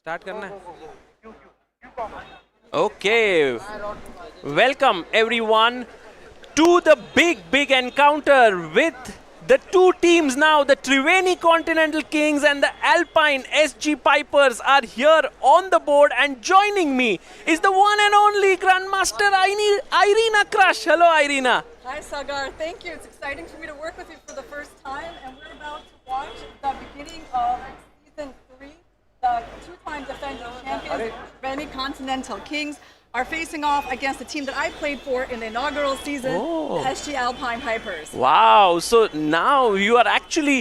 Start करना है Okay, welcome everyone to the big encounter with the two teams now. The Triveni Continental Kings and the Alpine SG Pipers are here on the board, and joining me is the one and only Grandmaster Irina Crush. Hello, Irina. Hi, Sagar. Thank you. It's exciting for me to work with you for the first time, and we're about to watch the beginning of Season 3. The two-time defending champions, Triveni Continental Kings, are facing off against the team that I played for in the inaugural season, the SG Alpine Pipers. Wow, so now you are actually,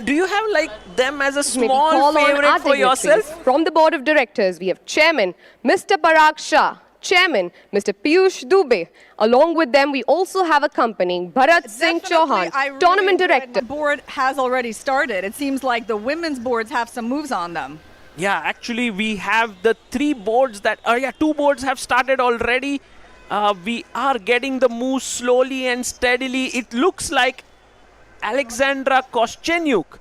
do you have like them as a small favorite for yourself? From the board of directors, we have Chairman Mr. Pragg Shah, Chairman Mr. Piyush Dubey. Along with them, we also have accompanying Bharat Singh Chauhan, Tournament Director. The board has already started. It seems like the women's boards have some moves on them. Yeah, actually we have the three boards that, two boards have started already. We are getting the moves slowly and steadily. It looks like Alexandra Koschenyuk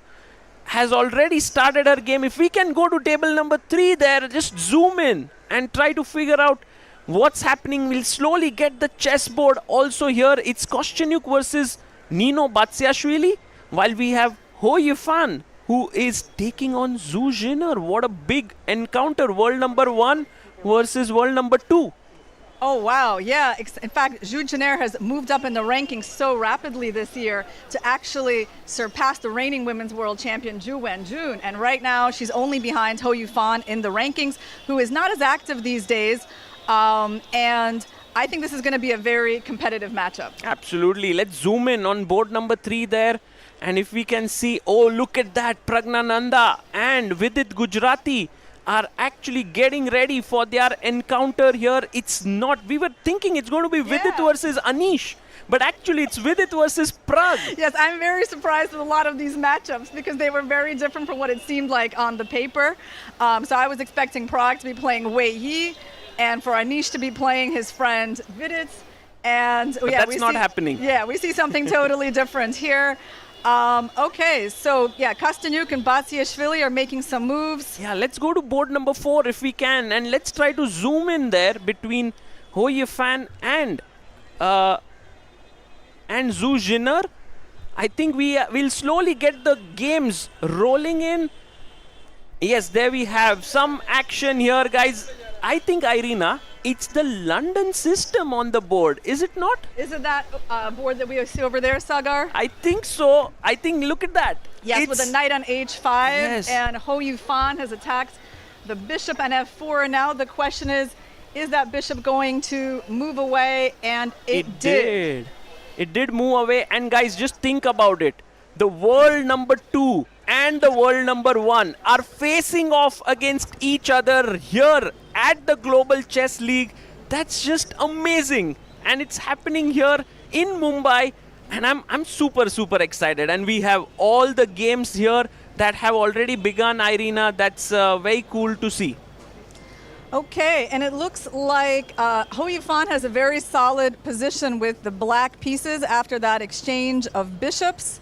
has already started her game. If we can go to table number 3 there, just zoom in and try to figure out what's happening. We'll slowly get the chessboard also here. It's Koschenyuk versus Nino Batsiashvili, while we have Ho Yifan, who is taking on Zhu Jinner. What a big encounter. World number 1 versus world number 2. Oh, wow. Yeah. In fact, Zhu Jinner has moved up in the rankings so rapidly this year to actually surpass the reigning women's world champion, Zhu Wenjun. And right now, she's only behind Ho Yifan in the rankings, who is not as active these days. And I think this is going to be a very competitive matchup. Absolutely. Let's zoom in on board number 3 there. And if we can see, oh, look at that, Pragnananda and Vidit Gujarati are actually getting ready for their encounter here. It's not, we were thinking it's going to be Vidit versus Anish, but actually it's Vidit versus Pragg. Yes, I'm very surprised with a lot of these matchups because they were very different from what it seemed like on the paper. So I was expecting Pragg to be playing Wei Yi and for Anish to be playing his friend Vidit. And but that's not happening. Yeah, we see something totally different here. Okay, so yeah, Koschenyuk and Batsiashvili are making some moves. Yeah, let's go to board number 4 if we can, and let's try to zoom in there between Ho Yifan and Zhu Jinner. I think we'll slowly get the games rolling in. Yes, there we have some action here, guys. I think, Irina, it's the London system on the board, is it not? Is it that board that we see over there, Sagar? I think so. I think, look at that. Yes, with a knight on h5, and Ho Yifan has attacked the bishop on f4. Now the question is that bishop going to move away? And it did. It did move away. And guys, just think about it. The world number 2 and the world number 1 are facing off against each other here at the Global Chess League. That's just amazing, and it's happening here in Mumbai, and I'm super excited. And we have all the games here that have already begun, Irina. That's very cool to see. Okay, and it looks like Ho Yifan has a very solid position with the black pieces after that exchange of bishops.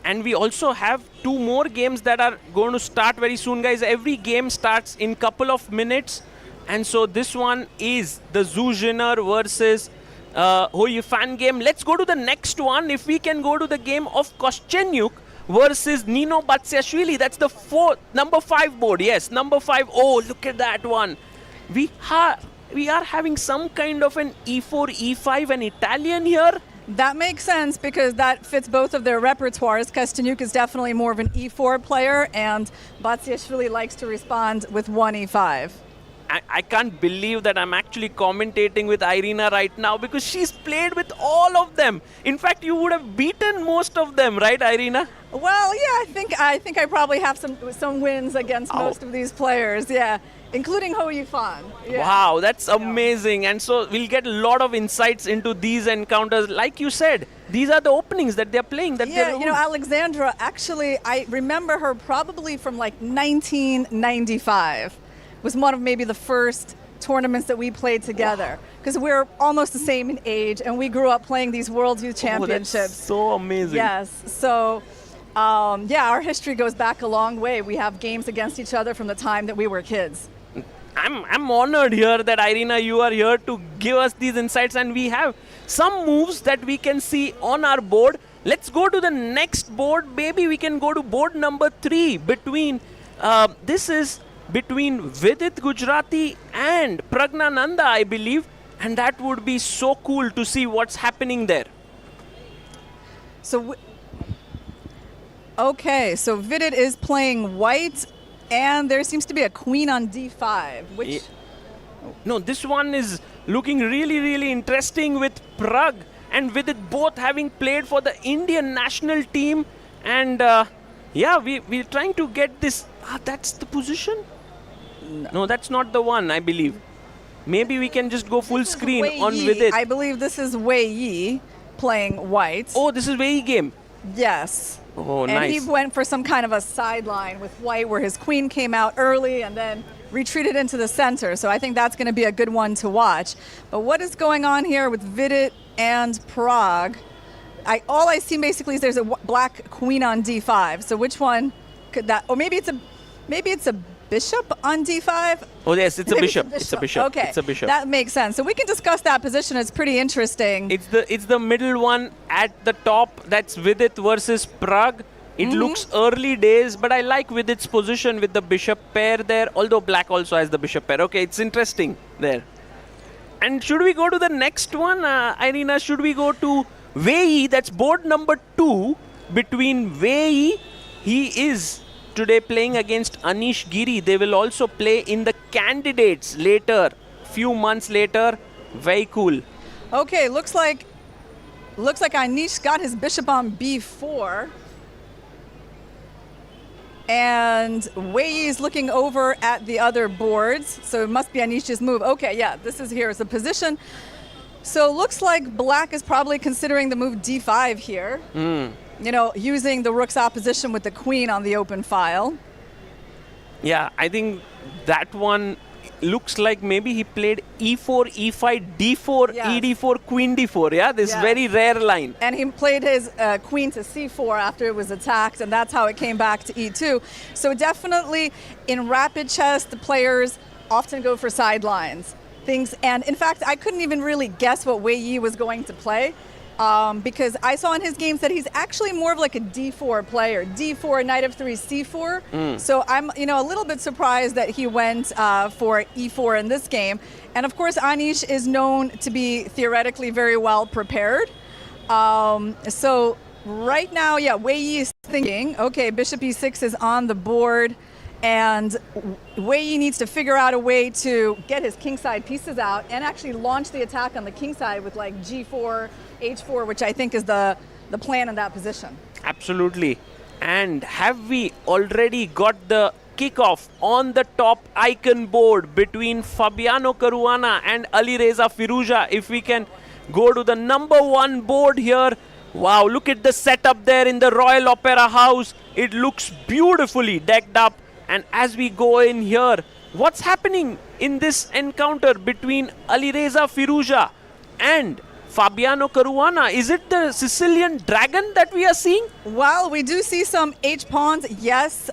And we also have 2 more games that are going to start very soon, guys. Every game starts in couple of minutes. And so this one is the Zhu Jinner versus Ho Yifan game. Let's go to the next one. If we can go to the game of Koschenyuk versus Nino Batsiashvili. That's the number 5 board. Yes, number 5. Oh, look at that one. We are having some kind of an E4, E5, an Italian here. That makes sense because that fits both of their repertoires. Koschenyuk is definitely more of an E4 player, and Batsiashvili likes to respond with 1E5. I can't believe that I'm actually commentating with Irina right now because she's played with all of them. In fact, you would have beaten most of them, right, Irina? Well, yeah, I think I probably have some wins against most of these players, yeah, including Ho Yifan. Yeah. Wow, that's amazing. And so we'll get a lot of insights into these encounters. Like you said, these are the openings that they're playing. Yeah, you know, Alexandra, actually, I remember her probably from like 1995. Was one of maybe the first tournaments that we played together because we're almost the same in age and we grew up playing these World Youth Championships. That's so amazing. Yes, so Yeah, our history goes back a long way. We have games against each other from the time that we were kids. I'm honored here that Irina, you are here to give us these insights, and we have some moves that we can see on our board. Let's go to the next board. Maybe we can go to board number 3 between, this is between Vidit Gujarati and Pragnananda, I believe. And that would be so cool to see what's happening there. So, okay, so Vidit is playing white, and there seems to be a queen on d5, which... No, this one is looking really, really interesting with Pragg and Vidit both having played for the Indian national team. And yeah, we're trying to get this. That's the position? No, that's not the one, I believe. Maybe we can just go full screen on Vidit. I believe this is Wei Yi playing white. Oh, this is Wei Yi game. Yes. Oh, and nice. he went for some kind of a sideline with white where his queen came out early and then retreated into the center. So I think that's going to be a good one to watch. But what is going on here with Vidit and Pragg? All I see basically is there's a black queen on d5. So which one could that? Or maybe it's a bishop on d5. Oh yes, it's a bishop. It's a bishop. Okay, it's a bishop. That makes sense. So we can discuss that position. It's pretty interesting. It's the middle one at the top. That's Vidit versus Pragg. It looks early days, but I like Vidit's position with the bishop pair there. Although black also has the bishop pair. Okay, it's interesting there. And should we go to the next one, Irina? Should we go to Wei Yi? That's board number 2 between Wei Yi. He is today playing against Anish Giri. They will also play in the candidates later, few months later. Very cool. Okay, looks like Anish got his bishop on b4. And Wei Yi is looking over at the other boards, so it must be Anish's move. Okay, yeah, this is here is the position. So it looks like black is probably considering the move d5 here. You know, using the rook's opposition with the queen on the open file. Yeah, I think that one looks like maybe he played e4, e5, d4, yes. ed4, queen d4. Yeah, this very rare line. And he played his queen to c4 after it was attacked, and that's how it came back to e2. So definitely in rapid chess, the players often go for sidelines. And in fact, I couldn't even really guess what Wei Yi was going to play. Because I saw in his games that he's actually more of like a d4 player. d4, knight of 3, c4. So I'm, a little bit surprised that he went for e4 in this game. And of course, Anish is known to be theoretically very well prepared. So right now, yeah, Wei Yi is thinking, okay, bishop e6 is on the board. And Wei Yi needs to figure out a way to get his kingside pieces out and actually launch the attack on the kingside with like g4, h4, which I think is the plan in that position. Absolutely. And have we already got the kickoff on the top icon board between Fabiano Caruana and Alireza Firouzja? If we can go to the number 1 board here. Wow, look at the setup there in the Royal Opera House. It looks beautifully decked up. And as we go in here, what's happening in this encounter between Alireza Firouzja and Fabiano Caruana? Is it the Sicilian dragon that we are seeing? Well, we do see some H-pawns. Yes,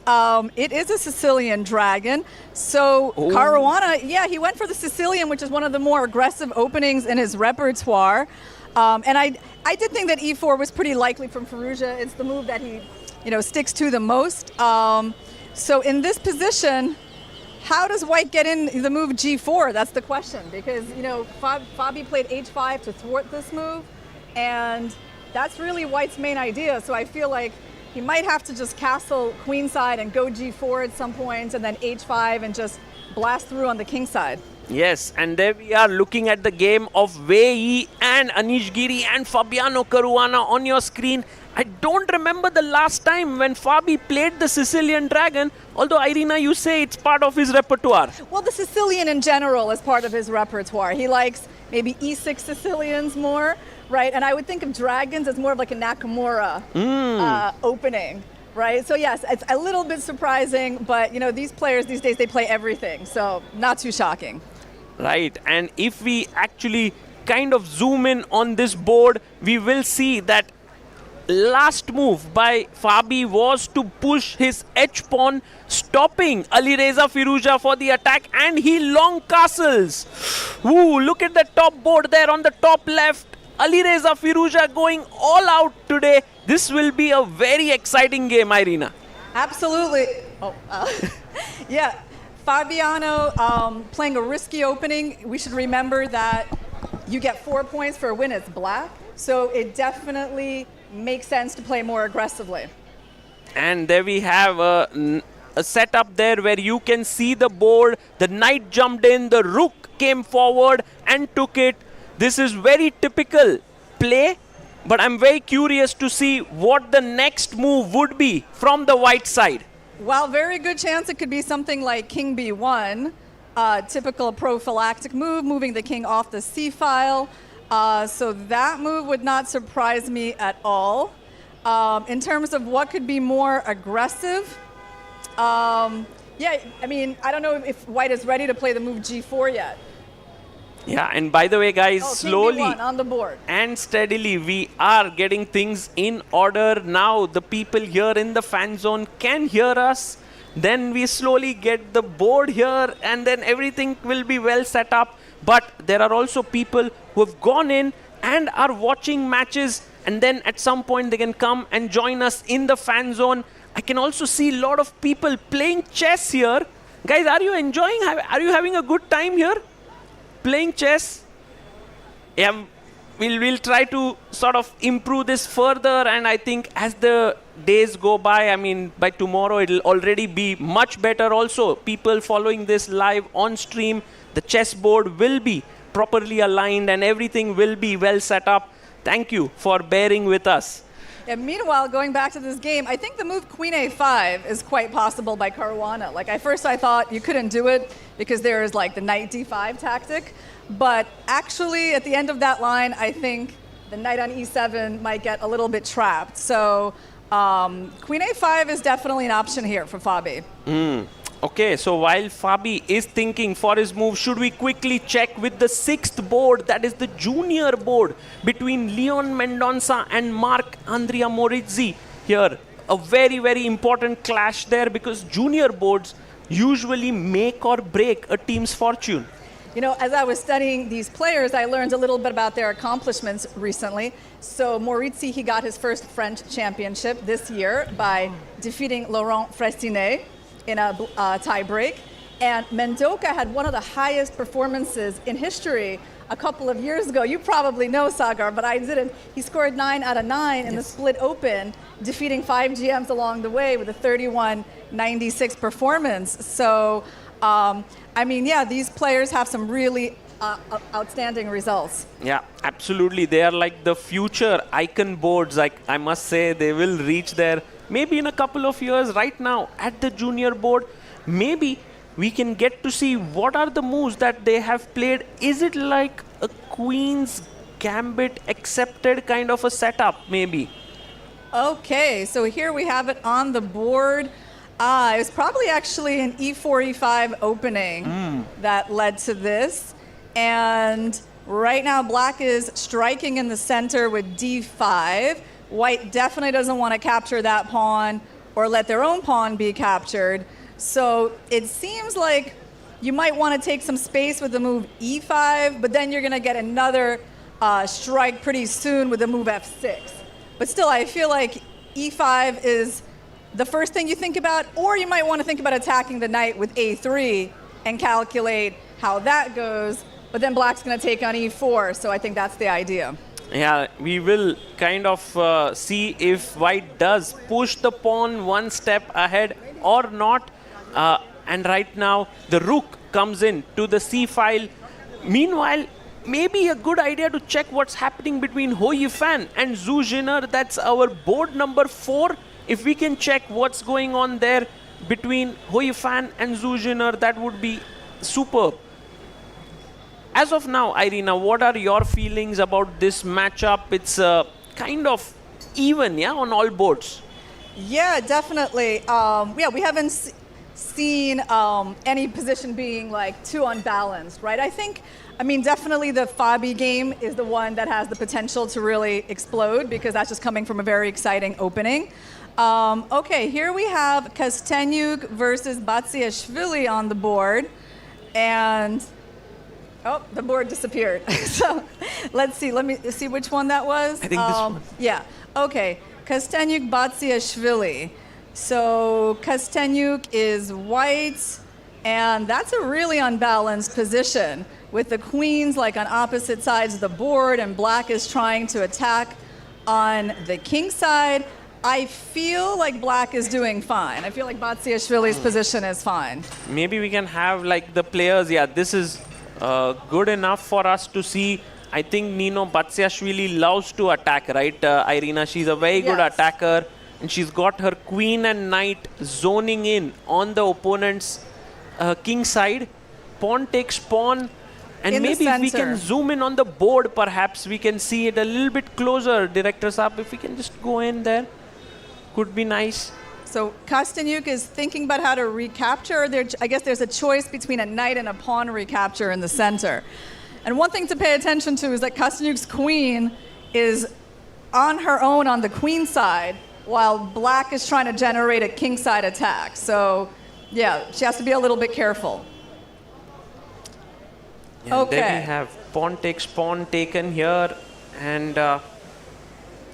it is a Sicilian dragon. So Caruana, yeah, he went for the Sicilian, which is one of the more aggressive openings in his repertoire. And I did think that E4 was pretty likely from Firouzja. It's the move that he, sticks to the most. So in this position, how does white get in the move g4? That's the question, because Fabi played h5 to thwart this move, and that's really white's main idea. So I feel like he might have to just castle queenside and go g4 at some point, and then h5 and just blast through on the king side. Yes, and there we are looking at the game of Wei Yi and Anish Giri and Fabiano Caruana on your screen. I don't remember the last time when Fabi played the Sicilian dragon, although Irina, you say it's part of his repertoire. Well, the Sicilian in general is part of his repertoire. He likes maybe e6 Sicilians more, right? And I would think of dragons as more of like a Nakamura opening. Right, so yes, it's a little bit surprising, but these players these days, they play everything, so not too shocking. Right, and if we actually kind of zoom in on this board, we will see that last move by Fabi was to push his H-pawn, stopping Alireza Firouzja for the attack, and he long castles. Ooh, look at the top board there on the top left. Alireza Firouzja going all out today. This will be a very exciting game, Irina. Absolutely. Oh, yeah. Fabiano playing a risky opening. We should remember that you get 4 points for a win. It's black. So it definitely makes sense to play more aggressively. And there we have a setup there where you can see the board. The knight jumped in, the rook came forward and took it. This is very typical play, but I'm very curious to see what the next move would be from the white side. Well, very good chance it could be something like King B1, typical prophylactic move, moving the king off the c file. So that move would not surprise me at all. In terms of what could be more aggressive, yeah, I mean, I don't know if white is ready to play the move G4 yet. Yeah, and by the way, guys, slowly on the board and steadily we are getting things in order. Now the people here in the fan zone can hear us. Then we slowly get the board here, and then everything will be well set up. But there are also people who have gone in and are watching matches, and then at some point they can come and join us in the fan zone. I can also see a lot of people playing chess here. Guys, are you enjoying? Are you having a good time here? Playing chess? Yeah, we'll try to sort of improve this further, and I think as the days go by, I mean, by tomorrow it'll already be much better also. People following this live on stream, the chessboard will be properly aligned and everything will be well set up. Thank you for bearing with us. And meanwhile, going back to this game, I think the move Queen A5 is quite possible by Caruana. Like, at first I thought you couldn't do it because there is like the knight D5 tactic. But actually, at the end of that line, I think the knight on E7 might get a little bit trapped. So Queen A5 is definitely an option here for Fabi. Okay, so while Fabi is thinking for his move, should we quickly check with the 6th board, that is the junior board between Leon Mendonça and Marc Andrea Morizzi here. A very, very important clash there because junior boards usually make or break a team's fortune. You know, as I was studying these players, I learned a little bit about their accomplishments recently. So Morizzi, he got his first French championship this year by defeating Laurent Frestinet in a tie break. And Mendoca had one of the highest performances in history a couple of years ago. You probably know, Sagar, but I didn't. He scored 9 out of 9 in the split open, defeating 5 GMs along the way with a 31-96 performance. So, I mean, yeah, these players have some really outstanding results. Yeah, absolutely. They are like the future icon boards. Like, I must say, they will reach there maybe in a couple of years. Right now, at the junior board, maybe we can get to see what are the moves that they have played. Is it like a Queen's Gambit accepted kind of a setup, maybe? Okay, so here we have it on the board. It was probably actually an E4, E5 opening that led to this. And right now, Black is striking in the center with D5. White definitely doesn't want to capture that pawn or let their own pawn be captured. So it seems like you might want to take some space with the move E5, but then you're going to get another strike pretty soon with the move F6. But still, I feel like E5 is the first thing you think about, or you might want to think about attacking the knight with A3 and calculate how that goes. But then Black's going to take on E4, so I think that's the idea. Yeah, we will kind of see if White does push the pawn one step ahead or not. And right now, the rook comes in to the C file. Meanwhile, maybe a good idea to check what's happening between Ho Yifan and Zhu Jiner. That's our board number 4. If we can check what's going on there between Ho Yifan and Zhu Jiner, that would be superb. As of now, Irina, what are your feelings about this matchup? It's kind of even, yeah, on all boards. Yeah, definitely. Yeah, we haven't seen any position being like too unbalanced, right? I think I mean, definitely the Fabi game is the one that has the potential to really explode because that's just coming from a very exciting opening. Okay, here we have Kostyanyuk versus Batsiashvili on the board. And, oh, the board disappeared. So let's see. Let me see which one that was. I think this one. Yeah, okay. Kostyanyuk, Batsiashvili. So Kostyanyuk is white, and that's a really unbalanced position with the queens like on opposite sides of the board, and black is trying to attack on the king side. I feel like black is doing fine. I feel like Batsiashvili's position is fine. Maybe we can have like the players. Yeah, this is good enough for us to see. I think Nino Batsiashvili loves to attack, right, Irina? She's a very good attacker, and she's got her queen and knight zoning in on the opponent's king side. Pawn takes pawn. And in maybe if we can zoom in on the board, perhaps we can see it a little bit closer. Director Saab, if we can just go in there, could be nice. So Kostyanyuk is thinking about how to recapture. I guess there's a choice between a knight and a pawn recapture in the center. And one thing to pay attention to is that Kostyanyuk's queen is on her own on the queen side, while black is trying to generate a king side attack. So yeah, she has to be a little bit careful. And okay. There we have pawn takes pawn taken here, and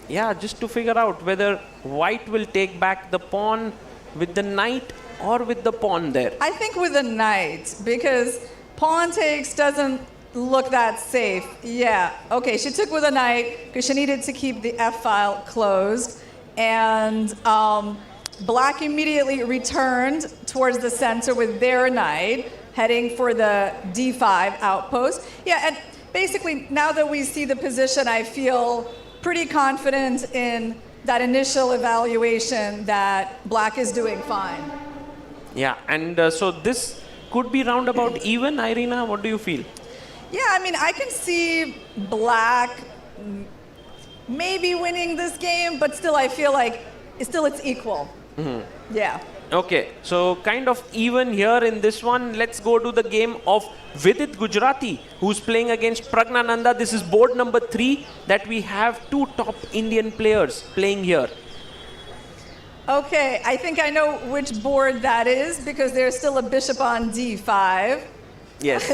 yeah, just to figure out whether white will take back the pawn with the knight or with the pawn there. I think with the knight, because pawn takes doesn't look that safe. Yeah, okay, she took with a knight because she needed to keep the f-file closed, and black immediately returned towards the center with their knight, heading for the d5 outpost. Yeah, and basically now that we see the position, I feel pretty confident in that initial evaluation that black is doing fine. Yeah, and so this could be roundabout even, Irina. What do you feel? Yeah, I mean, I can see black maybe winning this game, but still I feel like it's equal. Mm-hmm. Yeah. Okay, so kind of even here in this one. Let's go to the game of Vidit Gujarati, who's playing against Pragnananda. This is board number 3 that we have 2 top Indian players playing here. Okay, I think I know which board that is because there's still a bishop on d5. Yes.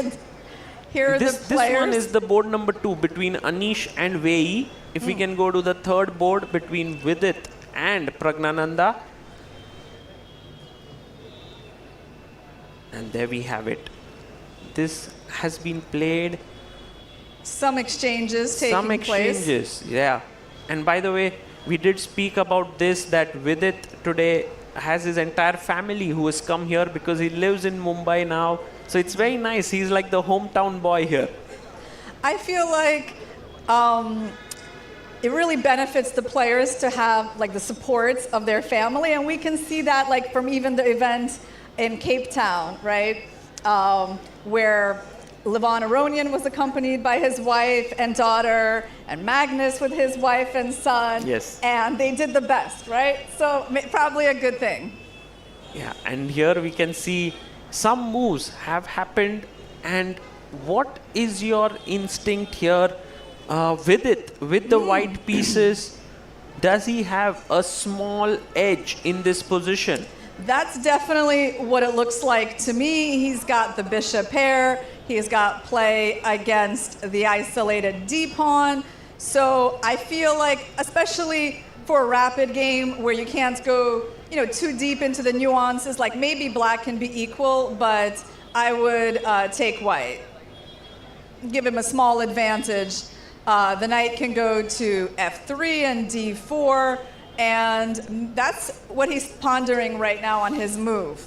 Here are the players. This one is the board number 2 between Anish and Vei. If we can go to the third board between Vidit and Pragnananda. And there we have it. This has been played. Some exchanges taking place. Yeah. And by the way, we did speak about this, that Vidit today has his entire family who has come here because he lives in Mumbai now. So it's very nice. He's like the hometown boy here. I feel like it really benefits the players to have like the supports of their family, and we can see that like from even the event in Cape Town, right, where Levon Aronian was accompanied by his wife and daughter, and Magnus with his wife and son. Yes. And they did the best, right? So probably a good thing. Yeah, and here we can see some moves have happened. And what is your instinct here with the white pieces? Does he have a small edge in this position? That's definitely what it looks like to me. He's got the bishop pair. He's got play against the isolated d-pawn. So I feel like, especially for a rapid game where you can't go, too deep into the nuances, like maybe black can be equal, but I would take white. Give him a small advantage. The knight can go to f3 and d4. And that's what he's pondering right now on his move.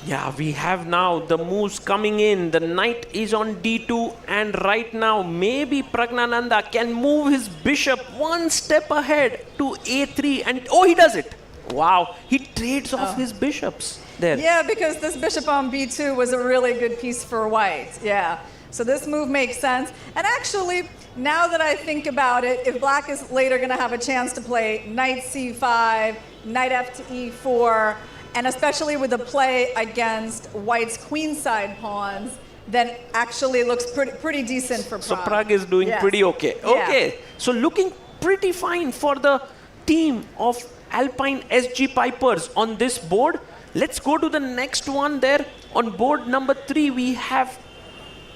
Yeah, we have now the moves coming in. The knight is on d2, and right now maybe Pragnananda can move his bishop one step ahead to a3, and oh, he does it. Wow, he trades off his bishops there. Yeah, because this bishop on b2 was a really good piece for white. Yeah, so this move makes sense. And actually, now that I think about it, if black is later going to have a chance to play knight c5, knight f to e4, and especially with the play against white's queenside pawns, then actually looks pretty decent for Pragg. So Pragg is doing pretty okay. Yeah. Okay, so looking pretty fine for the team of Alpine SG Pipers on this board. Let's go to the next one there. On board number 3, we have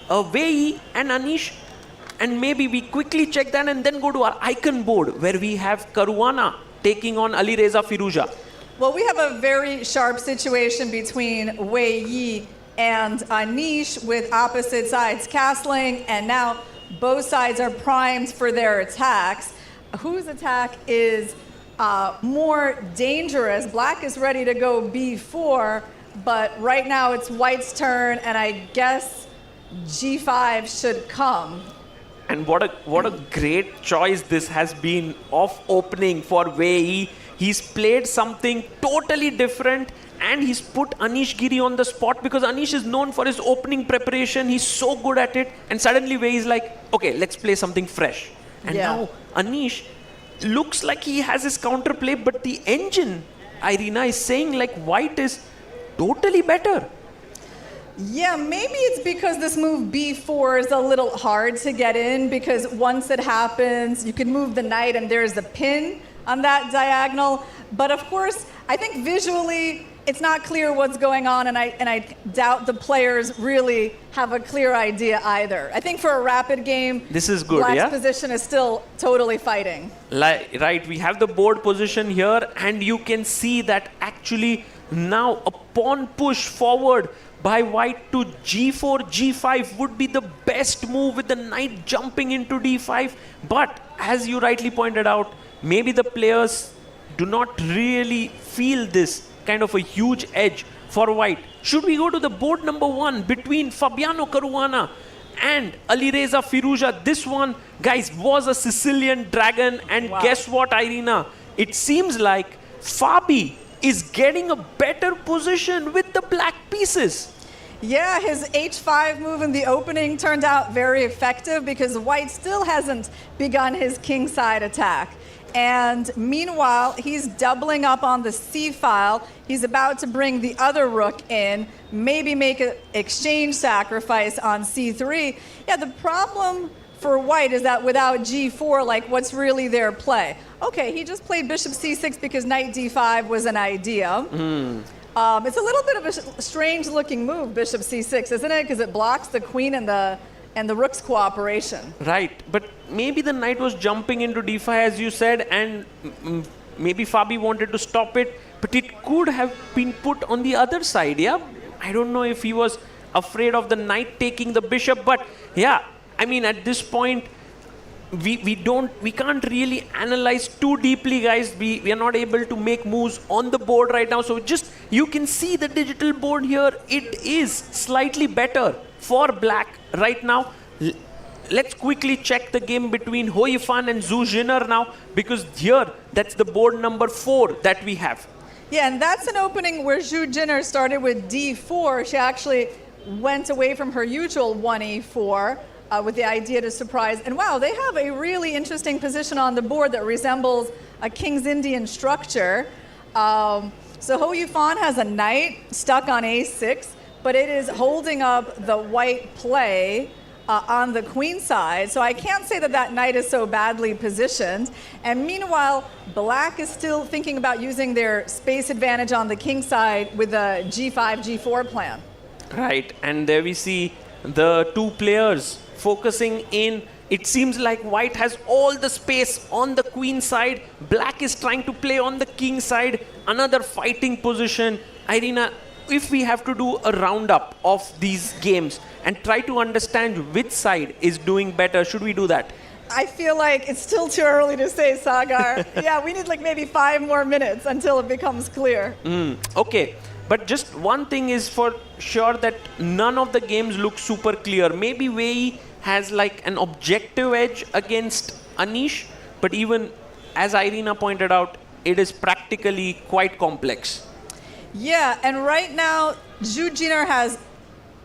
Vishy and Anish. And maybe we quickly check that and then go to our icon board where we have Caruana taking on Alireza Firouzja. Well, we have a very sharp situation between Vishy and Anish with opposite sides castling, and now both sides are primed for their attacks. Whose attack is more dangerous? Black is ready to go B4, but right now it's White's turn, and I guess G5 should come. And what a great choice this has been of opening for Vishy. He's played something totally different, and he's put Anish Giri on the spot because Anish is known for his opening preparation. He's so good at it. And suddenly Vishy is like, okay, let's play something fresh. And now Anish looks like he has his counterplay, but the engine, Irina, is saying like White is totally better. Yeah, maybe it's because this move B4 is a little hard to get in, because once it happens, you can move the knight and there's a pin on that diagonal. But of course, I think visually it's not clear what's going on, and I doubt the players really have a clear idea either. I think for a rapid game, this is good, Black's position is still totally fighting. Right, we have the board position here, and you can see that actually now a pawn push forward by White to G4, G5 would be the best move with the knight jumping into D5. But as you rightly pointed out, maybe the players do not really feel this kind of a huge edge for White. Should we go to the board number 1 between Fabiano Caruana and Alireza Firouzja? This one, guys, was a Sicilian dragon, and guess what, Irina? It seems like Fabi is getting a better position with the black pieces. Yeah, his H5 move in the opening turned out very effective because White still hasn't begun his kingside attack. And meanwhile, he's doubling up on the C file. He's about to bring the other rook in, maybe make an exchange sacrifice on C3. Yeah, the problem for White is that without G4, like, what's really their play? Okay, he just played bishop C6 because knight D5 was an idea. It's a little bit of a strange looking move, bishop C6, isn't it? Because it blocks the queen and the rook's cooperation. Right, but maybe the knight was jumping into D5, as you said, and maybe Fabi wanted to stop it, but it could have been put on the other side, yeah? I don't know if he was afraid of the knight taking the bishop, but yeah, I mean, at this point, we can't really analyze too deeply, guys. We are not able to make moves on the board right now. So just, you can see the digital board here. It is slightly better for black right now. Let's quickly check the game between Hou Yifan and Zhu Jiner now, because here, that's the board number 4 that we have. Yeah, and that's an opening where Zhu Jiner started with D4. She actually went away from her usual 1E4. With the idea to surprise. And wow, they have a really interesting position on the board that resembles a King's Indian structure. So Hou Yifan has a knight stuck on A6, but it is holding up the white play on the queen side. So I can't say that that knight is so badly positioned. And meanwhile, black is still thinking about using their space advantage on the king side with a G5, G4 plan. Right, and there we see the two players focusing in. It seems like White has all the space on the queen side. Black is trying to play on the king side. Another fighting position. Irina, if we have to do a roundup of these games and try to understand which side is doing better, should we do that? I feel like it's still too early to say, Sagar. Yeah, we need like maybe 5 more minutes until it becomes clear. Okay. But just one thing is for sure, that none of the games look super clear. Maybe Vishy has like an objective edge against Anish, but even as Irina pointed out, it is practically quite complex. Yeah, and right now, Zhu Jiner has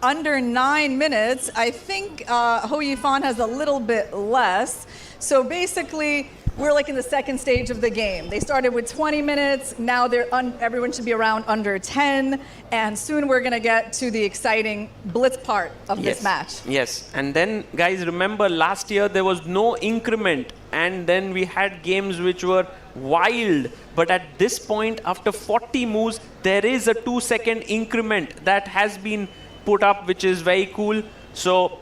under 9 minutes. I think Hou Yifan has a little bit less. So basically, we're like in the second stage of the game. They started with 20 minutes. Now everyone should be around under 10. And soon we're going to get to the exciting blitz part of this match. Yes. And then, guys, remember last year there was no increment. And then we had games which were wild. But at this point, after 40 moves, there is a 2-second increment that has been put up, which is very cool. So,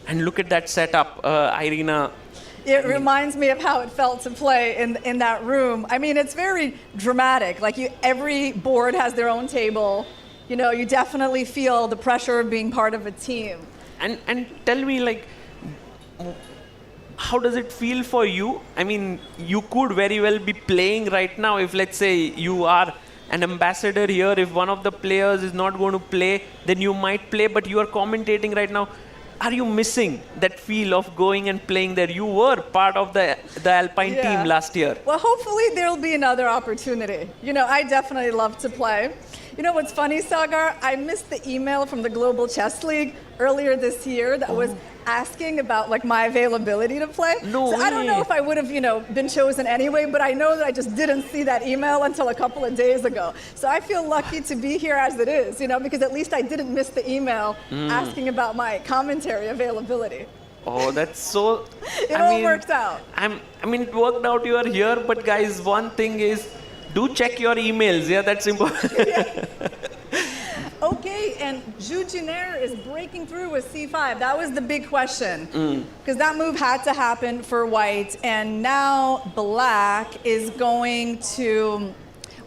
and look at that setup, Irina. It reminds me of how it felt to play in that room. I mean, it's very dramatic. Like every board has their own table. You know, you definitely feel the pressure of being part of a team. And tell me, like, how does it feel for you? I mean, you could very well be playing right now if, let's say, you are an ambassador here. If one of the players is not going to play, then you might play, but you are commentating right now. Are you missing that feel of going and playing there? You were part of the Alpine team last year. Well, hopefully there'll be another opportunity. You know, I definitely love to play. You know what's funny, Sagar? I missed the email from the Global Chess League earlier this year that was asking about like my availability to play. No way. I don't know if I would have, you know, been chosen anyway, but I know that I just didn't see that email until a couple of days ago. So I feel lucky to be here as it is, you know, because at least I didn't miss the email asking about my commentary availability. Oh, that's so... It all worked out. I mean, it worked out you are here, but guys, one thing is, do check your emails. Yeah, that's important. Okay, and Jujiner is breaking through with c5. That was the big question. Because that move had to happen for white, and now black is going to...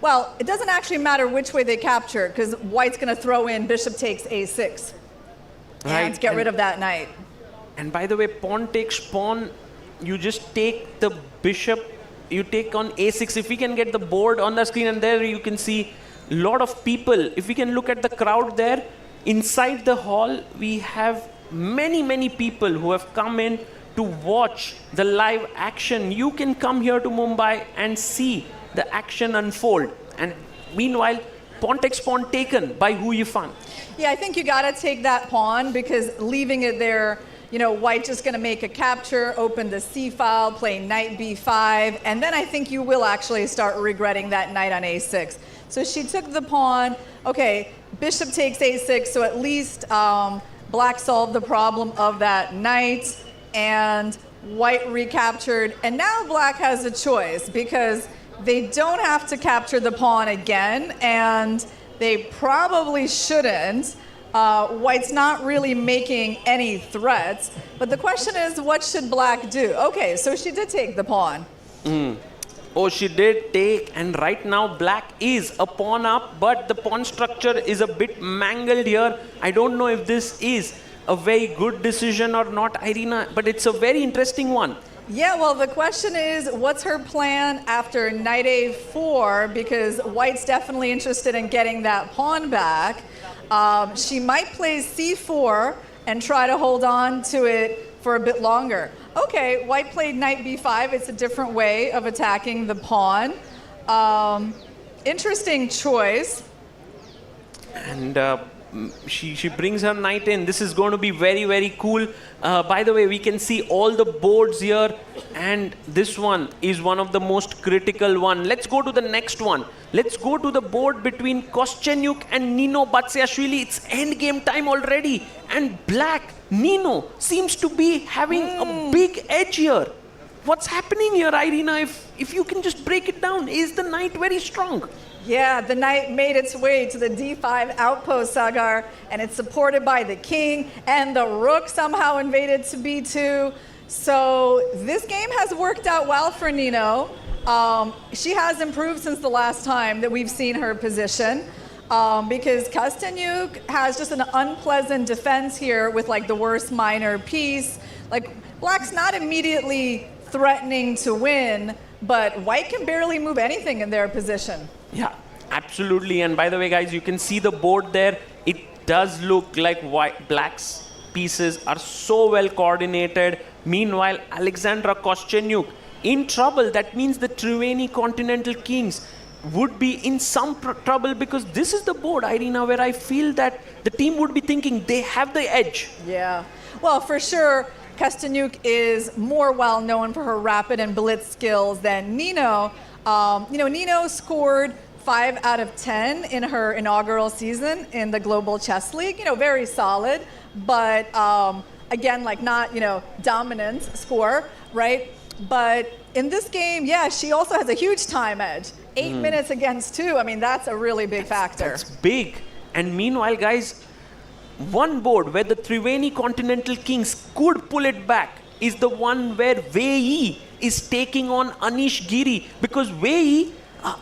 Well, it doesn't actually matter which way they capture, because white's going to throw in bishop takes a6 and get rid of that knight. And by the way, pawn takes pawn, you just take the bishop, you take on a6. If we can get the board on the screen, and there you can see a lot of people. If we can look at the crowd there, inside the hall, we have many people who have come in to watch the live action. You can come here to Mumbai and see the action unfold. And meanwhile, pawn takes pawn taken by Hu Yifan. Yeah, I think you got to take that pawn, because leaving it there, you know, white just going to make a capture, open the c-file, play knight b5, and then I think you will actually start regretting that knight on a6. So she took the pawn. Okay, bishop takes a6, so at least black solved the problem of that knight, and white recaptured. And now black has a choice, because they don't have to capture the pawn again, and they probably shouldn't. White's not really making any threats, but the question is, what should black do? Okay, so she did take the pawn. Oh, she did take, and right now black is a pawn up, but the pawn structure is a bit mangled here. I don't know if this is a very good decision or not, Irina, but it's a very interesting one. Yeah, well, the question is, what's her plan after knight a4? Because white's definitely interested in getting that pawn back. She might play c4 and try to hold on to it for a bit longer. Okay, white played knight b5. It's a different way of attacking the pawn. Interesting choice. And she brings her knight in. This is going to be very cool. By the way, we can see all the boards here, and this one is one of the most critical one. Let's go to the next one. Let's go to the board between Kostyanyuk and Nino Batsiashvili. It's endgame time already, and black, Nino, seems to be having a big edge here. What's happening here, Irina? If you can just break it down, is the knight very strong? Yeah, the knight made its way to the d5 outpost, Sagar, and it's supported by the king, and the rook somehow invaded to b2. So this game has worked out well for Nino. She has improved since the last time that we've seen her position, because Kostyanyuk has just an unpleasant defense here with like the worst minor piece. Like, black's not immediately threatening to win, but white can barely move anything in their position. Yeah, absolutely. And by the way, guys, you can see the board there. It does look like black's pieces are so well coordinated. Meanwhile, Alexandra Kostyanyuk in trouble. That means the Triveni Continental Kings would be in some trouble, because this is the board, Irina, where I feel that the team would be thinking they have the edge. Yeah. Well, for sure, Kastanjuk is more well known for her rapid and blitz skills than Nino. Nino scored 5 out of 10 in her inaugural season in the Global Chess League. Very solid, but again, like not, dominant score, right? But in this game, yeah, she also has a huge time edge. 8 minutes against 2. I mean, that's a really big factor. That's big. And meanwhile, guys, one board where the Triveni Continental Kings could pull it back is the one where Wei is taking on Anish Giri. Because Wei,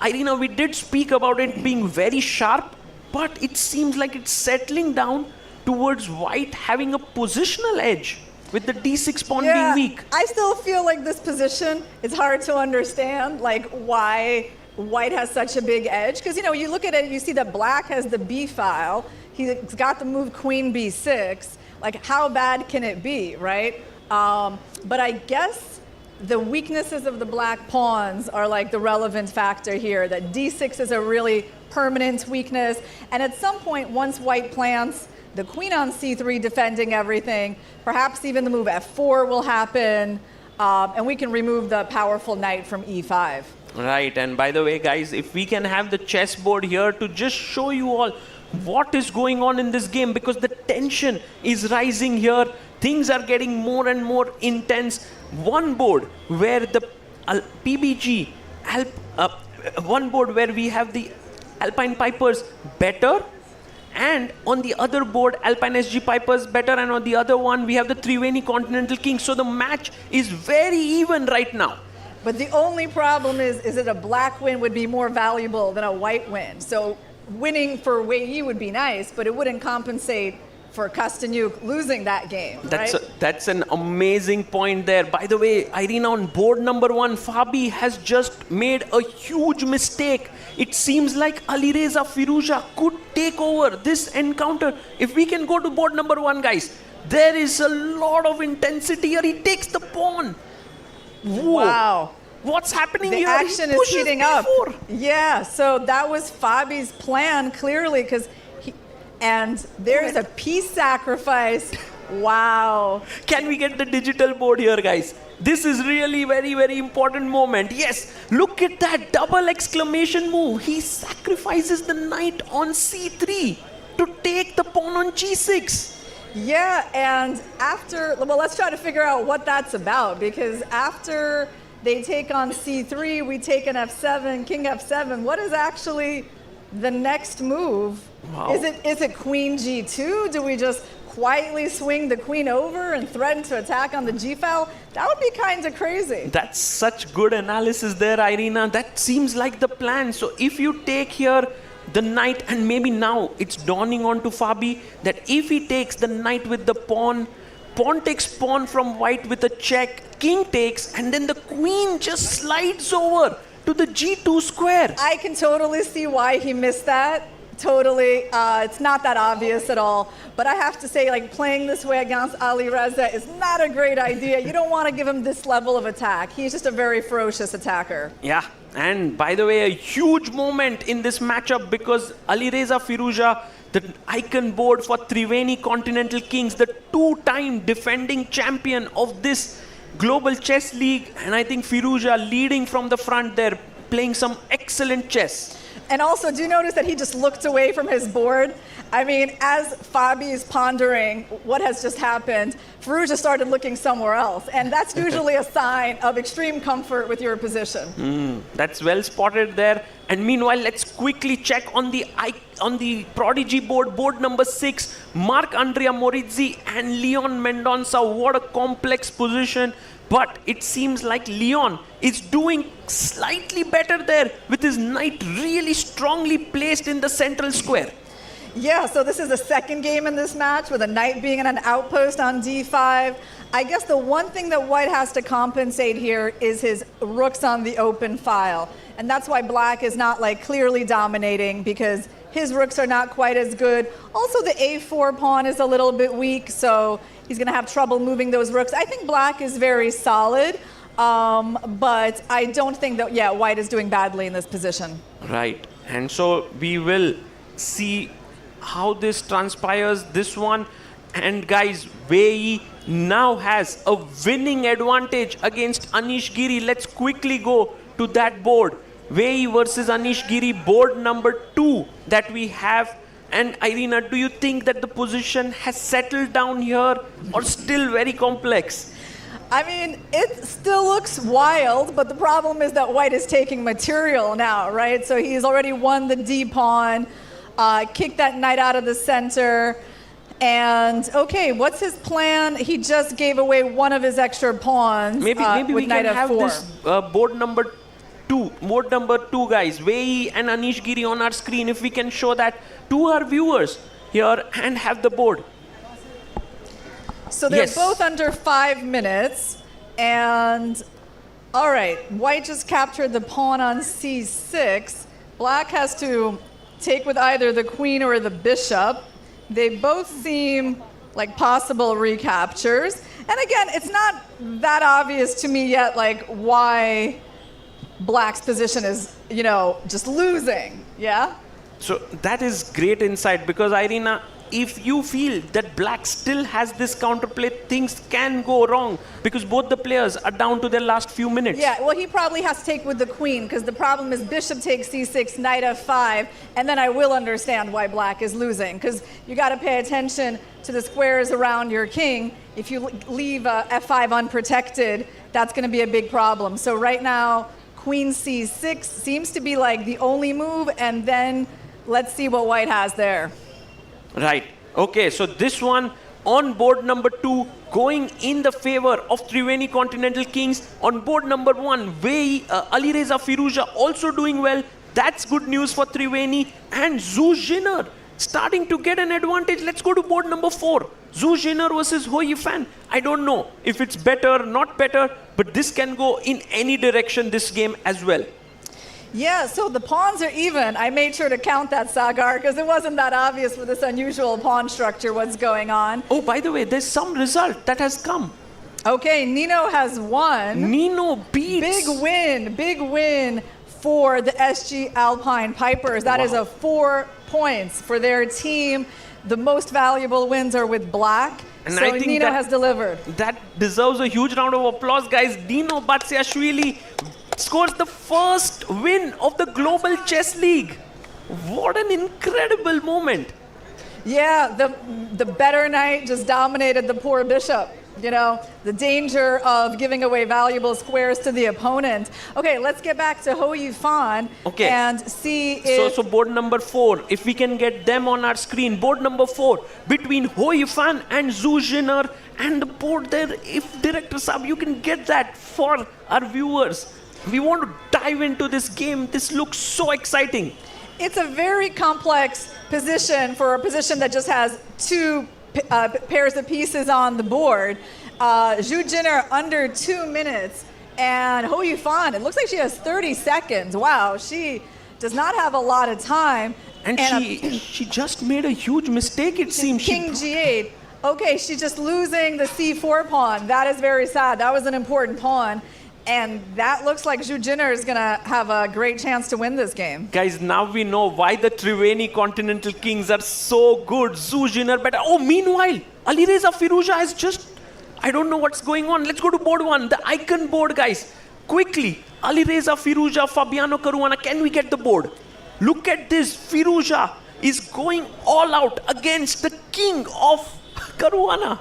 Irina, we did speak about it being very sharp, but it seems like it's settling down towards white having a positional edge with the d6 pawn being weak. I still feel like this position is hard to understand, like why white has such a big edge. Because, you look at it, you see that black has the b file. He's got the move queen b6. Like, how bad can it be, right? But I guess the weaknesses of the black pawns are like the relevant factor here, that d6 is a really permanent weakness. And at some point, once white plants the queen on c3 defending everything, perhaps even the move f4 will happen, and we can remove the powerful knight from e5. Right, and by the way, guys, if we can have the chessboard here to just show you all what is going on in this game, because the tension is rising here, things are getting more and more intense. One board where the PBG, one board where we have the Alpine Pipers better, and on the other board, Alpine SG Pipers better, and on the other one, we have the Triveni Continental Kings. So the match is very even right now. But the only problem is that a black win would be more valuable than a white win. So winning for Wei would be nice, but it wouldn't compensate for Kastanjuk losing that game. That's an amazing point there. By the way, Irina, on board number 1, Fabi has just made a huge mistake. It seems like Alireza Firouzja could take over this encounter. If we can go to board number 1, guys, there is a lot of intensity here. He takes the pawn. Whoa. Wow. What's happening the here? The action is heating up. Yeah, so that was Fabi's plan, clearly, and there's a piece sacrifice. Wow. Can we get the digital board here, guys? This is really very, very important moment. Yes, look at that double exclamation move. He sacrifices the knight on c3 to take the pawn on g6. Yeah, and let's try to figure out what that's about, because after they take on c3, we take an f7, king f7. What is actually the next move? Wow. Is it queen g2? Do we just quietly swing the queen over and threaten to attack on the g file? That would be kind of crazy. That's such good analysis there, Irina. That seems like the plan. So if you take here the knight, and maybe now it's dawning onto Fabi that if he takes the knight with the pawn, pawn takes pawn from white with a check, king takes, and then the queen just slides over to the g2 square. I can totally see why he missed that. Totally. It's not that obvious at all. But I have to say, like, playing this way against Alireza is not a great idea. You don't want to give him this level of attack. He's just a very ferocious attacker. Yeah. And by the way, a huge moment in this matchup, because Alireza Firouzja, the icon board for Triveni Continental Kings, the 2-time defending champion of this Global Chess League, and I think Firouzja leading from the front there, playing some excellent chess. And also, do you notice that he just looked away from his board? I mean, as Fabi is pondering what has just happened, Firouzja started looking somewhere else. And that's usually a sign of extreme comfort with your position. That's well spotted there. And meanwhile, let's quickly check on the Prodigy board, board number 6, Marc-Andrea Morizzi and Leon Mendonça. What a complex position. But it seems like Leon is doing slightly better there with his knight really strongly placed in the central square. Yeah, so this is the second game in this match with a knight being in an outpost on d5. I guess the one thing that white has to compensate here is his rooks on the open file. And that's why black is not like clearly dominating, because his rooks are not quite as good. Also, the a4 pawn is a little bit weak, so he's going to have trouble moving those rooks. I think black is very solid, but I don't think that, white is doing badly in this position. Right. And so we will see how this transpires, this one. And guys, Wei now has a winning advantage against Anish Giri. Let's quickly go to that board. Wei versus Anish Giri, board number 2 that we have. And Irina, do you think that the position has settled down here or still very complex? I mean, it still looks wild, but the problem is that white is taking material now, right? So he's already won the D pawn, kicked that knight out of the center. And okay, what's his plan? He just gave away one of his extra pawns. Maybe we can have this board number 2. Board number 2, guys. Wei and Anish Giri on our screen. If we can show that to our viewers here and have the board. So they're both under 5 minutes. And all right, white just captured the pawn on c6. Black has to take with either the queen or the bishop. They both seem like possible recaptures. And again, it's not that obvious to me yet, like why Black's position is, just losing. Yeah? So that is great insight because Irina, if you feel that Black still has this counterplay, things can go wrong because both the players are down to their last few minutes. Yeah, well, he probably has to take with the queen because the problem is bishop takes c6, knight f5, and then I will understand why Black is losing because you got to pay attention to the squares around your king. If you leave f5 unprotected, that's going to be a big problem. So right now, queen c6 seems to be like the only move, and then let's see what white has there. Right. Okay, so this one on board number 2 going in the favor of Triveni Continental Kings. On board number 1, Wei, Alireza Firouzja also doing well. That's good news for Triveni. And Zhu Jinner starting to get an advantage. Let's go to board number 4. Zhu Jinner versus Ho Yifan. I don't know if it's better, not better, but this can go in any direction this game as well. Yeah, so the pawns are even. I made sure to count that, Sagar, because it wasn't that obvious with this unusual pawn structure what's going on. Oh, by the way, there's some result that has come. Okay, Nino has won. Nino beats. Big win for the SG Alpine Pipers. That is a 4 points for their team. The most valuable wins are with Black. And so I think Nino has delivered. That deserves a huge round of applause, guys. Nino Batsiashvili scores the first win of the Global Chess League. What an incredible moment. Yeah, the better knight just dominated the poor bishop. The danger of giving away valuable squares to the opponent. Okay, let's get back to Ho Yifan and see if... So board number 4, if we can get them on our screen. Board number 4 between Ho Yifan and Zhu Jinner. And the board there, if Director Saab, you can get that for our viewers. We want to dive into this game. This looks so exciting. It's a very complex position for a position that just has 2 pairs of pieces on the board. Zhu Jinner under 2 minutes, and Ho Yifan, it looks like she has 30 seconds. Wow, she does not have a lot of time. And she just made a huge mistake, it seems. King G8. Okay, she's just losing the c4 pawn. That is very sad. That was an important pawn. And that looks like Zhu Jinner is going to have a great chance to win this game. Guys, now we know why the Triveni Continental Kings are so good. Zhu Jinner better. Oh, meanwhile, Alireza Firouzja has just... I don't know what's going on. Let's go to board 1. The icon board, guys. Quickly. Alireza Firouzja, Fabiano Caruana. Can we get the board? Look at this. Firouzja is going all out against the king of Caruana.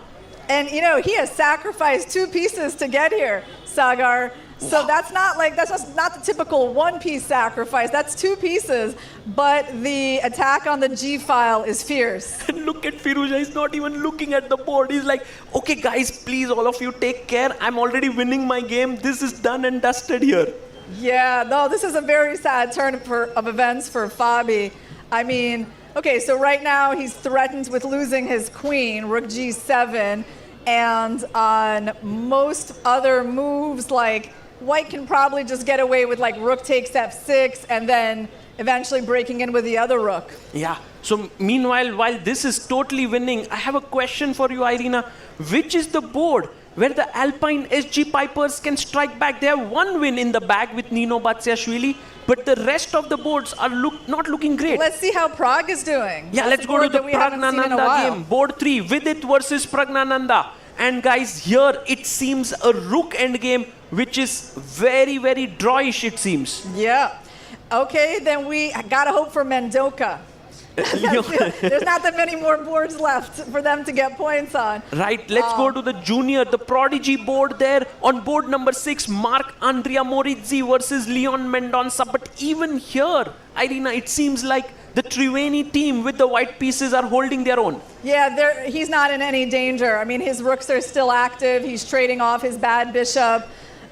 And, he has sacrificed 2 pieces to get here, Sagar. So that's just not the typical 1-piece sacrifice. That's 2 pieces, but the attack on the G file is fierce. And look at Firouzja, he's not even looking at the board. He's like, okay guys, please all of you take care. I'm already winning my game. This is done and dusted here. Yeah, no, this is a very sad turn of events for Fabi. I mean, okay, so right now he's threatened with losing his queen, rook G7, and on most other moves, like white can probably just get away with like rook takes f6 and then eventually breaking in with the other rook. Yeah, so meanwhile, while this is totally winning, I have a question for you, Irina. Which is the board where the Alpine SG Pipers can strike back? They have 1 win in the bag with Nino Batsiashvili. but the rest of the boards are not looking great. Let's see how Pragg is doing. Yeah, let's go to the Pragnananda game. Board 3, Vidit versus Pragnananda. And guys, here it seems a rook endgame, which is very, very drawish, it seems. Yeah. Okay, then we gotta hope for Mendoka. There's not that many more boards left for them to get points on. Right, let's go to the junior, the prodigy board there. On board number 6, Mark Andrea Morizzi versus Leon Mendonça. But even here, Irina, it seems like the Triveni team with the white pieces are holding their own. Yeah, he's not in any danger. I mean, his rooks are still active. He's trading off his bad bishop.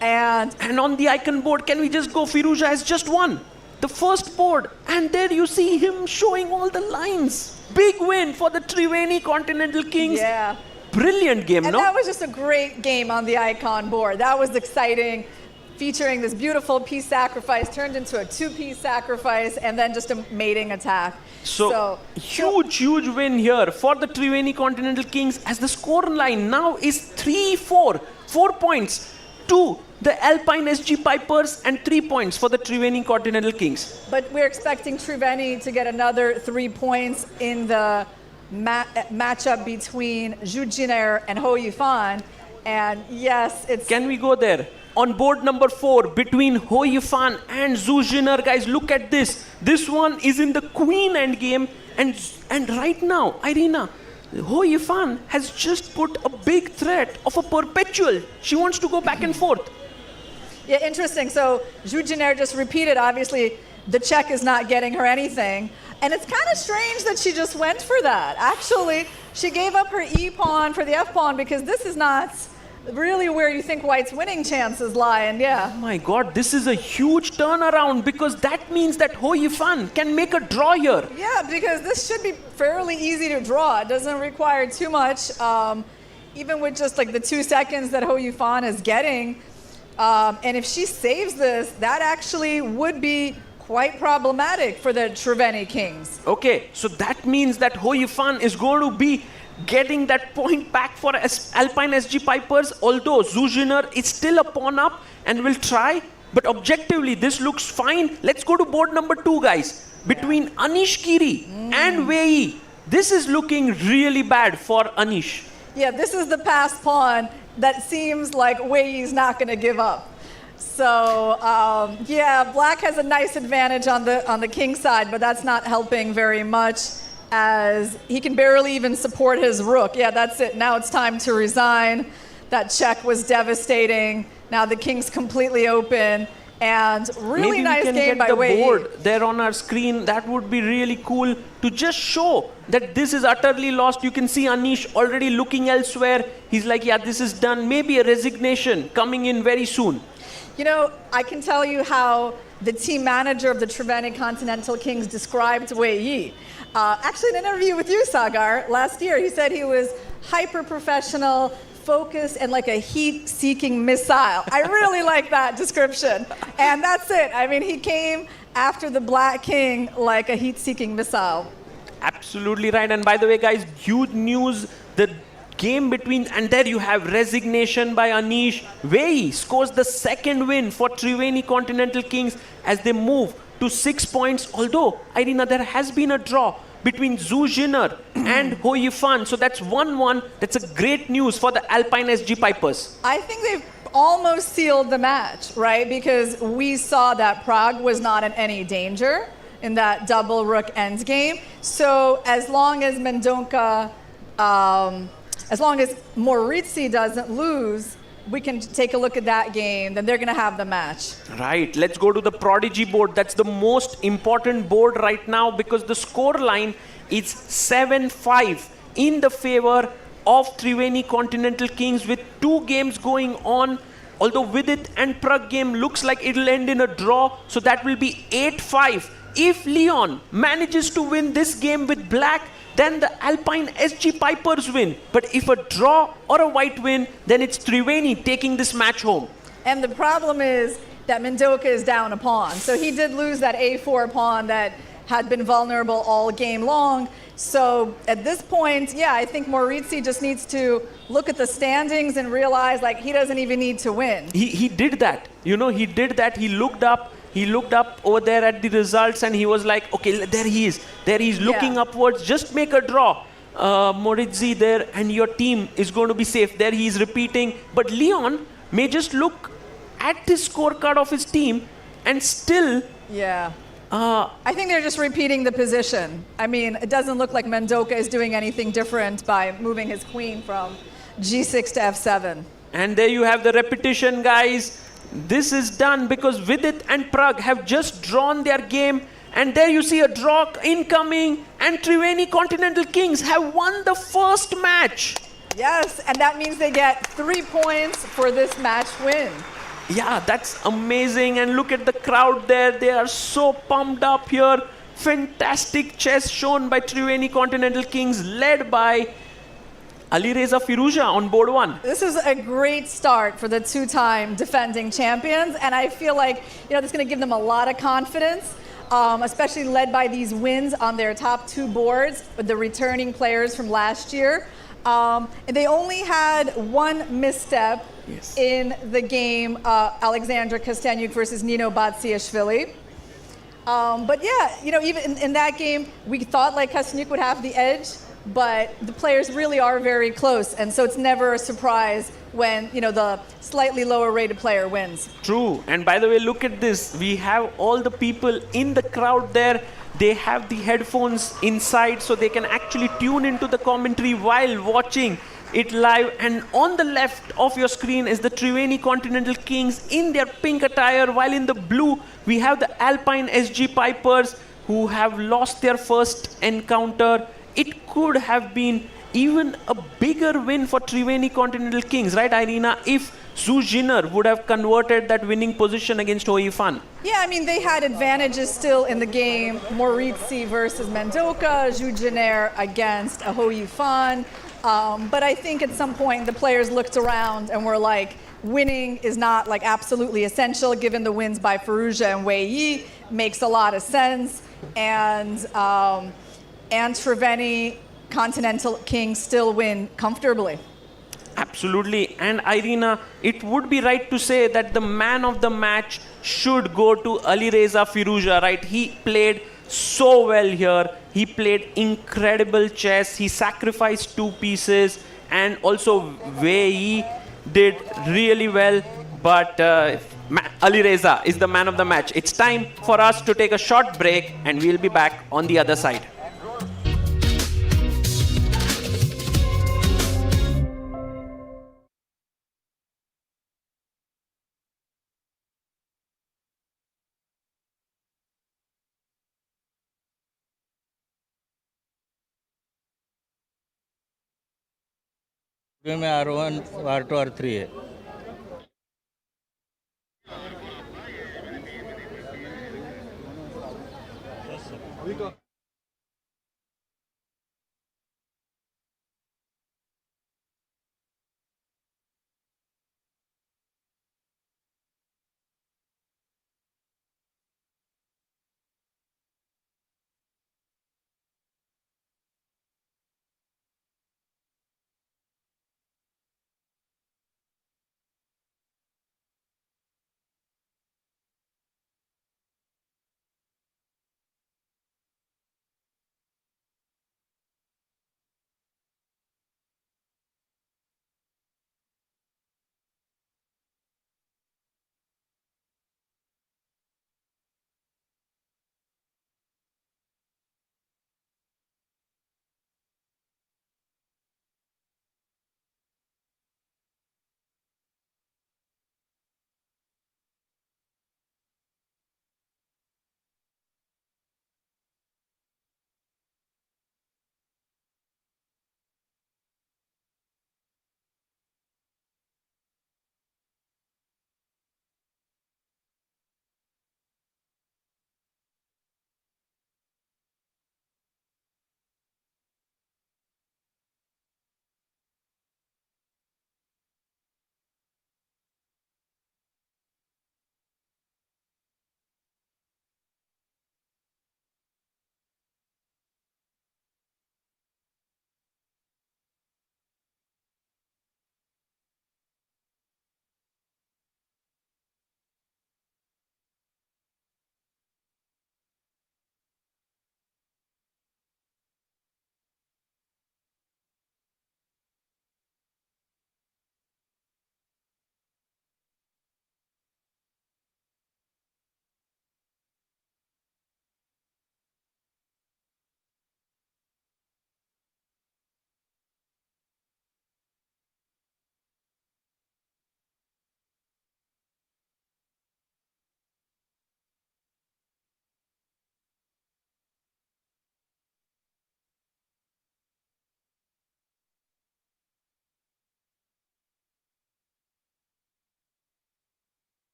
And on the icon board, can we just go? Firuza has just won the first board, and there you see him showing all the lines. Big win for the Triveni Continental Kings. Yeah. Brilliant game, and no? That was just a great game on the icon board. That was exciting, featuring this beautiful piece sacrifice turned into a 2-piece sacrifice, and then just a mating attack. So huge win here for the Triveni Continental Kings, as the score line now is 3-4. 4 points to the Alpine SG Pipers and 3 points for the Triveni Continental Kings. But we're expecting Triveni to get another 3 points in the matchup between Zhu Jiner and Ho Yifan. And yes, it's... Can we go there? On board number 4, between Ho Yifan and Zhu Jiner, guys, look at this. This one is in the Queen endgame, and right now, Irina, Ho Yifan has just put a big threat of a perpetual. She wants to go back and forth. Yeah, interesting. So Zhu Jiner just repeated, obviously, the check is not getting her anything. And it's kind of strange that she just went for that. Actually, she gave up her E-pawn for the F-pawn because this is not really where you think White's winning chances lie. And yeah. Oh my God, this is a huge turnaround, because that means that Ho Yifan can make a draw here. Yeah, because this should be fairly easy to draw. It doesn't require too much. Even with just like the 2 seconds that Ho Yifan is getting. And if she saves this, that actually would be quite problematic for the Triveni Kings. Okay, so that means that Ho Yifan is going to be getting that point back for Alpine SG Pipers, although Zhu Jiner is still a pawn up and will try. But objectively, this looks fine. Let's go to board number 2, guys. Between Anish Kiri and Wei, this is looking really bad for Anish. Yeah, this is the passed pawn that seems like Wei is not going to give up. So yeah, Black has a nice advantage on the king side, but that's not helping very much, as he can barely even support his rook. Yeah, that's it. Now it's time to resign. That check was devastating. Now the king's completely open. And really nice game by Wei. Maybe we can get the board there on our screen. That would be really cool to just show that this is utterly lost. You can see Anish already looking elsewhere. He's like, yeah, this is done. Maybe a resignation coming in very soon. You know, I can tell you how the team manager of the Triveni Continental Kings described Wei Yi. Actually, in an interview with you, Sagar, last year, he said he was hyper-professional, focused, and like a heat-seeking missile. I really like that description. And that's it. I mean, he came after the Black King like a heat-seeking missile. Absolutely right. And by the way, guys, huge news. The game between, and there you have resignation by Anish. Wei scores the second win for Triveni Continental Kings as they move to 6 points. Although, Irina, there has been a draw between Zhu Jiner and Ho Yifan. So that's 1-1. That's a great news for the Alpine SG Pipers. I think they've almost sealed the match, right? Because we saw that Pragg was not in any danger in that double rook endgame. So as long as Mendonça, as long as Morizzi doesn't lose, we can take a look at that game, then they're going to have the match. Right. Let's go to the prodigy board. That's the most important board right now, because the score line is 7-5 in the favor of Triveni Continental Kings, with 2 games going on. Although Vidit and Pragg game looks like it'll end in a draw, so that will be 8-5. If Leon manages to win this game with Black, then the Alpine SG Pipers win. But if a draw or a white win, then it's Triveni taking this match home. And the problem is that Mendonça is down a pawn. So he did lose that A4 pawn that had been vulnerable all game long. So at this point, yeah, I think Morizzi just needs to look at the standings and realize like he doesn't even need to win. He did that. You know, he did that. He looked up He looked up over there at the results and he was like, okay, there he is. There he is looking upwards. Just make a draw. Moritzi there and your team is going to be safe. There he is repeating. But Leon may just look at the scorecard of his team and still... Yeah. I think they're just repeating the position. I mean, it doesn't look like Mendoka is doing anything different by moving his queen from G6 to F7. And there you have the repetition, guys. This is done because Vidit and Pragg have just drawn their game. And there you see a draw incoming. And Triveni Continental Kings have won the first match. Yes, and that means they get 3 points for this match win. Yeah, that's amazing. And look at the crowd there. They are so pumped up here. Fantastic chess shown by Triveni Continental Kings, led by Alireza Firouzja on board 1. This is a great start for the two-time defending champions, and I feel like this is going to give them a lot of confidence, especially led by these wins on their top 2 boards with the returning players from last year. And they only had one misstep in the game, Alexandra Kosteniuk versus Nino Batsiashvili. But yeah, even in that game, we thought like Kosteniuk would have the edge, but the players really are very close, and so it's never a surprise when the slightly lower rated player wins. True. And by the way, look at this. We have all the people in the crowd there. They have the headphones inside so they can actually tune into the commentary while watching it live. And on the left of your screen is the Triveni Continental Kings in their pink attire, while in the blue we have the Alpine SG Pipers who have lost their first encounter. It could have been even a bigger win for Triveni Continental Kings, right, Irina, if Zhu Jinner would have converted that winning position against Hou Yifan. Yeah, I mean, they had advantages still in the game. Moritzi versus Mendoka, Zhu Jinner against Hou Yifan. But I think at some point the players looked around and were like, winning is not like absolutely essential, given the wins by Firouzja and Wei Yi. Makes a lot of sense. And Triveni Continental Kings still win comfortably. Absolutely. And Irina, it would be right to say that the man of the match should go to Alireza Firouzja, right? He played so well here. He played incredible chess. He sacrificed 2 pieces, and also Wei Yi did really well. But Alireza is the man of the match. It's time for us to take a short break, and we'll be back on the other side. में R1, R2, R3 है.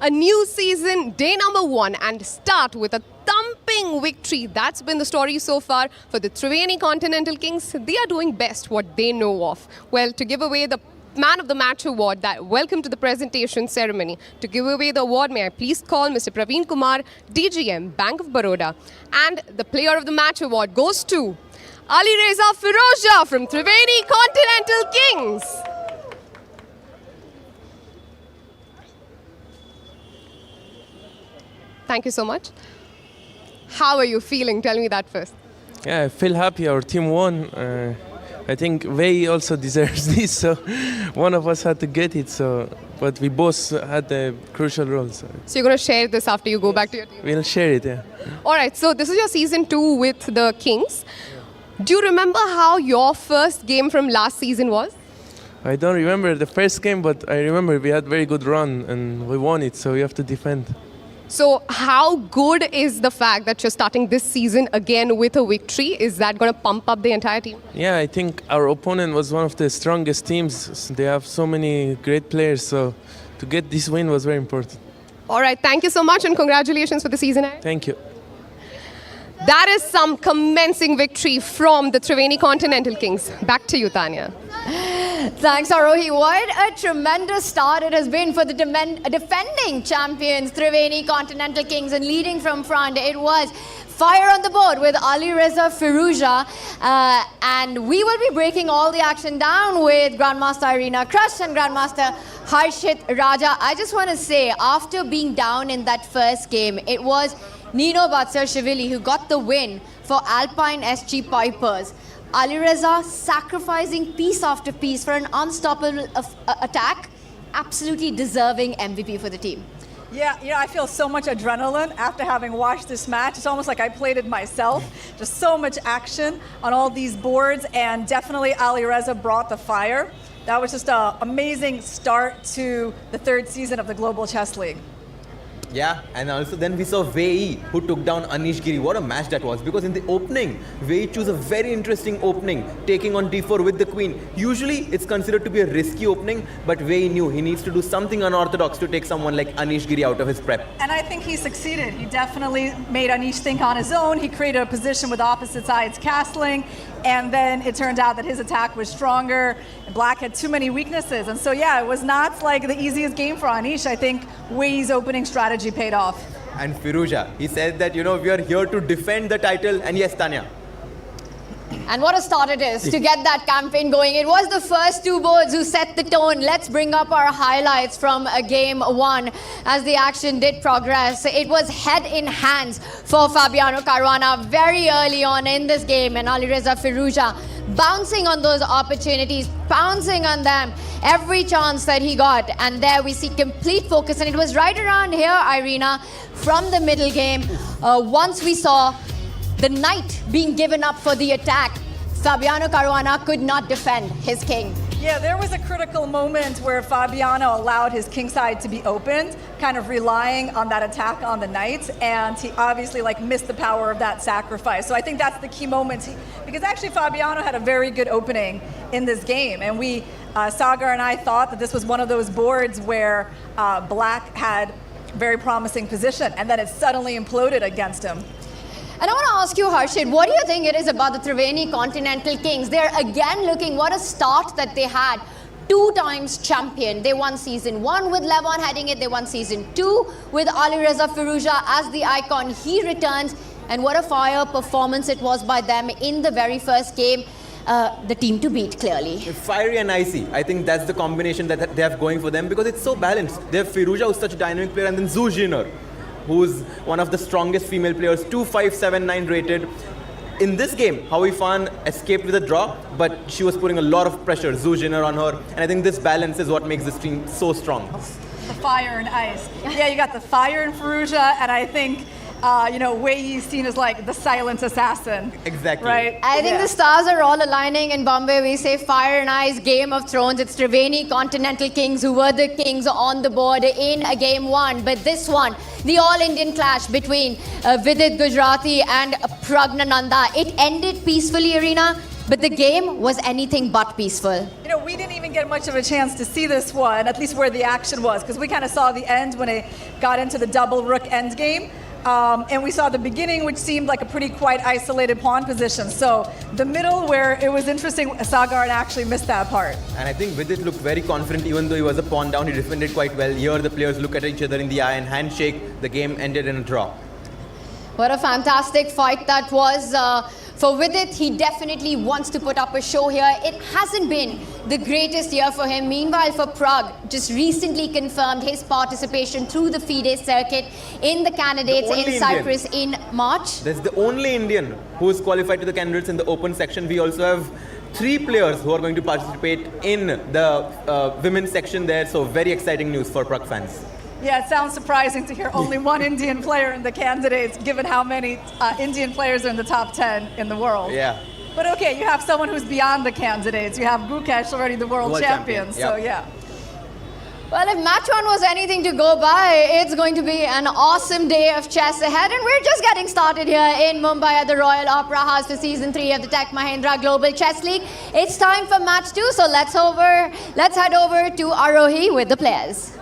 a new season, day number 1, and start with a thumping victory. That's been the story so far for the Triveni Continental Kings. They are doing best what they know of. Well, to give away the Man of the Match award, welcome to the presentation ceremony. To give away the award, may I please call Mr. Praveen Kumar, DGM, Bank of Baroda. And the Player of the Match award goes to Ali Reza Firoja from Triveni Continental Kings. Thank you so much. How are you feeling? Tell me that first. Yeah, I feel happy. Our team won. I think Vei also deserves this, so one of us had to get it. But we both had a crucial role. So you're going to share this after you go back to your team? We'll share it, yeah. All right, so this is your season 2 with the Kings. Do you remember how your first game from last season was? I don't remember the first game, but I remember we had very good run and we won it, so we have to defend. So how good is the fact that you're starting this season again with a victory? Is that going to pump up the entire team? Yeah, I think our opponent was one of the strongest teams. They have so many great players, so to get this win was very important. All right, thank you so much and congratulations for the season. Thank you. That is some commencing victory from the Triveni Continental Kings. Back to you, Tanya. Thanks, Arohi. What a tremendous start it has been for the defending champions, Triveni Continental Kings, and leading from front. It was fire on the board with Ali Reza Firoja, and we will be breaking all the action down with Grandmaster Irina Krush and Grandmaster Harshit Raja. I just want to say, after being down in that first game, it was Nino Batsarashvili who got the win for Alpine SG Pipers. Ali Reza sacrificing piece after piece for an unstoppable attack, absolutely deserving MVP for the team. Yeah, I feel so much adrenaline after having watched this match. It's almost like I played it myself. Just so much action on all these boards, and definitely Ali Reza brought the fire. That was just an amazing start to the 3rd season of the Global Chess League. Yeah, and also then we saw Vei who took down Anish Giri. What a match that was, because in the opening, Vei chose a very interesting opening, taking on d4 with the queen. Usually it's considered to be a risky opening, but Vei knew he needs to do something unorthodox to take someone like Anish Giri out of his prep. And I think he succeeded. He definitely made Anish think on his own. He created a position with opposite sides castling, and then it turned out that his attack was stronger. Black had too many weaknesses, and so yeah, it was not like the easiest game for Anish. I think Wei's opening strategy paid off. And Firoja, he said that, we are here to defend the title, and yes, Tanya. And what a start it is to get that campaign going. It was the first 2 boards who set the tone. Let's bring up our highlights from game 1 as the action did progress. It was head in hands for Fabiano Caruana very early on in this game, and Ali Reza Firoja bouncing on those opportunities, pouncing on them every chance that he got. And there we see complete focus, and it was right around here, Irina, from the middle game, once we saw the knight being given up for the attack, Fabiano Caruana could not defend his king. Yeah, there was a critical moment where Fabiano allowed his kingside to be opened, kind of relying on that attack on the knight, and he obviously missed the power of that sacrifice. So I think that's the key moment, because actually Fabiano had a very good opening in this game, and Sagar and I thought that this was one of those boards where Black had very promising position, and then it suddenly imploded against him. And I want to ask you, Harshit, what do you think it is about the Triveni Continental Kings? They're again looking, what a start that they had. 2 times champion. They won season 1 with Levon heading it. They won season 2 with Ali Reza Firoja as the icon. He returns, and what a fire performance it was by them in the very first game. The team to beat, clearly. Fiery and icy. I think that's the combination that they have going for them, because it's so balanced. They have Firoja, who's such a dynamic player, and then Zhu Jiner, who's one of the strongest female players, 2579 rated. In this game, Howie Fan escaped with a draw, but she was putting a lot of pressure, Zhu Jiner, on her. And I think this balance is what makes this team so strong. The fire and ice. Yeah, you got the fire in Firoja, and I think Wei is seen as the silent assassin. Exactly. Right? I think the stars are all aligning in Bombay. We say fire and ice, Game of Thrones. It's Triveni Continental Kings who were the kings on the board in game 1. But this one, the all-Indian clash between Vidit Gujarati and Pragg Nanda, it ended peacefully, Arena. but the game was anything but peaceful. You know, we didn't even get much of a chance to see this one, at least where the action was, because we kind of saw the end when it got into the double rook endgame. And we saw the beginning, which seemed like a pretty quite isolated pawn position. So the middle, where it was interesting, Sagar actually missed that part. And I think Vidit looked very confident, even though he was a pawn down. He defended quite well. Here, the players look at each other in the eye and handshake. The game ended in a draw. What a fantastic fight that was. For Vidit, he definitely wants to put up a show here. It hasn't been the greatest year for him. Meanwhile, for Pragg, just recently confirmed his participation through the FIDE circuit in the candidates in Cyprus in March. That's the only Indian who is qualified to the candidates in the open section. We also have 3 players who are going to participate in the women's section there. So very exciting news for Pragg fans. Yeah, it sounds surprising to hear only one Indian player in the candidates, given how many Indian players are in the top 10 in the world. Yeah. But okay, you have someone who's beyond the candidates. You have Gukesh, already the world champion. So yeah. Well, if match 1 was anything to go by, it's going to be an awesome day of chess ahead. And we're just getting started here in Mumbai at the Royal Opera House for Season 3 of the Tech Mahindra Global Chess League. It's time for match 2, so let's head over to Arohi with the players.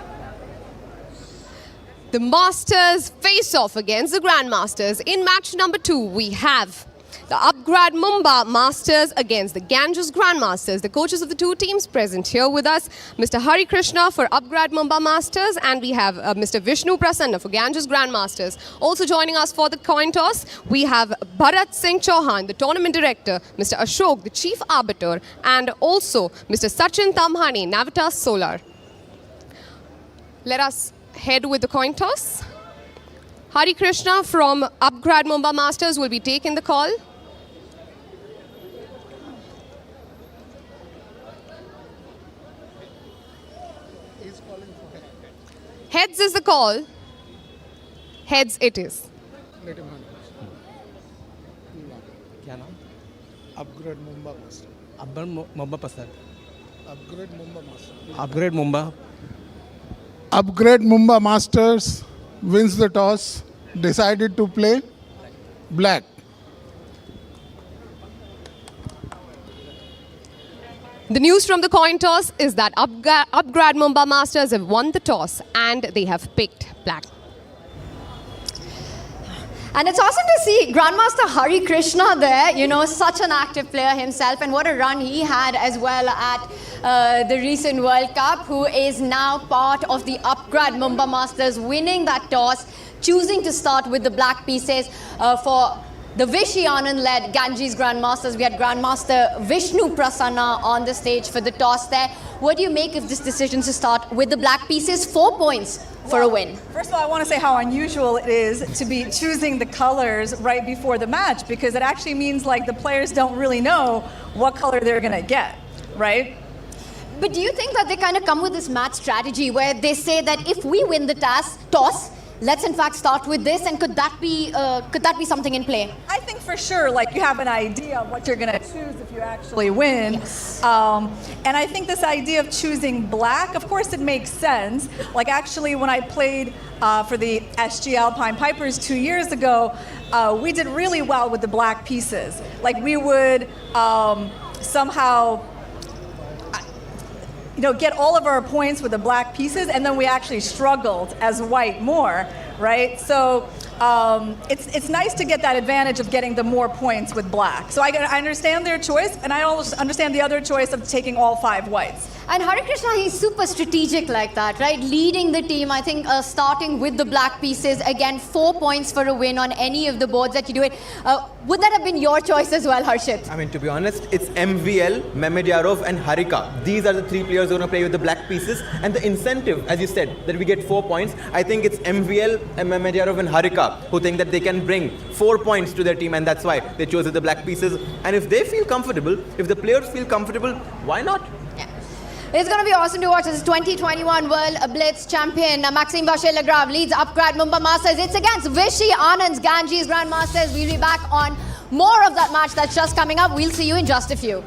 The Masters face off against the Grandmasters. In match number 2, we have the Upgrad Mumbai Masters against the Ganges Grandmasters. The coaches of the two teams present here with us, Mr. Hari Krishna for Upgrad Mumbai Masters, and we have Mr. Vishnu Prasanna for Ganges Grandmasters. Also joining us for the coin toss, we have Bharat Singh Chauhan, the tournament director, Mr. Ashok, the chief arbiter, and also Mr. Sachin Tamhani, Navitas Solar. Let us head with the coin toss. Hari Krishna from Upgrad Mumbai Masters will be taking the call. Heads is the call. Heads it is. क्या नाम? Upgrade Mumbai master. Upgrade Mumbai master. Upgrade Mumbai. Upgrade Mumbai Masters wins the toss, decided to play black. The news from the coin toss is that Upgrad Mumbai Masters have won the toss and they have picked black. And it's awesome to see Grandmaster Hari Krishna there, you know, such an active player himself, and what a run he had as well at the recent World Cup, who is now part of the Upgrad Mumbai Masters, winning that toss, choosing to start with the black pieces for the Vishy Anand-led Ganges Grandmasters. We had Grandmaster Vishnu Prasanna on the stage for the toss there. What do you make of this decision to start with the black pieces? 4 points for a win. First of all, I want to say how unusual it is to be choosing the colors right before the match, because it actually means like the players don't really know what color they're going to get, right? But do you think that they kind of come with this match strategy where they say that if we win the toss, let's in fact start with this, and could that be something in play? I think for sure, like, you have an idea of what you're going to choose if you actually win. Yes. And I think this idea of choosing black, of course it makes sense. Like, actually, when I played for the SG Alpine Pipers 2 years ago, we did really well with the black pieces. Like, we would somehow get all of our points with the black pieces, and then we actually struggled as white more, right? So it's nice to get that advantage of getting the more points with black. So I understand their choice, and I also understand the other choice of taking all 5 whites. And Hari Krishna, he's super strategic like that, right? Leading the team, I think starting with the black pieces, again, 4 points for a win on any of the boards that you do it. Would that have been your choice as well, Harshit? I mean, to be honest, it's MVL, Mehmedyarov and Harika. These are the 3 players who are going to play with the black pieces. And the incentive, as you said, that we get 4 points, I think it's MVL, and Mehmedyarov and Harika who think that they can bring 4 points to their team, and that's why they chose the black pieces. And if they feel comfortable, if the players feel comfortable, why not? It's going to be awesome to watch. This is 2021 World Blitz champion Maxime Vacher-Lagrave leads Upgrad Mumbai Masters. It's against Vishy Anand's Ganges Grandmasters. We'll be back on more of that match that's just coming up. We'll see you in just a few.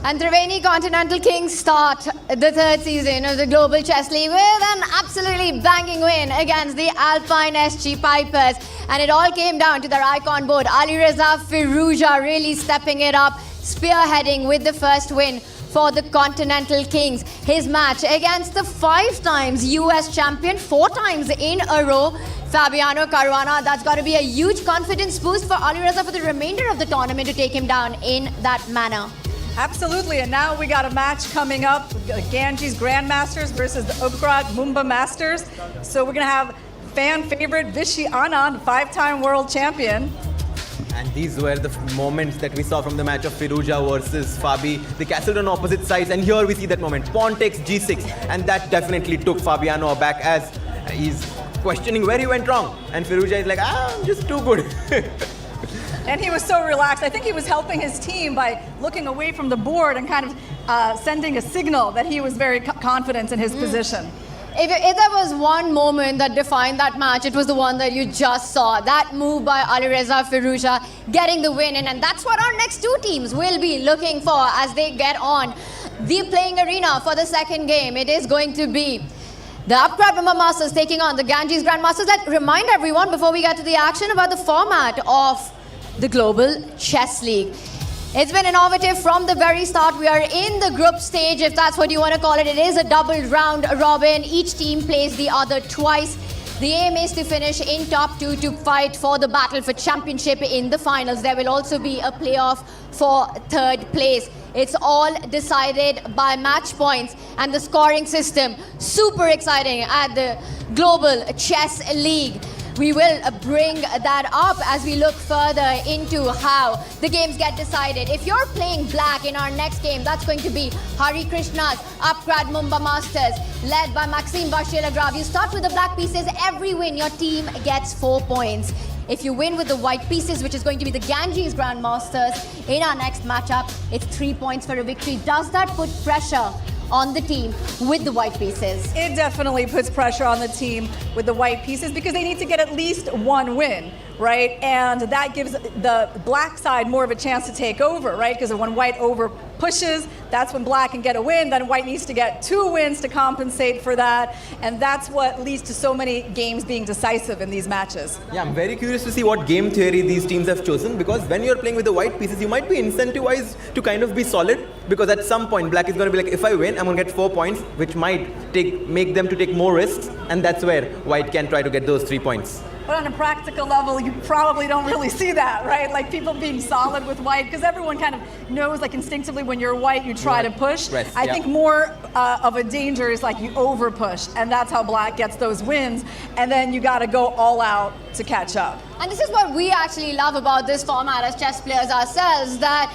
And Triveni Continental Kings start the third season of the Global Chess League with an absolutely banging win against the Alpine SG Pipers. And it all came down to their icon board, Alireza Firouzja really stepping it up, spearheading with the first win for the Continental Kings. His match against the 5 times US champion, 4 times in a row, Fabiano Caruana. That's got to be a huge confidence boost for Alireza for the remainder of the tournament to take him down in that manner. Absolutely, and now we got a match coming up, Ganges Grandmasters versus the Pragg Mumba Masters. So we're going to have fan favorite Vishy Anand, 5-time world champion. And these were the moments that we saw from the match of Firouzja versus Fabi. They castled on opposite sides, and here we see that moment. Pawn takes G6, and that definitely took Fabiano aback as he's questioning where he went wrong. And Firouzja is like, I'm just too good. And he was so relaxed. I think he was helping his team by looking away from the board and kind of sending a signal that he was very confident in his position. If there was one moment that defined that match, it was the one that you just saw. That move by Alireza Firouzja getting the win in. And that's what our next 2 teams will be looking for as they get on the playing arena for the second game. It is going to be the Pragg Masters taking on the Ganges Grandmasters. Let's remind everyone before we get to the action about the format of the Global Chess League. It's been innovative from the very start. We are in the group stage, if that's what you want to call it. It is a double round robin. Each team plays the other twice. The aim is to finish in top 2 to fight for the battle for championship in the finals. There will also be a playoff for 3rd place. It's all decided by match points and the scoring system. Super exciting at the Global Chess League. We will bring that up as we look further into how the games get decided. If you're playing black in our next game, that's going to be Hari Krishna's Pragg Mumba Masters, led by Maxime Vachier-Lagrave. You start with the black pieces. Every win, your team gets 4 points. If you win with the white pieces, which is going to be the Ganges Grandmasters in our next matchup, it's 3 points for a victory. Does that put pressure on the team with the white pieces? It definitely puts pressure on the team with the white pieces because they need to get at least 1 win, right? And that gives the black side more of a chance to take over, right? Because when white over pushes, that's when black can get a win. Then white needs to get 2 wins to compensate for that. And that's what leads to so many games being decisive in these matches. Yeah, I'm very curious to see what game theory these teams have chosen, because when you're playing with the white pieces, you might be incentivized to kind of be solid, because at some point black is going to be like, if I win, I'm going to get 4 points, which might make them to take more risks, and that's where white can try to get those 3 points. But on a practical level, you probably don't really see that, right? Like people being solid with white, because everyone kind of knows, like instinctively, when you're white, you try to push. I think more of a danger is like you over push, and that's how black gets those wins, and then you got to go all out to catch up. And this is what we actually love about this format as chess players ourselves, that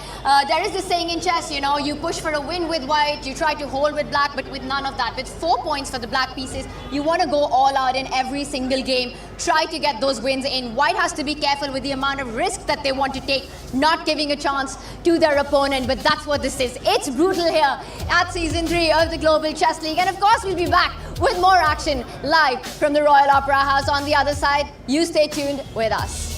there is this saying in chess, you know, you push for a win with white, you try to hold with black, but with none of that. With 4 points for the black pieces, you want to go all out in every single game, try to get those wins in. White has to be careful with the amount of risk that they want to take, not giving a chance to their opponent, but that's what this is. It's brutal here at Season 3 of the Global Chess League, and of course we'll be back with more action live from the Royal Opera House on the other side. You stay tuned with us.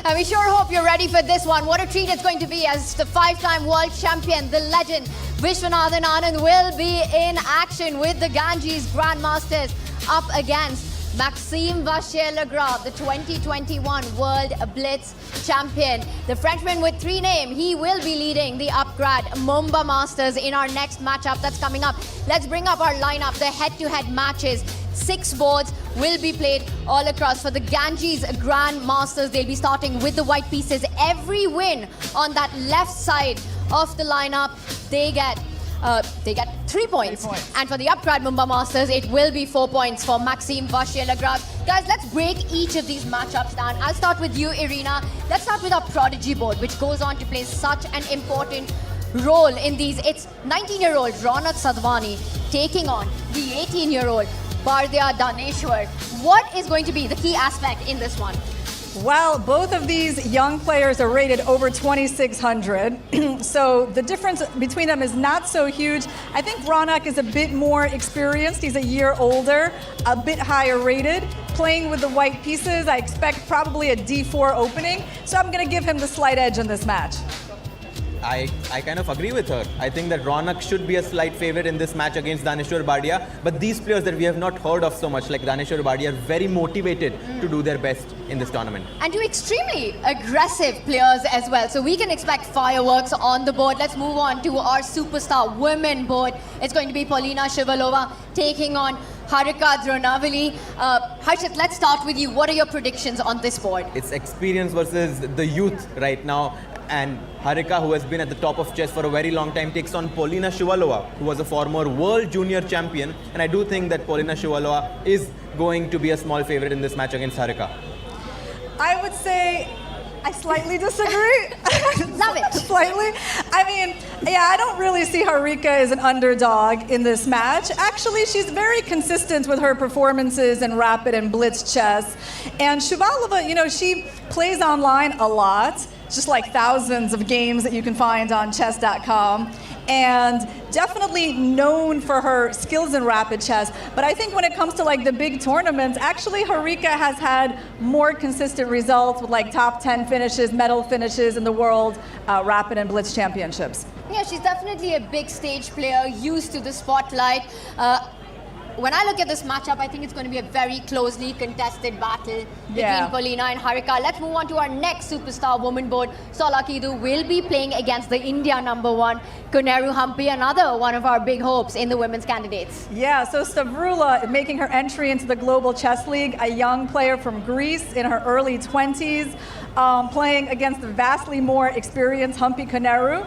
And we sure hope you're ready for this one. What a treat it's going to be as the 5-time world champion, the legend, Vishwanathan Anand will be in action with the Ganges Grandmasters up against Maxime Vachier-Lagrave, the 2021 World Blitz champion. The Frenchman with 3 names, he will be leading the upgrad Mumbai Masters in our next matchup that's coming up. Let's bring up our lineup, the head-to-head matches. 6 boards will be played all across for the Ganges Grand Masters. They'll be starting with the white pieces. Every win on that left side of the lineup, they get 3 points. And for the upgrad Mumbai Masters, it will be 4 points for Maxime Vachier-Lagrave. Guys, let's break each of these matchups down. I'll start with you, Irina. Let's start with our Prodigy board, which goes on to play such an important role in these. It's 19-year-old Ronak Sadhwani taking on the 18-year-old Bardya Daneshwar. What is going to be the key aspect in this one? Well, both of these young players are rated over 2,600. So the difference between them is not so huge. I think Ronak is a bit more experienced. He's a year older, a bit higher rated. Playing with the white pieces, I expect probably a D4 opening. So I'm going to give him the slight edge in this match. I kind of agree with her. I think that Ronak should be a slight favorite in this match against Daneshwar Bhadia. But these players that we have not heard of so much, like Daneshwar Bhadia, are very motivated to do their best in this tournament. And 2 extremely aggressive players as well. So we can expect fireworks on the board. Let's move on to our superstar women board. It's going to be Polina Shivalova taking on Harika Dronavali. Harshit, let's start with you. What are your predictions on this board? It's experience versus the youth right now. And Harika, who has been at the top of chess for a very long time, takes on Polina Shivalova, who was a former world junior champion. And I do think that Polina Shivalova is going to be a small favorite in this match against Harika. I would say I slightly disagree. Love it. Slightly. I mean, yeah, I don't really see Harika as an underdog in this match. Actually, she's very consistent with her performances in rapid and blitz chess. And Shivalova, you know, she plays online a lot, just like thousands of games that you can find on chess.com. And definitely known for her skills in rapid chess. But I think when it comes to like the big tournaments, actually Harika has had more consistent results with like top 10 finishes, medal finishes in the world rapid and blitz championships. Yeah, she's definitely a big stage player, used to the spotlight. When I look at this matchup, I think it's going to be a very closely contested battle between Polina and Harika. Let's move on to our next superstar woman board. Solakidu will be playing against the India #1, Koneru Hampi, another one of our big hopes in the women's candidates. Yeah, so Stavroula making her entry into the Global Chess League, a young player from Greece in her early 20s, playing against the vastly more experienced Hampi Koneru.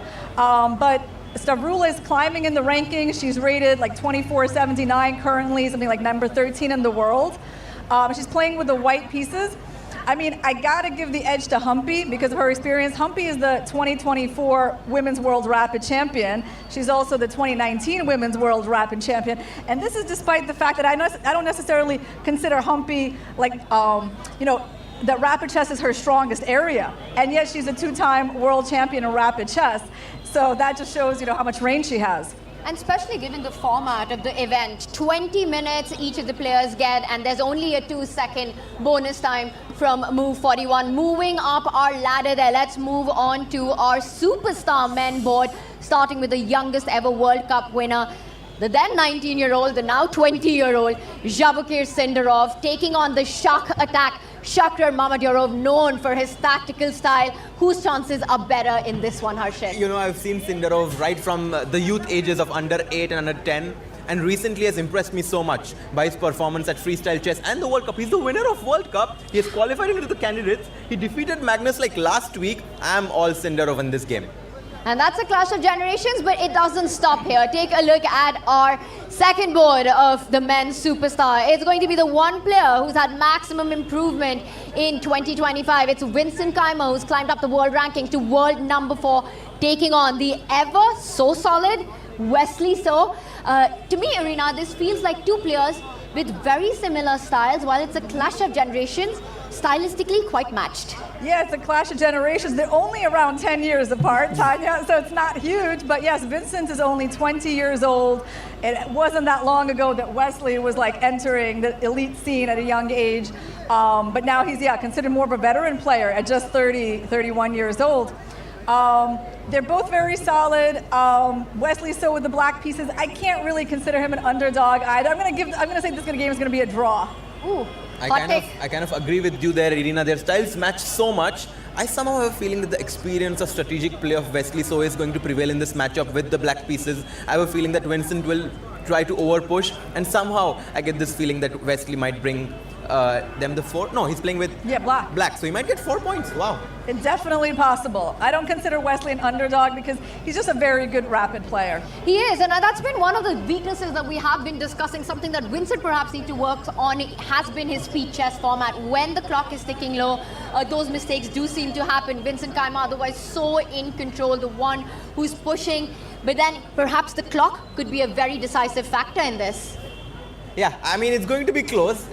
But Stavroula is climbing in the rankings. She's rated like 2479 currently, something like number 13 in the world. She's playing with the white pieces. I mean, I gotta give the edge to Hampi because of her experience. Hampi is the 2024 Women's World Rapid Champion. She's also the 2019 Women's World Rapid Champion. And this is despite the fact that I don't necessarily consider Hampi like, you know, that rapid chess is her strongest area. And yet she's a 2-time world champion in rapid chess. So that just shows, you know, how much range she has. And especially given the format of the event, 20 minutes each of the players get, and there's only a 2-second bonus time from move 41. Moving up our ladder there, let's move on to our superstar men board, starting with the youngest ever World Cup winner, the then 19-year-old, the now 20-year-old Javukir Sindarov, taking on the shock attack Shakrar Mamedyarov, known for his tactical style. Whose chances are better in this one, Harshit? You know, I've seen Sindarov right from the youth ages of under 8 and under 10, and recently has impressed me so much by his performance at freestyle chess and the World Cup. He's the winner of World Cup. He has qualified into the candidates. He defeated Magnus like last week. I'm all Sindarov in this game. And that's a clash of generations, but it doesn't stop here. Take a look at our second board of the men's superstar. It's going to be the one player who's had maximum improvement in 2025. It's Vincent Keimer, who's climbed up the world rankings to world #4, taking on the ever so solid Wesley So. To me, Irina, this feels like 2 players with very similar styles. While it's a clash of generations, stylistically quite matched. Yeah, it's a clash of generations. They're only around 10 years apart, Tanya, so it's not huge. But yes, Vincent is only 20 years old. It wasn't that long ago that Wesley was like entering the elite scene at a young age. But now he's, considered more of a veteran player at just 31 years old. They're both very solid. Wesley so with the black pieces. I can't really consider him an underdog either. I'm gonna say this game is gonna be a draw. Ooh, I hot take. kind of agree with you there, Irina. Their styles match so much. I somehow have a feeling that the experience of strategic play of Wesley So is going to prevail in this matchup with the black pieces. I have a feeling that Vincent will try to overpush, and somehow I get this feeling that Wesley might bring them the 4. No, he's playing with black. Black, so he might get 4 points. Wow. It's definitely possible. I don't consider Wesley an underdog because he's just a very good rapid player. He is, and that's been one of the weaknesses that we have been discussing. Something that Vincent perhaps needs to work on has been his speed chess format. When the clock is ticking low, those mistakes do seem to happen. Vincent Kaima otherwise so in control, the one who's pushing, but then perhaps the clock could be a very decisive factor in this. Yeah, I mean, it's going to be close.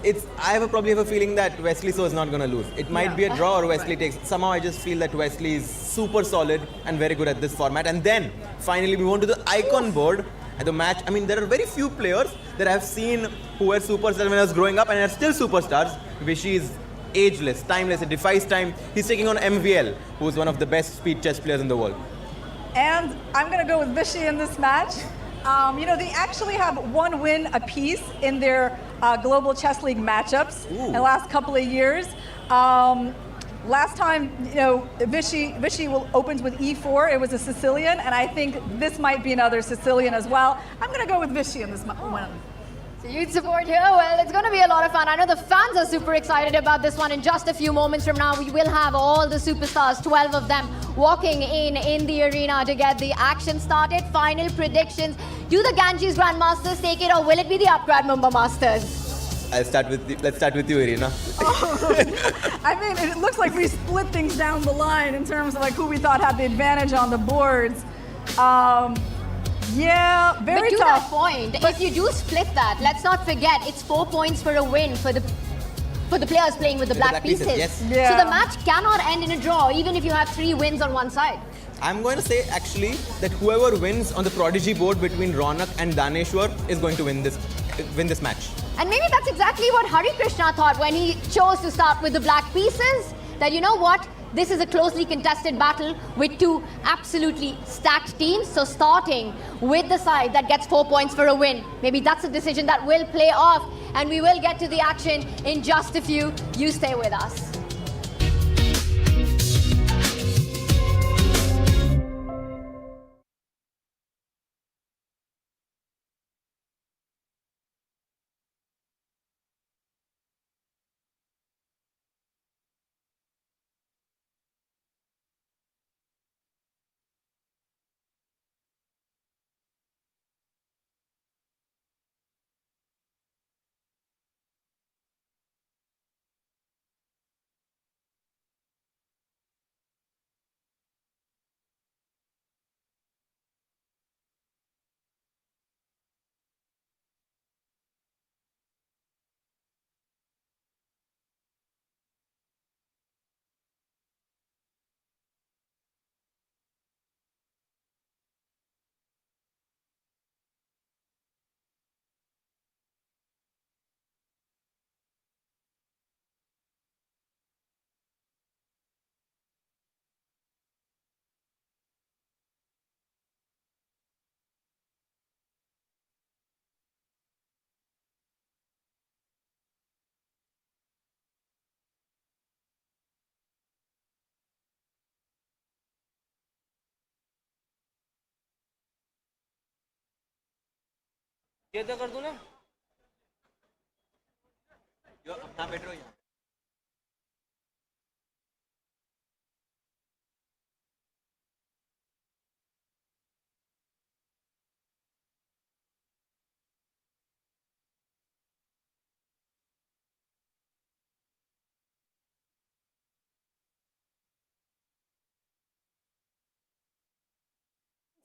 Probably have a feeling that Wesley So is not going to lose. It might be a draw or Wesley takes. Somehow I just feel that Wesley is super solid and very good at this format. And then finally we move to the icon board at the match. I mean, there are very few players that I have seen who were superstars when I was growing up and are still superstars. Vishy is ageless, timeless, it defies time. He's taking on MVL, who's one of the best speed chess players in the world. And I'm going to go with Vishy in this match. They actually have 1 win apiece in their Global Chess League matchups in the last couple of years. Last time, Vishy opens with E4. It was a Sicilian, and I think this might be another Sicilian as well. I'm going to go with Vishy in this one. So you'd support here? Well, it's going to be a lot of fun. I know the fans are super excited about this one. In just a few moments from now, we will have all the superstars, 12 of them, walking in the arena to get the action started. Final predictions. Do the Ganges Grandmasters take it, or will it be the Upgrad Mumbai Masters? Let's start with you, Irina. I mean, it looks like we split things down the line in terms of like who we thought had the advantage on the boards. Yeah, very but tough. To that point, if you do split that, let's not forget it's 4 points for a win for the players playing with the black pieces. Yes. Yeah. So the match cannot end in a draw, even if you have 3 wins on one side. I'm going to say actually that whoever wins on the Prodigy board between Ronak and Daneshwar is going to win this match. And maybe that's exactly what Hari Krishna thought when he chose to start with the black pieces. That you know what? This is a closely contested battle with 2 absolutely stacked teams. So starting with the side that gets 4 points for a win, maybe that's a decision that will play off, and we will get to the action in just a few. You stay with us. ये तो कर दूं ना? हाँ बैठो यहाँ.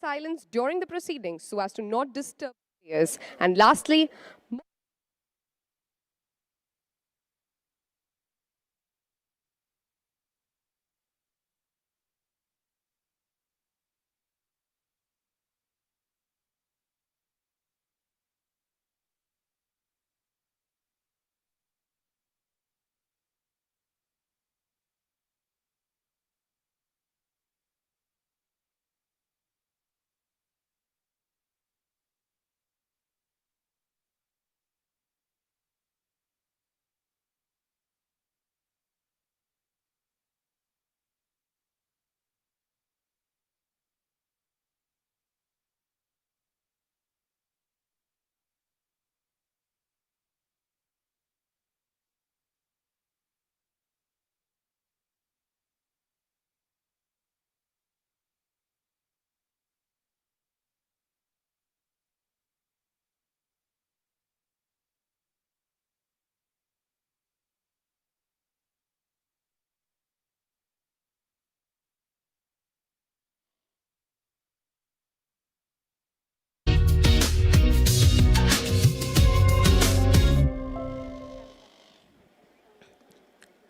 Silence during the proceedings so as to not disturb players. And lastly,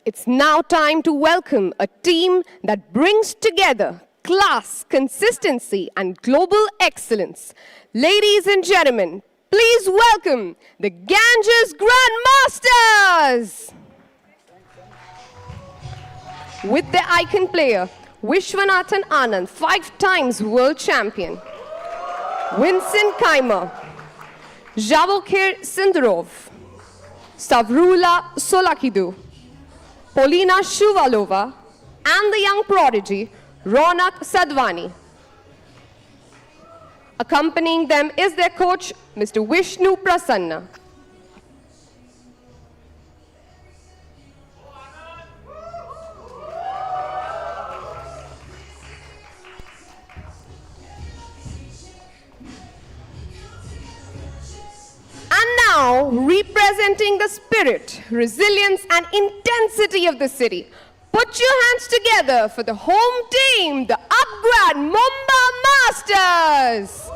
It's now time to welcome a team that brings together class, consistency, and global excellence. Ladies and gentlemen, please welcome the Ganges Grandmasters! With their icon player, Vishwanathan Anand, 5 times world champion. Vincent Kaimer, Javokir Sindarov, Stavrula Solakidu, Polina Shuvalova, and the young prodigy, Ronak Sadhwani. Accompanying them is their coach, Mr. Vishnu Prasanna. And now, representing the spirit, resilience, and intensity of the city, put your hands together for the home team, the Upgrad Mumbai Masters.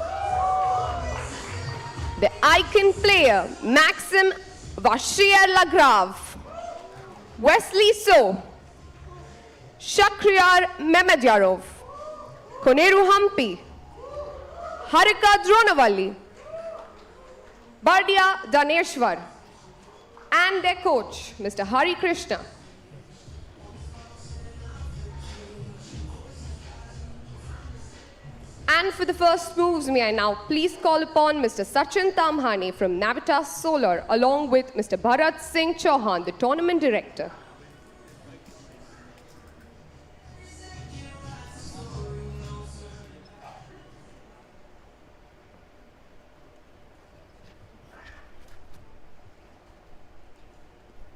The icon player, Maxim Vashier-Lagrave, Wesley So, Shakhriyar Mehmedyarov, Koneru Hampi, Harika Dronawali, Bardia Daneshwar, and their coach, Mr. Hari Krishna. And for the first moves, may I now please call upon Mr. Sachin Tamhane from Navitas Solar, along with Mr. Bharat Singh Chauhan, the tournament director.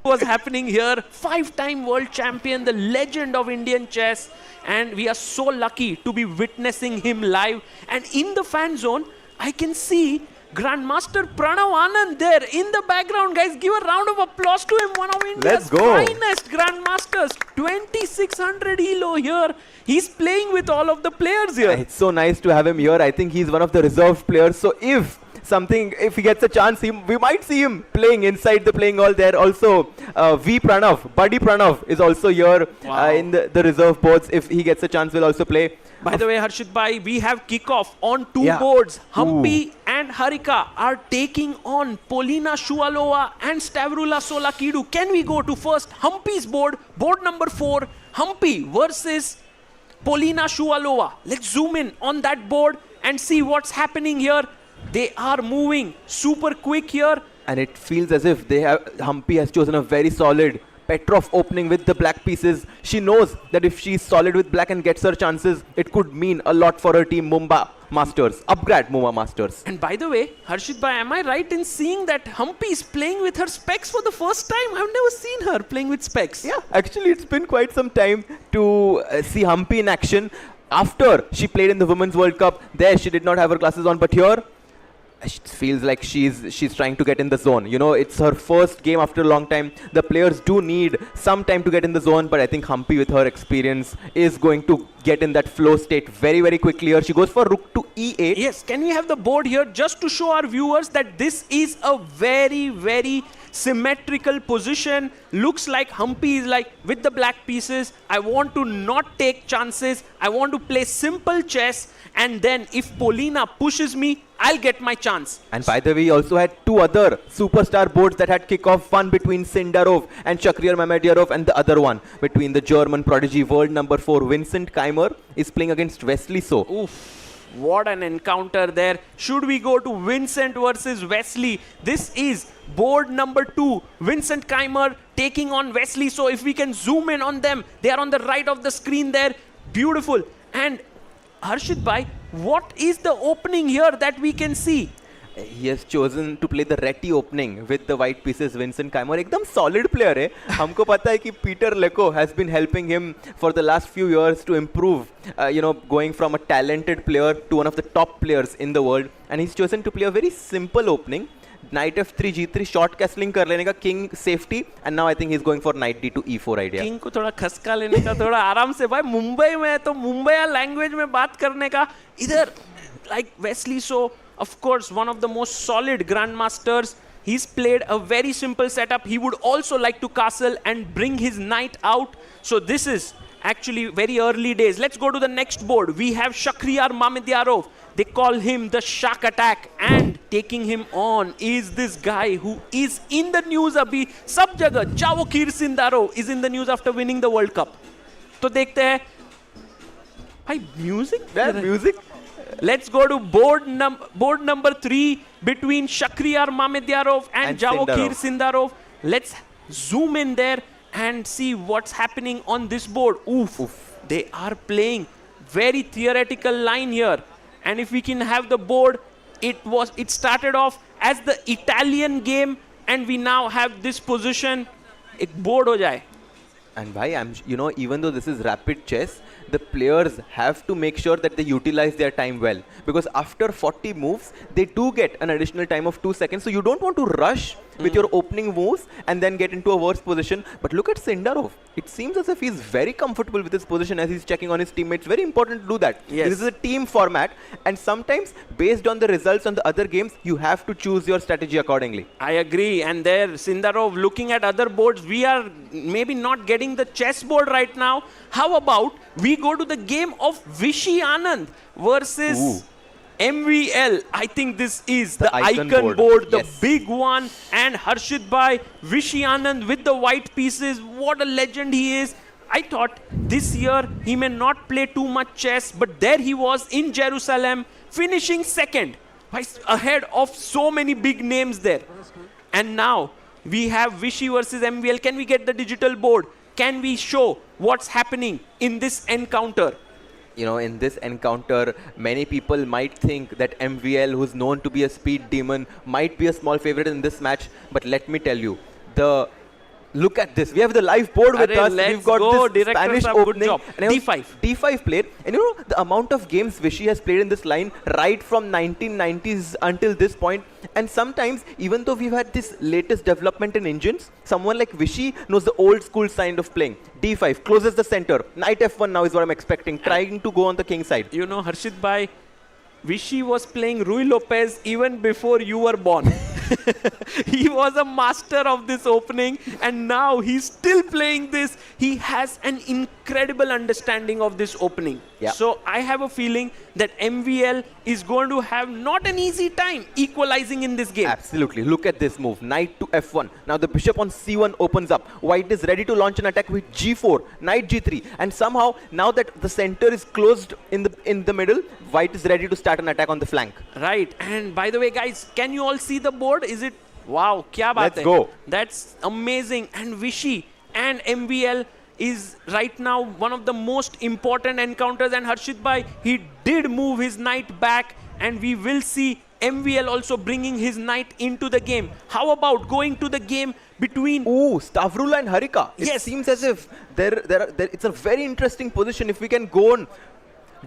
Was happening here, 5-time world champion, the legend of Indian chess, and we are so lucky to be witnessing him live. And in the fan zone, I can see Grandmaster Pranav Anand there in the background. Guys, give a round of applause to him, one of India's finest Grandmasters. 2600 elo here. He's playing with all of the players here. It's so nice to have him here. I think he's one of the reserve players. So if he gets a chance, we might see him playing inside the playing hall there. Also, Buddy Pranav is also here in the reserve boards. If he gets a chance, we'll also play. By the way, Harshit Bhai, we have kickoff on 2 boards. Hampi and Harika are taking on Polina Shuvalova and Stavrula Solakidu. Can we go to first Hampi's board, board number 4, Hampi versus Polina Shuvalova. Let's zoom in on that board and see what's happening here. They are moving super quick here. And it feels as if Hampi has chosen a very solid Petrov opening with the black pieces. She knows that if she's solid with black and gets her chances, it could mean a lot for her team Mumbai Masters, Upgrad Mumbai Masters. And by the way, Harshit Bhai, am I right in seeing that Hampi is playing with her specs for the first time? I've never seen her playing with specs. Yeah, actually it's been quite some time to see Hampi in action. After she played in the Women's World Cup, there she did not have her glasses on, but here it feels like she's trying to get in the zone. You know, it's her first game after a long time. The players do need some time to get in the zone, but I think Hampi with her experience is going to get in that flow state very, very quickly here. She goes for rook to e8. Yes, can we have the board here just to show our viewers that this is a very, very symmetrical position. Looks like Hampi is like, with the black pieces, I want to not take chances. I want to play simple chess. And then if Polina pushes me, I'll get my chance. And by the way, he also had 2 other superstar boards that had kickoff. One between Sindarov and Shakhriyar Mehmedyarov, and the other one between the German prodigy world number 4 Vincent Kaimer is playing against Wesley So. Oof, what an encounter there. Should we go to Vincent versus Wesley? This is board number 2. Vincent Kaimer taking on Wesley So. If we can zoom in on them, they are on the right of the screen there. Beautiful. And Harshit Bhai, what is the opening here that we can see? He has chosen to play the Retty opening with the white pieces. Vincent Kaimer, एकदम solid player है. हमको पता है कि Peter Lecco has been helping him for the last few years to improve, going from a talented player to one of the top players in the world. And he's chosen to play a very simple opening. Knight f3 g3 short castling कर लेने का, king safety, and now I think he's going for knight d to e4 idea. King को थोड़ा खसका लेने का, थोड़ा आराम से. भाई मुंबई में है तो मुंबई लैंग्वेज में बात करने का. इधर like Wesley So, of course, one of the most solid grandmasters. He's played a very simple setup. He would also like to castle and bring his knight out. So this is actually very early days. Let's go to the next board. We have Shakhriyar Mamedyarov. They call him the Shark Attack, and taking him on is this guy who is in the news abhi sab jagah. Javokir Sindarov is in the news after winning the World Cup. तो देखते हैं भाई music. Yeah, music. Let's go to board number 3 between Shakhriyar Mamedyarov and Javokir Sindarov. Let's zoom in there and see what's happening on this board. Oof. They are playing very theoretical line here. And if we can have the board, it started off as the Italian game, and we now have this position. Ek board ho jaye. And bhai, even though this is rapid chess, the players have to make sure that they utilize their time well. Because after 40 moves, they do get an additional time of 2 seconds. So you don't want to rush with your opening moves and then get into a worse position. But look at Sindarov. It seems as if he's very comfortable with his position as he's checking on his teammates. Very important to do that. Yes. This is a team format. And sometimes, based on the results on the other games, you have to choose your strategy accordingly. I agree. And there, Sindarov looking at other boards. We are maybe not getting the chessboard right now. How about we go to the game of Vishy Anand versus MVL. I think this is the icon board, the big one. And Harshit Bhai, Vishy Anand with the white pieces. What a legend he is. I thought this year he may not play too much chess, but there he was in Jerusalem, finishing second, ahead of so many big names there. And now we have Vishy versus MVL. Can we get the digital board? Can we show what's happening in this encounter? In this encounter, many people might think that MVL, who's known to be a speed demon, might be a small favorite in this match. But let me tell you, look at this. We have the live board with us. We've got this Spanish opening. D5. D5 played. And the amount of games Vishy has played in this line right from 1990s until this point. And sometimes, even though we've had this latest development in engines, someone like Vishy knows the old school style of playing. D5, closes the center. Knight F1 now is what I'm expecting. Trying to go on the king side. Harshit Bhai, Vishy was playing Rui Lopez even before you were born. He was a master of this opening, and now he's still playing this. He has an incredible understanding of this opening. Yeah. So I have a feeling that MVL is going to have not an easy time equalizing in this game. Absolutely. Look at this move. Knight to F1. Now the bishop on C1 opens up. White is ready to launch an attack with G4, Knight G3. And somehow, now that the center is closed in the middle, White is ready to start an attack on the flank. Right. And by the way, guys, can you all see the board? Is it? Wow, kya baat Let's hai? go. That's amazing. And Vishy and MVL is right now one of the most important encounters. And Harshit Bhai, he did move his knight back, and we will see MVL also bringing his knight into the game. How about going to the game between... Stavrula and Harika. It seems as if it's a very interesting position if we can go on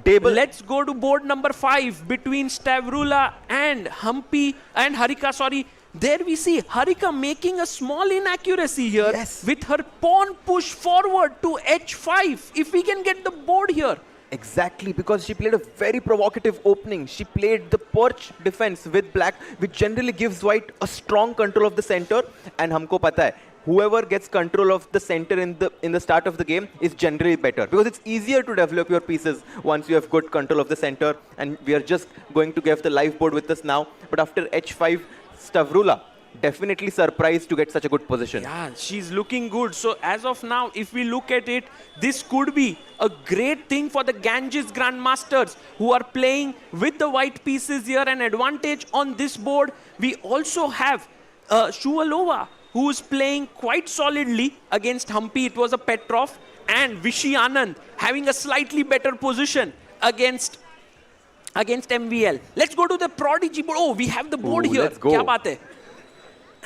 table. Let's go to board number 5 between Stavrula and Harika. There we see Harika making a small inaccuracy here with her pawn push forward to H5. If we can get the board here. Exactly, because she played a very provocative opening. She played the perch defense with black, which generally gives white a strong control of the center. And humko pata hai, whoever gets control of the center in the start of the game is generally better, because it's easier to develop your pieces once you have good control of the center. And we are just going to give the live board with us now. But after H5, Stavrula definitely surprised to get such a good position. Yeah, she's looking good. So as of now, if we look at it, this could be a great thing for the Ganges Grandmasters who are playing with the white pieces here. An advantage on this board. We also have Shuvalova, who is playing quite solidly against Humpy. It was a Petrov. And Vishy Anand having a slightly better position against MVL. Let's go to the Prodigy board. Oh, we have the board here. Let's go. Kya baat hai?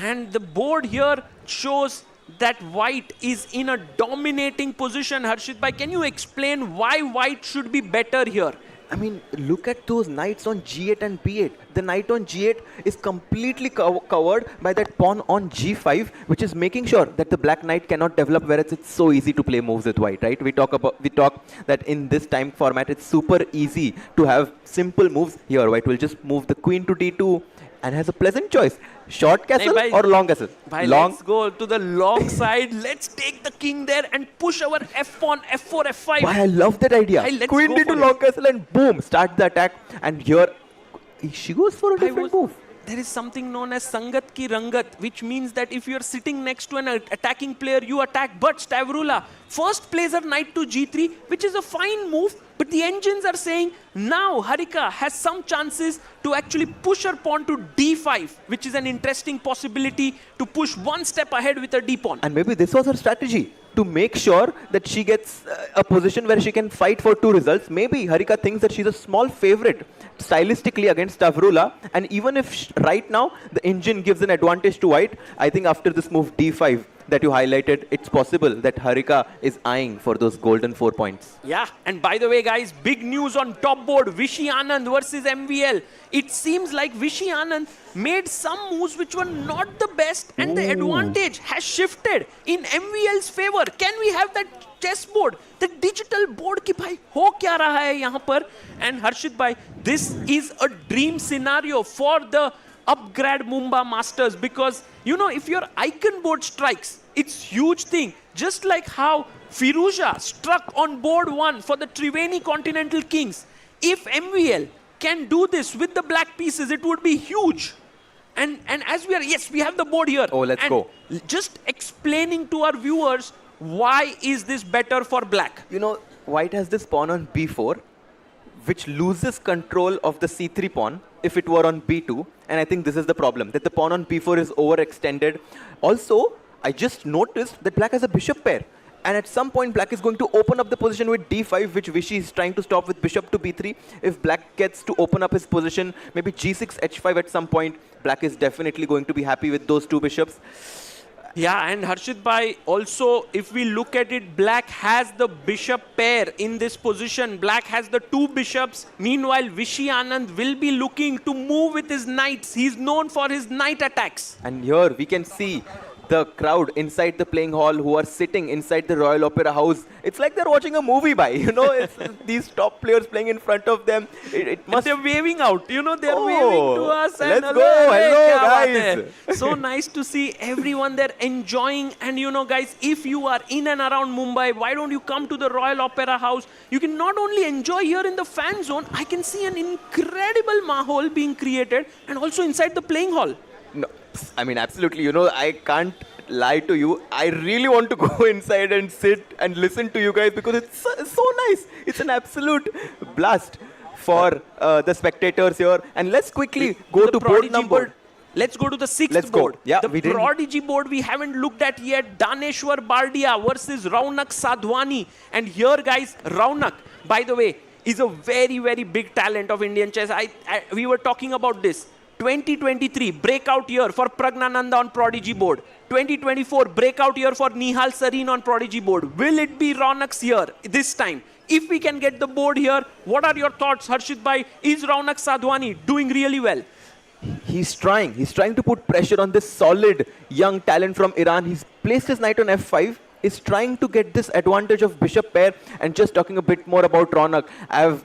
And the board here shows that white is in a dominating position. Harshit Bhai, can you explain why white should be better here? I mean, look at those knights on G8 and B8. The knight on G8 is completely covered by that pawn on G5, which is making sure that the black knight cannot develop, whereas it's so easy to play moves with white, right? We talk that in this time format, it's super easy to have simple moves. Here, white will just move the queen to D2, and has a pleasant choice. Short castle bhai, or long castle? Bhai, Long. let's go to the long side. Let's take the king there and push our f pawn, f4, f5. Why, I love that idea. Bhai, let's Queen go d to for it. long castle and boom, start the attack. And here, she goes for a different move. There is something known as Sangat ki Rangat, which means that if you're sitting next to an attacking player, you attack. But Stavrula first plays her knight to g3, which is a fine move. But the engines are saying now Harika has some chances to actually push her pawn to d5, which is an interesting possibility to push one step ahead with her d pawn. And maybe this was her strategy, to make sure that she gets a position where she can fight for two results. Maybe Harika thinks that she's a small favorite stylistically against Stavrula, and even if right now the engine gives an advantage to white, I think after this move d5 that you highlighted, it's possible that Harika is eyeing for those golden 4 points. Yeah, and by the way, guys, big news on top board. Vishy Anand versus MVL. It seems like Vishy Anand made some moves which were not the best, and the advantage has shifted in MVL's favor. Can we have that chessboard, the digital board ki bhai ho kya raha hai yahan par? And Harshit bhai, this is a dream scenario for the upgrade Mumbai Masters, because you know, if your icon board strikes, it's huge thing. Just like how Firouzja struck on board 1 for the Triveni Continental Kings. If MVL can do this with the black pieces, it would be huge. And as we are, yes, we have the board here. Oh, let's go. Just explaining to our viewers, why is this better for black? You know, white has this pawn on b4, which loses control of the c3 pawn if it were on b2. And I think this is the problem, that the pawn on b4 is overextended. Also, I just noticed that black has a bishop pair. And at some point, black is going to open up the position with d5, which Vishy is trying to stop with bishop to b3. If black gets to open up his position, maybe g6, h5 at some point, black is definitely going to be happy with those two bishops. Yeah, and Harshit bhai, also, if we look at it, black has the bishop pair in this position. Black has the two bishops. Meanwhile, Vishy Anand will be looking to move with his knights. He's known for his knight attacks. And here we can see the crowd inside the playing hall who are sitting inside the Royal Opera House. It's like they're watching a movie, you know, it's these top players playing in front of them. It must... They're waving out, you know, they're waving to us. And let's go, hello guys. So nice to see everyone there enjoying. And you know, guys, if you are in and around Mumbai, why don't you come to the Royal Opera House? You can not only enjoy here in the fan zone, I can see an incredible mahol being created, and also inside the playing hall. No, I mean, absolutely. You know, I can't lie to you. I really want to go inside and sit and listen to you guys, because it's so nice. It's an absolute blast for the spectators here. And let's quickly go to board number. Let's go to the sixth board. Yeah, the Prodigy board we haven't looked at yet. Daneshwar Bardia versus Raunak Sadhwani. And here, guys, Raunak, by the way, is a very, very big talent of Indian chess. We were talking about this. 2023 breakout year for Pragnananda on Prodigy board. 2024 breakout year for Nihal Sareen on Prodigy board. Will it be Raunak's year this time? If we can get the board here, what are your thoughts, Harshit bhai? Is Raunak Sadhwani doing really well? He's trying to put pressure on this solid young talent from Iran. He's placed his knight on f5. Is trying to get this advantage of bishop pair. And just talking a bit more about Raunak, I've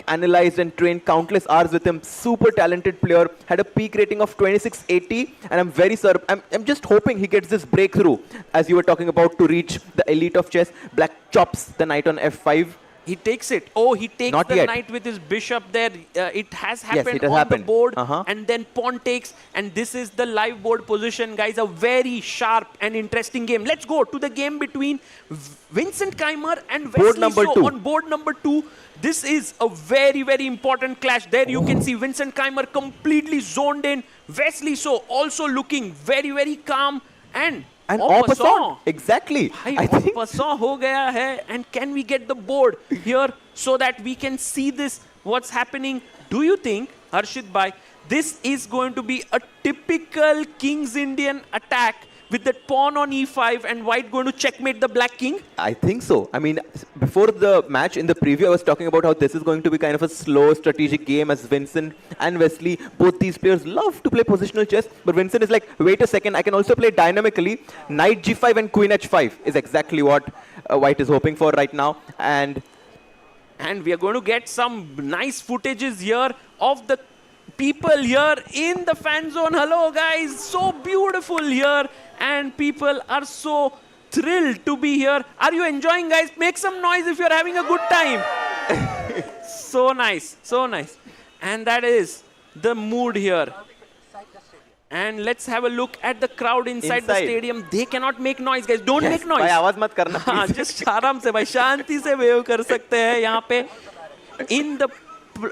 analyzed and trained countless hours with him. Super talented player, had a peak rating of 2680, and I'm just hoping he gets this breakthrough, as you were talking about, to reach the elite of chess. Black chops the knight on f5. He takes it. Oh, he takes Not the yet. knight with his bishop there. It has happened Yes, it has on happened. the board. Uh-huh. And then pawn takes. And this is the live board position, guys. A very sharp and interesting game. Let's go to the game between Vincent Keimer and Wesley. Board number So 2. on board number 2, this is a very, very important clash. There you can see Vincent Keimer completely zoned in. Wesley So also looking very, very calm. And en passant. Exactly. I think ho gaya hai. And can we get the board here so that we can see this, what's happening? Do you think, Harshit bhai, this is going to be a typical King's Indian attack with that pawn on e5 and white going to checkmate the black king? I think so. I mean, before the match, in the preview, I was talking about how this is going to be kind of a slow strategic game, as Vincent and Wesley, both these players love to play positional chess. But Vincent is like, wait a second, I can also play dynamically. Knight g5 and queen h5 is exactly what white is hoping for right now. And we are going to get some nice footages here of the people here in the fan zone. Hello, guys. So beautiful here. And people are so thrilled to be here. Are you enjoying, guys? Make some noise if you're having a good time. So nice. So nice. And that is the mood here. And let's have a look at the crowd inside the stadium. They cannot make noise, guys. Don't make noise. भाई आवाज मत करना. हाँ, just आराम से भाई शांति से wave कर सकते हैं यहाँ पे.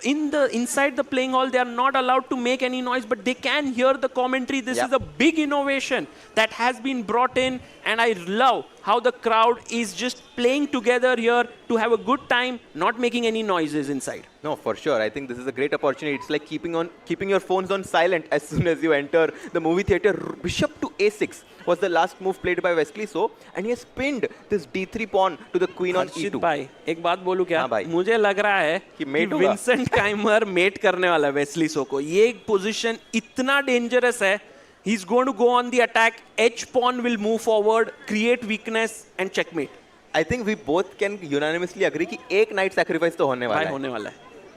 Inside the playing hall, they are not allowed to make any noise, but they can hear the commentary. This is a big innovation that has been brought in, and I love how the crowd is just playing together here to have a good time, not making any noises inside. No, for sure. I think this is a great opportunity. It's like keeping your phones on silent as soon as you enter the movie theater. Bishop to A6 was the last move played by Wesley So, and he has pinned this D3 pawn to the queen on E2. भाई एक बात बोलूं क्या? हाँ भाई. मुझे लग रहा है कि mate होगा. विंसेंट काइमर मेट करने वाला है वेस्ली सो को. ये पोजीशन इतना डेंजरस है. He's going to go on the attack. H pawn will move forward, create weakness and checkmate. I think we both can unanimously agree कि एक night sacrifice तो होने वाला है. होने वाला है.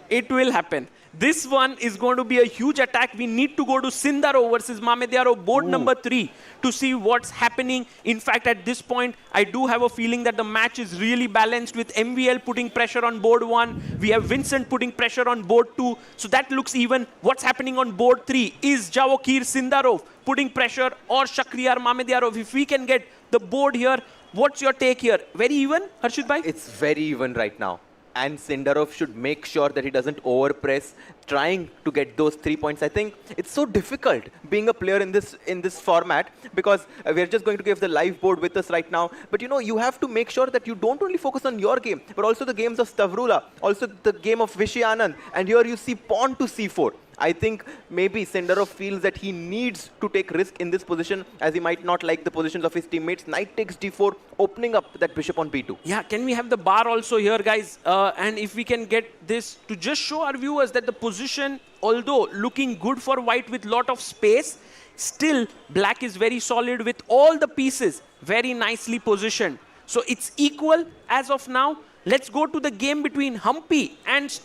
It will happen. This one is going to be a huge attack. We need to go to Sindaro versus Mahindra, board number 3, to see what's happening. In fact, at this point, I do have a feeling that the match is really balanced with MVL putting pressure on board 1. We have Vincent putting pressure on board 2. So that looks even. What's happening on board 3? Is Javokir Sindarov putting pressure or Shakriyar Mahindra? If we can get the board here, what's your take here? Very even, Harshit bhai? It's very even right now. And Sindarov should make sure that he doesn't overpress, trying to get those 3 points. I think it's so difficult being a player in this format because we're just going to give the live board with us right now. But you know, you have to make sure that you don't only focus on your game, but also the games of Stavrula, also the game of Vishy Anand. And here you see pawn to C4. I think maybe Sindarov feels that he needs to take risk in this position as he might not like the positions of his teammates. Knight takes D4, opening up that bishop on B2. Yeah, can we have the bar also here, guys? And if we can get this to just show our viewers that the position, although looking good for white with lot of space, still black is very solid with all the pieces very nicely positioned. So it's equal as of now. Let's go to the game between Humpy and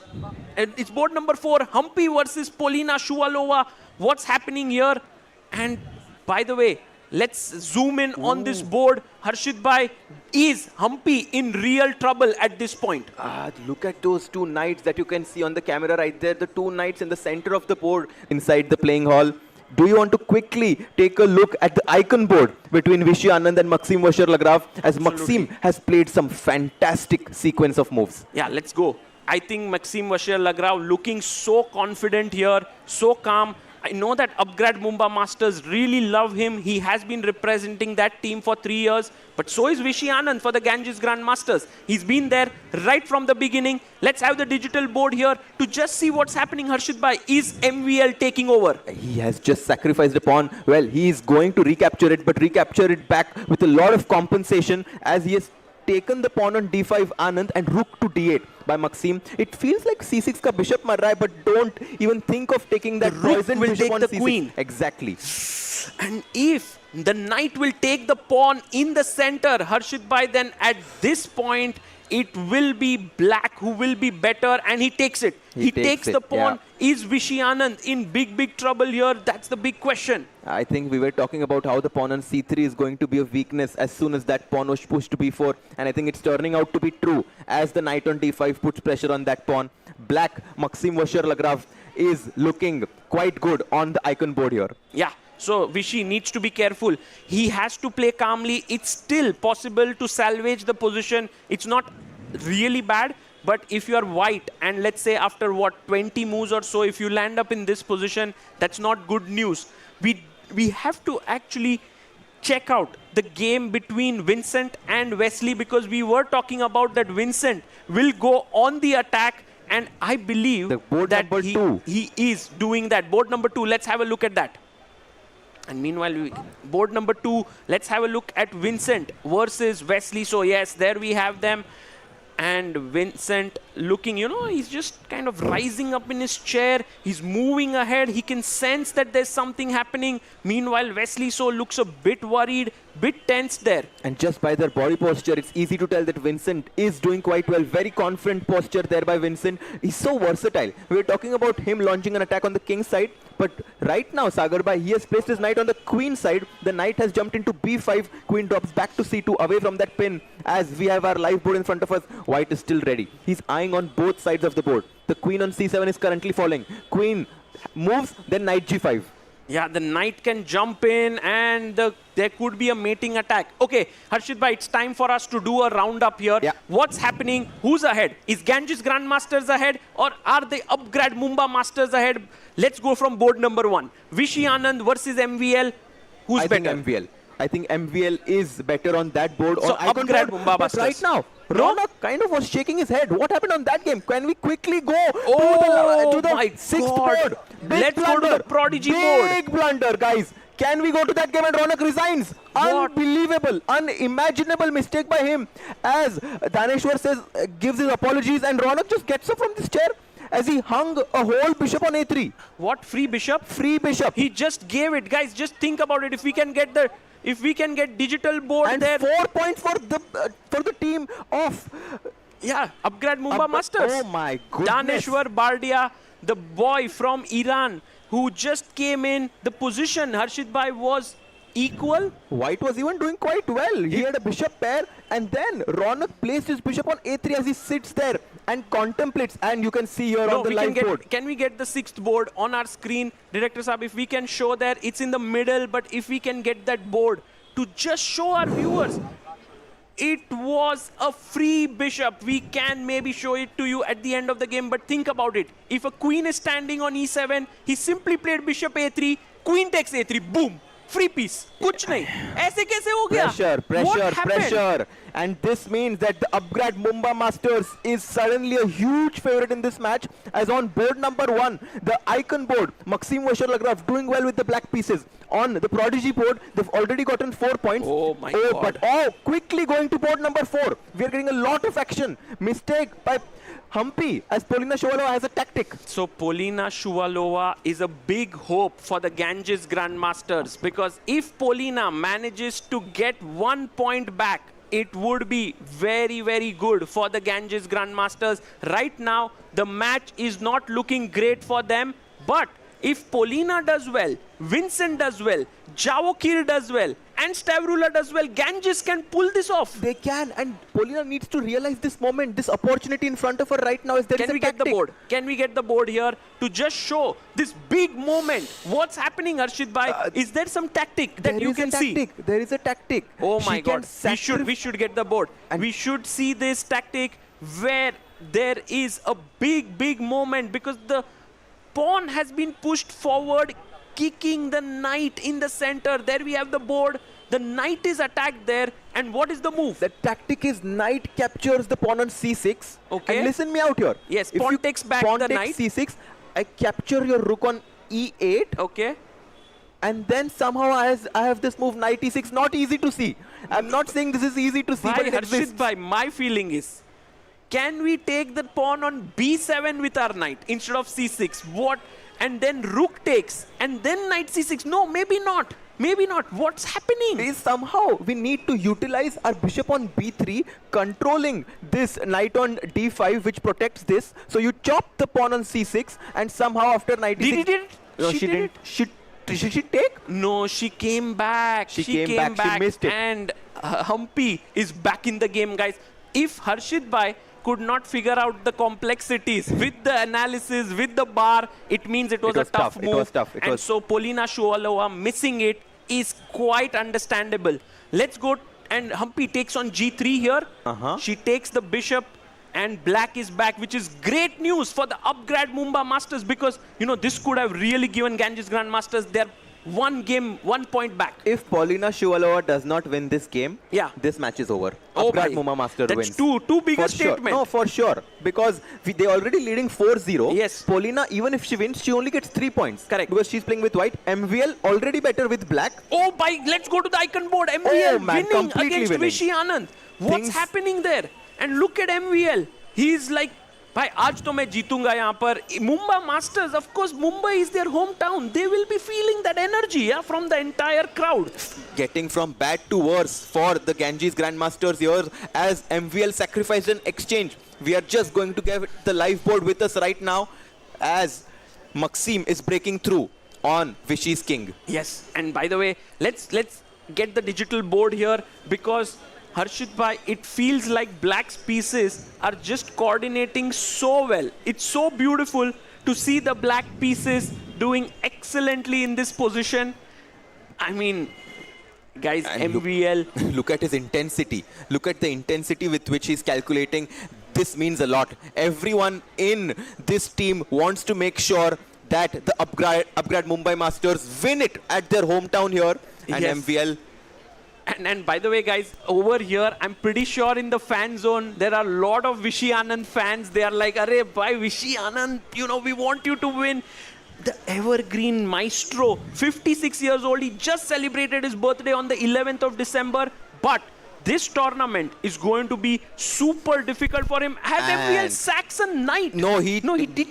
it's board number 4, Humpy versus Polina Shuvalova. What's happening here? And by the way, let's zoom in on this board. Harshit bhai, is Humpy in real trouble at this point? Look at those 2 knights that you can see on the camera right there. The 2 knights in the center of the board inside the playing hall. Do you want to quickly take a look at the icon board between Vishy Anand and Maxime Vacher-Lagrave, as Maxime has played some fantastic sequence of moves? Yeah, let's go. I think Maxime Vacher-Lagrave looking so confident here, so calm. I know that Upgrade Mumbai Masters really love him. He has been representing that team for 3 years. But so is Vishy Anand for the Ganges Grand Masters. He's been there right from the beginning. Let's have the digital board here to just see what's happening. Harshit bhai, is MVL taking over? He has just sacrificed a pawn. Well, he is going to recapture it, but recapture it back with a lot of compensation as he has taken the pawn on D5 Anand and rook to D8 by Maxime. It feels like C6 ka bishop mar raha hai, but don't even think of taking that poison bishop on the C6. queen. Exactly. And if the knight will take the pawn in the center, Harshit bhai, then at this point, it will be black who will be better, and he takes it. He takes the pawn. Yeah. Is Vishy Anand in big trouble here? That's the big question. I think we were talking about how the pawn on C3 is going to be a weakness as soon as that pawn was pushed to B4. And I think it's turning out to be true as the knight on D5 puts pressure on that pawn. Black, Maxime Vacher-Lagrave, is looking quite good on the icon board here. Yeah. So Vishy needs to be careful. He has to play calmly. It's still possible to salvage the position. It's not really bad. But if you are white and let's say after what 20 moves or so, if you land up in this position, that's not good news. We have to actually check out the game between Vincent and Wesley, because we were talking about that Vincent will go on the attack, and I believe that he is doing that. Board number 2, let's have a look at that. And meanwhile, board number 2, let's have a look at Vincent versus Wesley. So yes, there we have them. And Vincent looking, you know, he's just kind of rising up in his chair. He's moving ahead. He can sense that there's something happening. Meanwhile, Wesley So looks a bit worried. bit tense there. And just by their body posture, it's easy to tell that Vincent is doing quite well. Very confident posture there by Vincent. He's so versatile. We were talking about him launching an attack on the king side, but right now, Sagar Bhai, he has placed his knight on the queen side. The knight has jumped into b5. Queen drops back to c2, away from that pin. As we have our live board in front of us, white is still ready. He's eyeing on both sides of the board. The queen on c7 is currently falling. Queen moves, then knight g5. Yeah, the knight can jump in and there could be a mating attack. Okay, Harshit bhai, it's time for us to do a roundup here. Yeah. What's happening? Who's ahead? Is Ganges Grandmasters ahead or are the Upgrade Mumba Masters ahead? Let's go from board number 1. Vishy Anand versus MVL. Who's I better? think MVL. I think MVL is better on that board. So on icon upgrade board. Mumba But Masters. right now, No? Ronak kind of was shaking his head. What happened on that game? Can we quickly go Oh to the my 6th God. board? Big Let's go to blunder. the Prodigy board. Big blunder, guys. Can we go to that game and Ronak resigns? What? Unbelievable, unimaginable mistake by him. As Daneshwar says, gives his apologies, and Ronak just gets up from this chair as he hung a whole bishop on a3. What? Free bishop? Free bishop. He just gave it. Guys, just think about it. If we can get digital board And there. 4 points for the team of Yeah, Upgrade Mumba Masters. Oh my goodness. Daneshwar Bardia, the boy from Iran who just came in. The position, Harshit bhai, was equal. White was even doing quite well. He had a bishop pair, and then Ronak placed his bishop on a3 as he sits there and contemplates. And you can see here on the live board. Can we get the 6th board on our screen? Director Saab, if we can show that, it's in the middle, but if we can get that board to just show our viewers. It was a free bishop. We can maybe show it to you at the end of the game, but think about it. If a queen is standing on e7, he simply played bishop a3, queen takes a3, boom, free piece. Kuch nahi. ऐसे कैसे हो गया? What happened? Pressure. And this means that the Upgrade Mumba Masters is suddenly a huge favorite in this match. As on board number 1, the icon board, Maxim Vasher doing well with the black pieces. On the Prodigy board, they've already gotten 4 points. Oh my God. But quickly going to board number 4. We are getting a lot of action. Mistake by Humpy as Polina Shovalova has a tactic. So Polina Shuvalova is a big hope for the Ganges Grandmasters, because if Polina manages to get 1 point back, it would be very, very good for the Ganges Grandmasters. Right now, the match is not looking great for them, but if Polina does well, Vincent does well, Javokir does well, and Stavrula does well, Ganges can pull this off. They can, and Polina needs to realize this moment, this opportunity in front of her right now is there is Can a we get the tactic. board? Can we get the board here to just show this big moment? What's happening, Harshit bhai? Is there some tactic that you can see? There is a tactic. Oh She my can God! We should get the board. And we should see this tactic where there is a big moment, because the pawn has been pushed forward, kicking the knight in the center. There we have the board. The knight is attacked there. And what is the move? The tactic is knight captures the pawn on c6. Okay. And listen me out here. Yes, If pawn you takes back pawn the takes knight. c6, I capture your rook on e8. Okay. And then somehow I have this move knight e6. Not easy to see. I'm not saying this is easy to see, but Bhai, it exists. Harshit bhai, my feeling is, can we take the pawn on b7 with our knight instead of c6? What? And then rook takes, and then knight c6. No, maybe not. Maybe not. What's happening? Is somehow we need to utilize our bishop on b3, controlling this knight on d5, which protects this. So you chop the pawn on c6, and somehow after knight Did e6, he did it? No, She she did didn't. Should she take? No, she came back. She came back. She missed it. And Humpy is back in the game, guys. If Harshit bhai could not figure out the complexities with the analysis, with the bar, it means it was a tough move. It was tough. And so Polina Shuvalova missing it is quite understandable. Let's go, and Humpy takes on g3 here. She takes the bishop, and black is back, which is great news for the Upgrade Mumba Masters, because, you know, this could have really given Ganges Grandmasters their 1 game, 1 point back. If Polina Shuvalova does not win this game, Yeah. this match is over. Oh Upgrade my. Mumba Master That's wins. too big a For sure. statement. No, for sure. Because they already leading 4-0. Yes. Polina, even if she wins, she only gets 3 points. Correct. Because she's playing with white. MVL already better with black. Oh, let's go to the icon board. MVL Oh, man, winning completely against winning. Vishy Anand. What's Things- happening there? And look at MVL. He's like भाई आज तो मैं जीतूंगा यहाँ पर. Mumbai Masters, of course, Mumbai is their hometown. They will be feeling that energy, yeah, from the entire crowd. Getting from bad to worse for the Ganges Grandmasters here as MVL sacrificed an exchange. We are just going to get the live board with us right now as Maxim is breaking through on Vishy's king. Yes, and by the way, let's get the digital board here because Harshit bhai, it feels like Black's pieces are just coordinating so well. It's so beautiful to see the Black pieces doing excellently in this position. I mean, guys, And MVL. Look at his intensity. Look at the intensity with which he's calculating. This means a lot. Everyone in this team wants to make sure that the upgrade Mumbai Masters win it at their hometown here. And Yes. MVL. And by the way, guys, over here, I'm pretty sure in the fan zone, there are a lot of Vishy Anand fans. They are like, Arey, bhai, Vishy Anand, you know, we want you to win. The evergreen maestro, 56 years old, he just celebrated his birthday on the 11th of December. But this tournament is going to be super difficult for him. Has MVL And- sacks a knight? No, he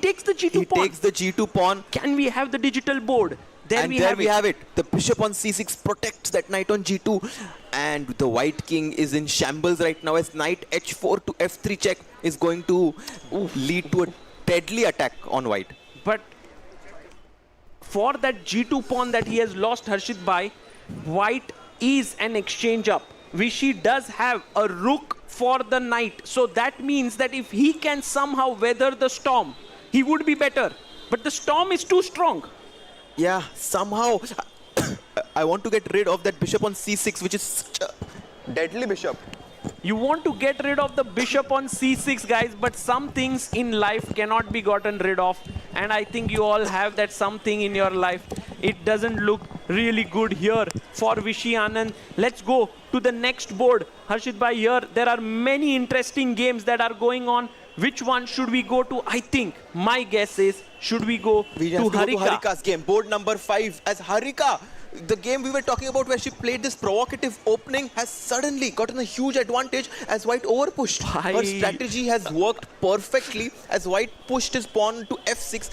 takes the G2 he pawn. takes the G2 pawn. Can we have the digital board? And there we have it. The bishop on c6 protects that knight on g2. And the white king is in shambles right now as knight h4 to f3 check is going to lead to a deadly attack on white. But for that G2 pawn that he has lost, Harshit bhai, white is an exchange up. Vishy does have a rook for the knight. So that means that if he can somehow weather the storm, he would be better. But the storm is too strong. Yeah, somehow I want to get rid of that bishop on c6, which is such a deadly bishop. You want to get rid of the bishop on c6, guys, but some things in life cannot be gotten rid of. And I think you all have that something in your life. It doesn't look really good here for Vishy Anand. Let's go to the next board. Harshit bhai, here there are many interesting games that are going on. Which one should we go to? I think my guess is, should we go We to have to go to Harika? Harika's game. Board number 5 as Harika, the game we were talking about where she played this provocative opening, has suddenly gotten a huge advantage as white overpushed. Her Bhai. strategy has worked perfectly as white pushed his pawn to f6.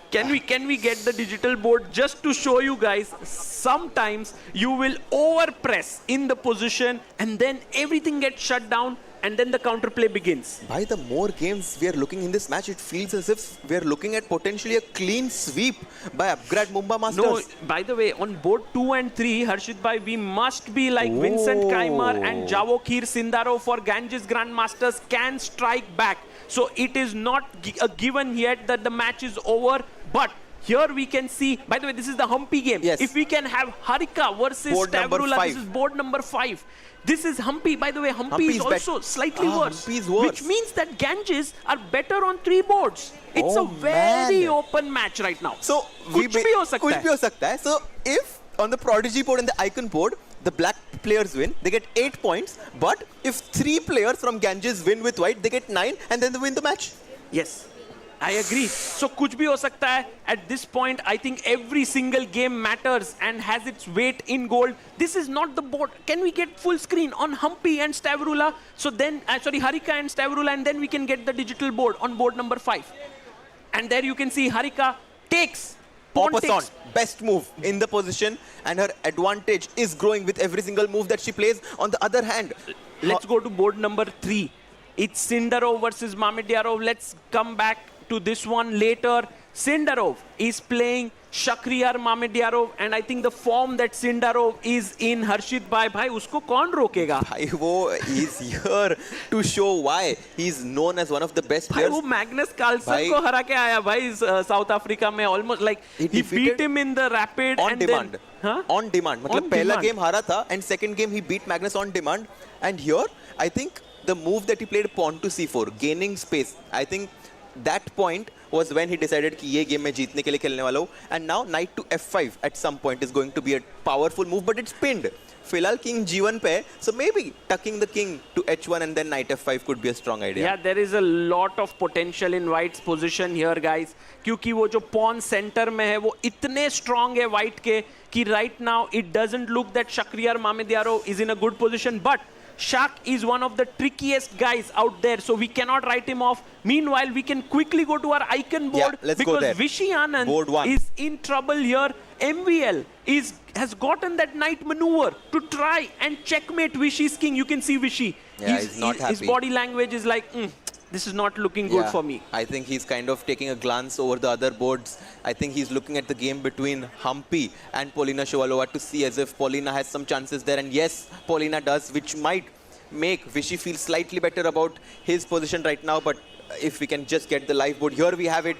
Can we get the digital board just to show you guys? Sometimes you will overpress in the position and then everything gets shut down and then the counterplay begins. By the more games we are looking in this match, it feels as if we are looking at potentially a clean sweep by upgrade Mumbai Masters. No, by the way, on board 2 and 3, Harshit bhai, we must be like Vincent Keimer and Javokir Sindarov for Ganges Grandmasters can strike back. So it is not a given yet that the match is over, but here we can see, by the way, this is the Humpy game. Yes. If we can have Harika versus Board number Stavrula, 5. this is board number 5. This is Humpy. By the way, Humpy Humpy is is also slightly worse. Humpy is worse. Which means that Ganges are better on 3 boards. It's Oh, a very man. open match right now. So कुछ भी हो सकता कुछ है. भी हो सकता है. So if on the Prodigy board and the Icon board, the black players win, they get 8 points. But if 3 players from Ganges win with white, they get 9 and then they win the match. Yes, I agree. So कुछ भी हो सकता है. At this point, I think every single game matters and has its weight in gold. This is not the board. Can we get full screen on Humpy and Stavrula? So then, Harika and Stavrula, and then we can get the digital board on board number 5. And there you can see Harika takes. Pawn Pop on, takes. best move in the position, and her advantage is growing with every single move that she plays. On the other hand, Let's go to board number 3. It's Sindarov versus Mamedyarov. Let's come back to this one later. Sindarov is playing Shakhriyar Mamedyarov, and I think the form that Sindarov is in, Harshit bhai, usko kaun rokega? Bhai, wo is here to show why he's known as one of the best Bhai, players. वो Magnus Carlsen Bhai- को हरा के आया भाई South Africa में, almost like He he defeated beat him in the rapid on and demand. then huh? On demand. मतलब On पहला demand. game हारा था and second game he beat Magnus on demand. And here, I think the move that he played pawn to c4, gaining space, I think that point was when he decided कि ये game मैं जीतने के लिए खेलने वाला हूँ. And now knight to f5 at some point is going to be a powerful move, but it's pinned. फिलहाल king g1 पे है, so maybe tucking the king to h1 and then knight f5 could be a strong idea. Yeah, there is a lot of potential in White's position here, guys. क्योंकि वो जो pawn center में है, वो इतने strong है White के कि right now it doesn't look that Shakhriyar Mamedyarov is in a good position, but Shak is one of the trickiest guys out there, so we cannot write him off. Meanwhile, we can quickly go to our icon board let's go because there. Vishy Anand Board 1. is in trouble here. MVL has gotten that knight maneuver to try and checkmate Vishy's king. You can see Vishy. Yeah, he's not His happy. body language is like, this is not looking good for me. I think he's kind of taking a glance over the other boards. I think he's looking at the game between Humpy and Polina Shuvalova to see as if Polina has some chances there. And yes, Polina does, which might make Vishy feel slightly better about his position right now. But if we can just get the live board, here we have it.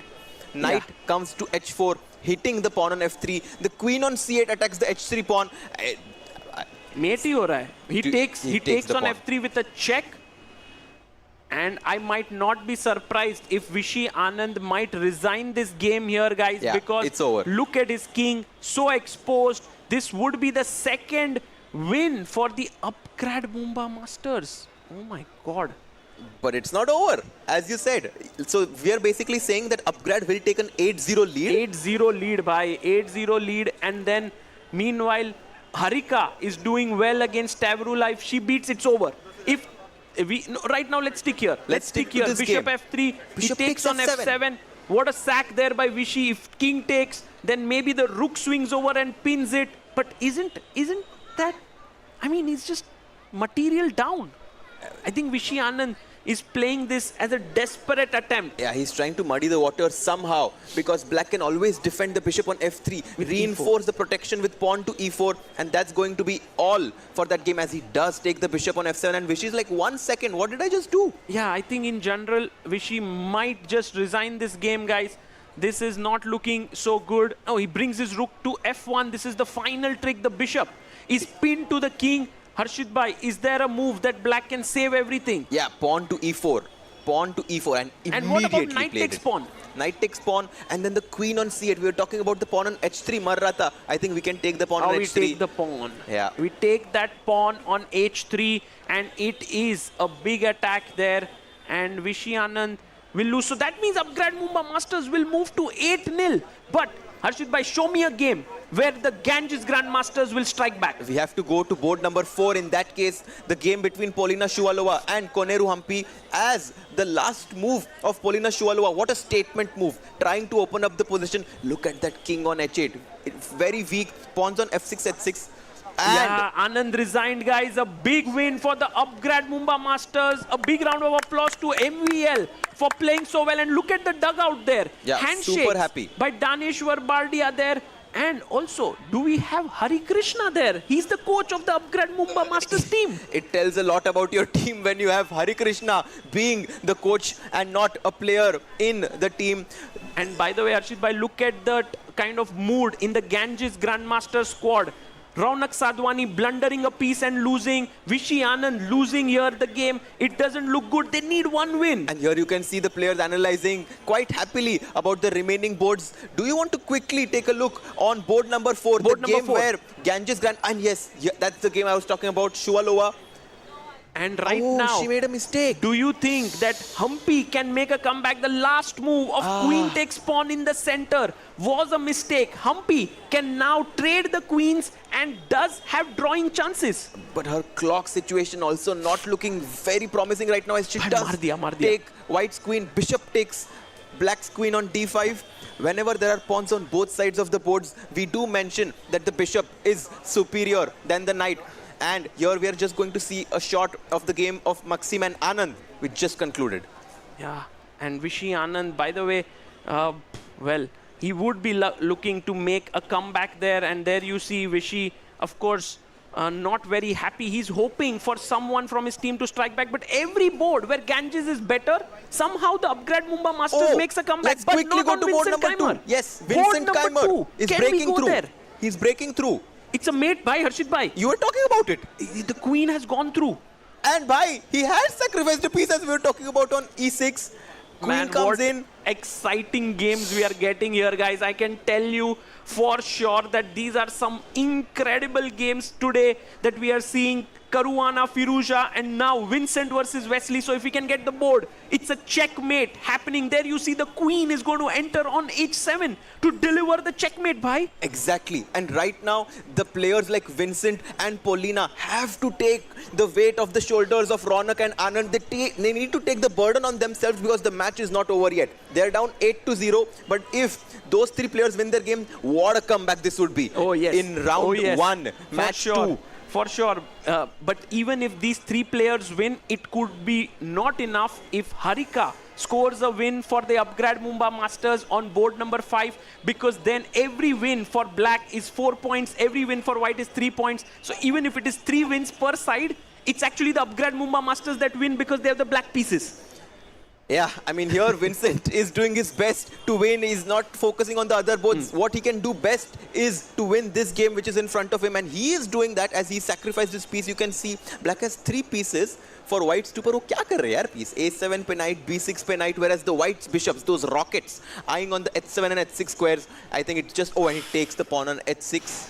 Knight comes to h4, hitting the pawn on f3. The queen on c8 attacks the h3 pawn. Mate hi ho raha hai. He takes the on pawn. f3 with a check. And I might not be surprised if Vishy Anand might resign this game here, guys, Yeah, because it's over. Look at his king, so exposed. This would be the second win for the Upgrad Mumbai Masters. Oh my God. But it's not over, as you said. So we are basically saying that Upgrad will take an 8-0 lead. 8-0 lead by 8-0 lead, and then meanwhile Harika is doing well against Tavrula. If she beats, it's over. If we right now, let's stick here. Let's stick to this Bishop game. f3. Bishop he takes takes on f7. f7. What a sack there by Vishy. If king takes, then maybe the rook swings over and pins it. But isn't that? I mean, it's just material down. I think Vishy Anand is playing this as a desperate attempt. Yeah, he's trying to muddy the water somehow because black can always defend the bishop on f3, reinforce the protection with pawn to e4, and that's going to be all for that game as he does take the bishop on f7. And Vishy's like, 1 second, what did I just do? Yeah, I think in general, Vishy might just resign this game, guys. This is not looking so good. Oh, he brings his rook to f1. This is the final trick. The bishop is pinned to the king. Harshit Bhai, is there a move that black can save everything? Yeah, pawn to e4. Pawn to e4 and immediately And what about knight played takes it. pawn? Knight takes pawn and then the queen on c8. We were talking about the pawn on h3, Marrata. I think we can take the pawn on we h3. take the pawn. Yeah. We take that pawn on h3 and it is a big attack there and Vishy Anand will lose. So that means Upgrad Mumbai Masters will move to 8-0. But Harshit Bhai, show me a game where the Ganges Grandmasters will strike back. We have to go to board number 4. In that case, the game between Polina Shuvalova and Koneru Humpy as the last move of Polina Shuvalova. What a statement move. Trying to open up the position. Look at that king on h8. It's very weak. Pawns on f6, h6. And yeah, Anand resigned, guys. A big win for the Upgrad Mumbai Masters. A big round of applause to MVL for playing so well. And look at the dugout there. Yeah, Handshakes super happy. by Daneshwar Bardia there. And also, do we have Hari Krishna there? He's the coach of the Upgrad Mumbai Masters team. It tells a lot about your team when you have Hari Krishna being the coach and not a player in the team. And by the way, Arshit Bhai, look at the kind of mood in the Ganges Grandmaster squad. Raunak Sadhwani blundering a piece and losing. Vishy Anand losing here the game. It doesn't look good. They need one win. And here you can see the players analyzing quite happily about the remaining boards. Do you want to quickly take a look on board number 4? Board the number game 4. where Ganges Grand... And yes, that's the game I was talking about. Shuvalova. And right now, she made a mistake. do you think that Humpy can make a comeback? The last move of queen takes pawn in the center was a mistake. Humpy can now trade the queens and does have drawing chances. But her clock situation also not looking very promising right now as she Bhai, does maar diya. take white's queen. Bishop takes black's queen on d5. Whenever there are pawns on both sides of the boards, we do mention that the bishop is superior than the knight. And here we are just going to see a shot of the game of Maxim and Anand, which just concluded. Yeah, and Vishy Anand, by the way, well, he would be looking to make a comeback there. And there you see Vishy, of course, not very happy. He's hoping for someone from his team to strike back. But every board where Ganges is better, somehow the Upgrad Mumbai Masters makes a comeback. Let's but quickly not go on to board Vincent number Keimer. 2. Yes, Board Vincent number Keimer 2. is Can we breaking go through. there? He's breaking through. It's a mate by Harshit Bhai. You were talking about it. The queen has gone through. And bhai, he has sacrificed a piece as we were talking about on e6. Queen Man, comes what in. exciting games we are getting here, guys. I can tell you for sure that these are some incredible games today that we are seeing. Caruana, Firouzja, and now Vincent versus Wesley. So if we can get the board, it's a checkmate happening there. You see the queen is going to enter on h7 to deliver the checkmate, bhai. Exactly. And right now, the players like Vincent and Paulina have to take the weight of the shoulders of Ronak and Anand. They need to take the burden on themselves because the match is not over yet. They're down 8-0. But if those three players win their game, what a comeback this would be. Oh, yes. In round one, match two. For sure. But even if these three players win, it could be not enough if Harika scores a win for the Upgrade Mumbai Masters on board number 5, because then every win for black is 4 points, every win for white is 3 points. So even if it is 3 wins per side, it's actually the Upgrade Mumbai Masters that win because they have the black pieces. Yeah, I mean, here Vincent is doing his best to win. He's not focusing on the other boards. What he can do best is to win this game, which is in front of him. And he is doing that as he sacrificed his piece. You can see black has 3 pieces for white's two. But what kya kar rahe yaar piece? A7 pe knight, B6 pe knight, whereas the white's bishops, those rockets, eyeing on the H7 and H6 squares. I think it's just, oh, and he takes the pawn on H6.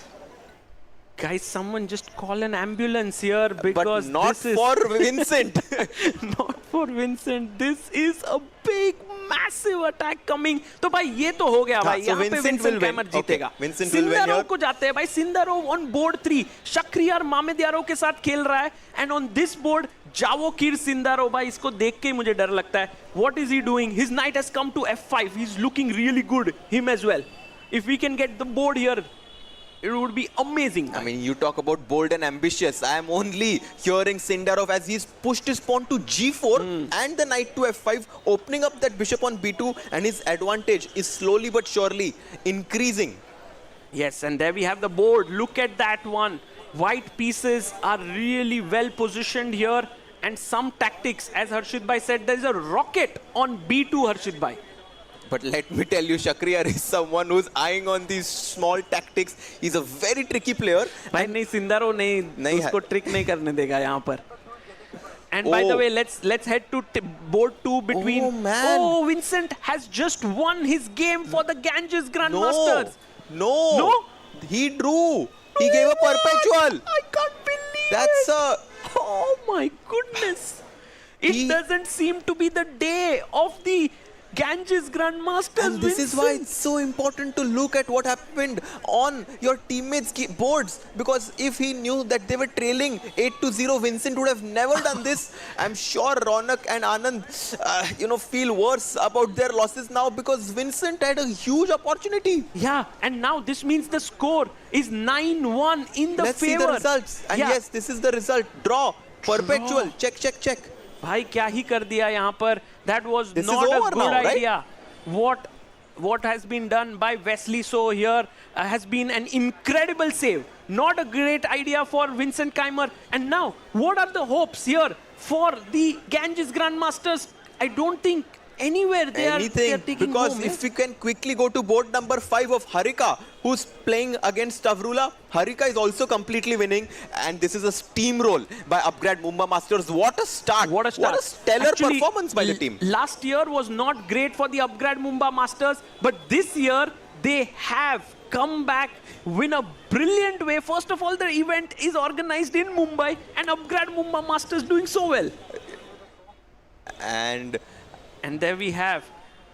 Guys, someone just call an ambulance here, because but not this is for Vincent. not for Vincent. This is a big, massive attack coming. तो भाई ये तो हो गया भाई. so यहाँ पे Vincent Keimer जीतेगा. Vincent will win here. को जाते हैं भाई. Sindarov on board 3. Shakhriyar Mamedyarov के साथ खेल रहा है. And on this board, Javokir Sindarov, भाई इसको देख के मुझे डर लगता है. What is he doing? His knight has come to F5. He's looking really good. Him as well. If we can get the board here, it would be amazing. I mean, you talk about bold and ambitious. I am only hearing Sindarov as he's pushed his pawn to G4 and the knight to F5, opening up that bishop on B2, and his advantage is slowly but surely increasing. Yes, and there we have the board. Look at that one. White pieces are really well positioned here, and some tactics, as Harshit Bhai said, there is a rocket on B2, Harshit Bhai. But let me tell you, Shakhriyar is someone who's eyeing on these small tactics. He's a very tricky player. भाई नहीं, Sindarov नहीं उसको trick नहीं करने देगा यहाँ पर. And by the way, let's head to board 2 between. Oh man! Oh, Vincent has just won his game for the Ganges Grandmasters. No. He drew. He gave a perpetual. I can't believe That's it. Oh my goodness! It doesn't seem to be the day of the Ganges Grandmasters. And this is why it's so important to look at what happened on your teammates' boards, because if he knew that they were trailing 8-0, Vincent would have never done this. I'm sure Ronak and Anand, feel worse about their losses now, because Vincent had a huge opportunity. Yeah, and now this means the score is 9-1 in the Let's favor. see the results. And yes, this is the result. Draw. Perpetual. Check. भाई क्या ही कर दिया यहाँ पर. That was This not is a over good now, idea. What has been done by Wesley So here has been an incredible save. Not a great idea for Vincent Keimer. And now, what are the hopes here for the Ganges Grandmasters? I don't think anywhere they are taking because home, if we can quickly go to board number 5 of Harika, who's playing against Tavrula. Harika is also completely winning, and this is a steamroll by Upgrade Mumbai Masters. What a start! What a start! What a stellar Actually, performance by the team. Last year was not great for the Upgrade Mumbai Masters, but this year they have come back in a brilliant way. First of all, the event is organized in Mumbai, and Upgrade Mumbai Masters doing so well. And there we have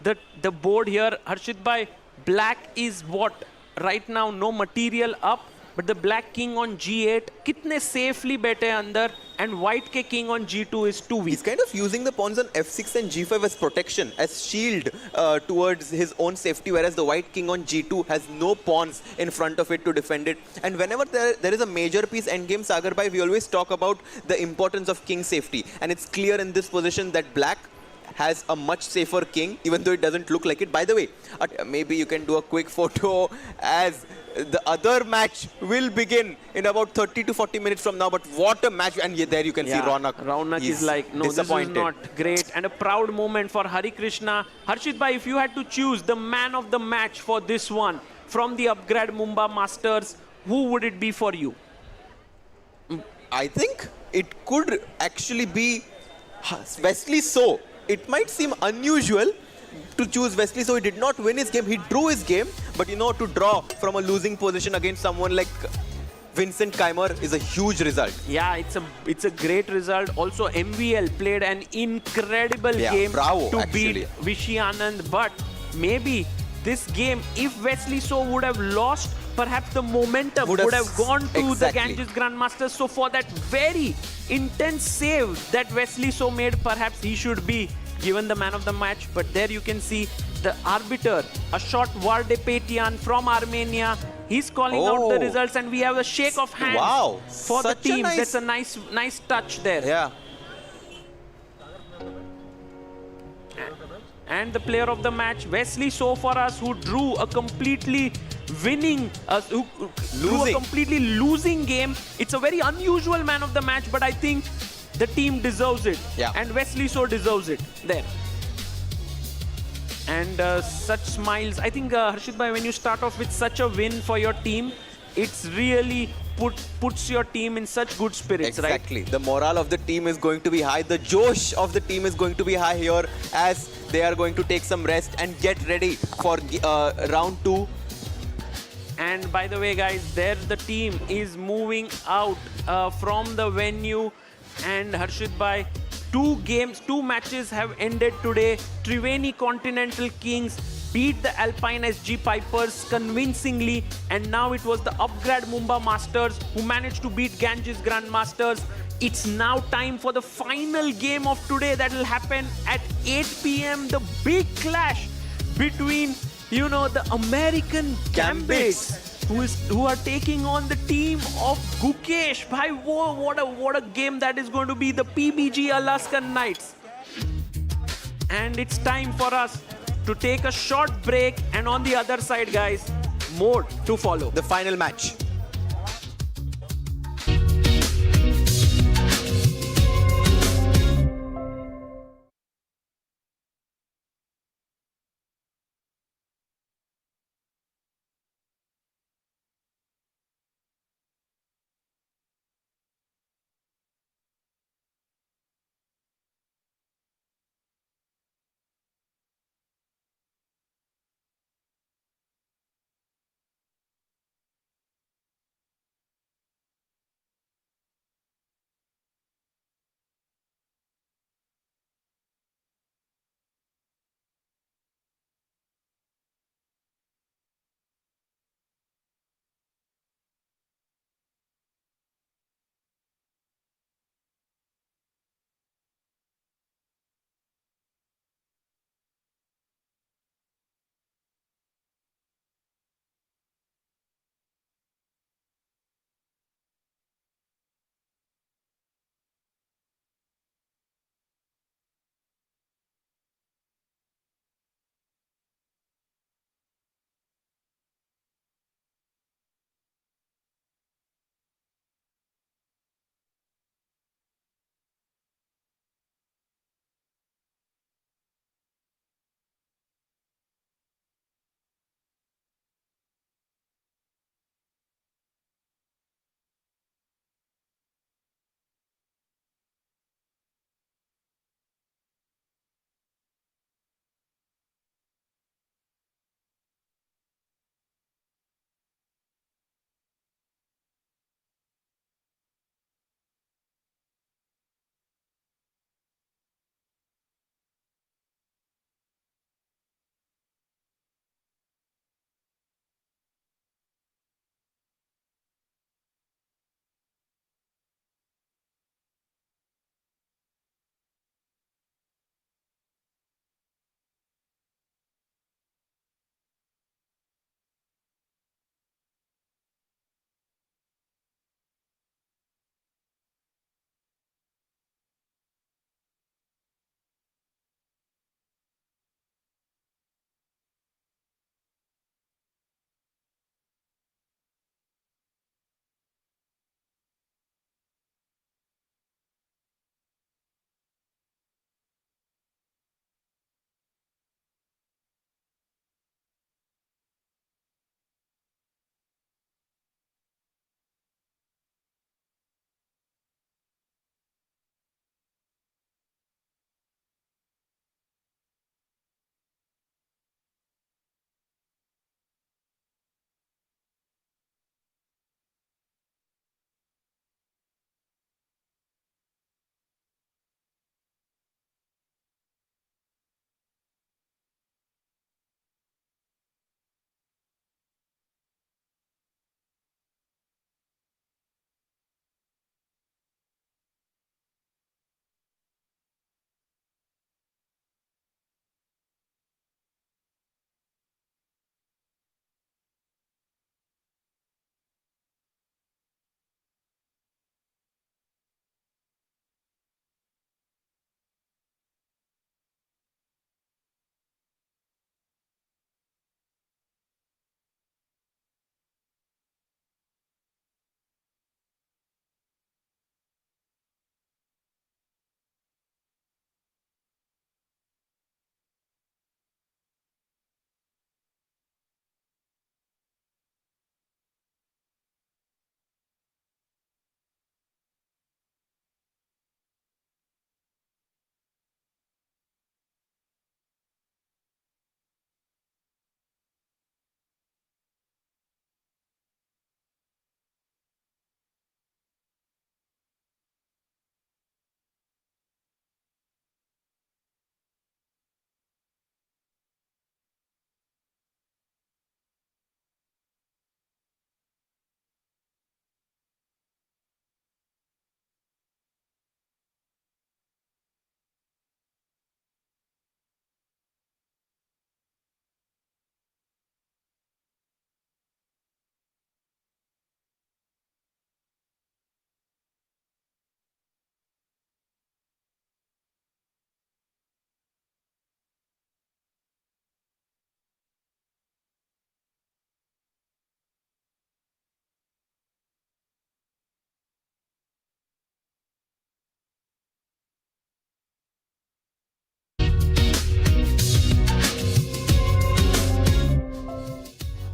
the board here. Harshit Bhai, black is what? Right now, no material up, but the black king on G8, kitne safely bete under, and white ke king on G2 is too weak. He's kind of using the pawns on F6 and G5 as protection, as shield towards his own safety, whereas the white king on G2 has no pawns in front of it to defend it. And whenever there is a major piece endgame, Sagar Bhai, we always talk about the importance of king safety. And it's clear in this position that black has a much safer king, even though it doesn't look like it. By the way, maybe you can do a quick photo as the other match will begin in about 30 to 40 minutes from now. But what a match. And there you can see Ronak. Ronak is like, no, this is not great. And a proud moment for Hari Krishna. Harshit Bhai, if you had to choose the man of the match for this one from the Upgrade Mumbai Masters, who would it be for you? I think it could actually be Wesley So. It might seem unusual to choose Wesley, so he did not win his game. He drew his game, but to draw from a losing position against someone like Vincent Keimer is a huge result. Yeah, it's a great result. Also, MVL played an incredible Yeah, game bravo, to actually. beat Vishy Anand. But maybe this game, if Wesley So would have lost, perhaps the momentum would have gone to the exactly. Ganges Grandmasters. So for that very intense save that Wesley So made, perhaps he should be given the man of the match. But there you can see the arbiter, Ashot Vardepetian from Armenia. He's calling out the results, and we have a shake of hands Wow, for the such a teams. nice- That's a nice touch there. Yeah. And the player of the match, Wesley So for us, who drew a completely winning, who drew a completely losing game. It's a very unusual man of the match, but I think the team deserves it. Yeah. And Wesley So deserves it there. And such smiles. I think, Harshit bhai, when you start off with such a win for your team, it's really puts your team in such good spirits, right? Exactly. The morale of the team is going to be high. The josh of the team is going to be high here as they are going to take some rest and get ready for round 2. And by the way, guys, there the team is moving out from the venue. And Harshit bhai, two matches have ended today. Triveni Continental Kings beat the Alpine SG Pipers convincingly, and now it was the upgrade Mumbai Masters who managed to beat Ganges Grandmasters. It's now time for the final game of today that will happen at 8 p.m. The big clash between, you know, the American Gambits who are taking on the team of Gukesh. Bhai, whoa, what a game that is going to be, the PBG Alaskan Knights. And it's time for us to take a short break, and on the other side, guys, more to follow. The final match.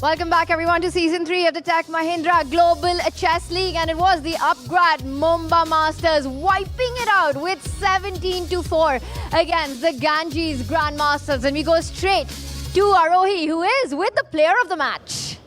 Welcome back, everyone, to Season 3 of the Tech Mahindra Global Chess League. And it was the upgrad Mumbai Masters wiping it out with 17-4 against the Ganges Grandmasters. And we go straight to Arohi, who is with the player of the match.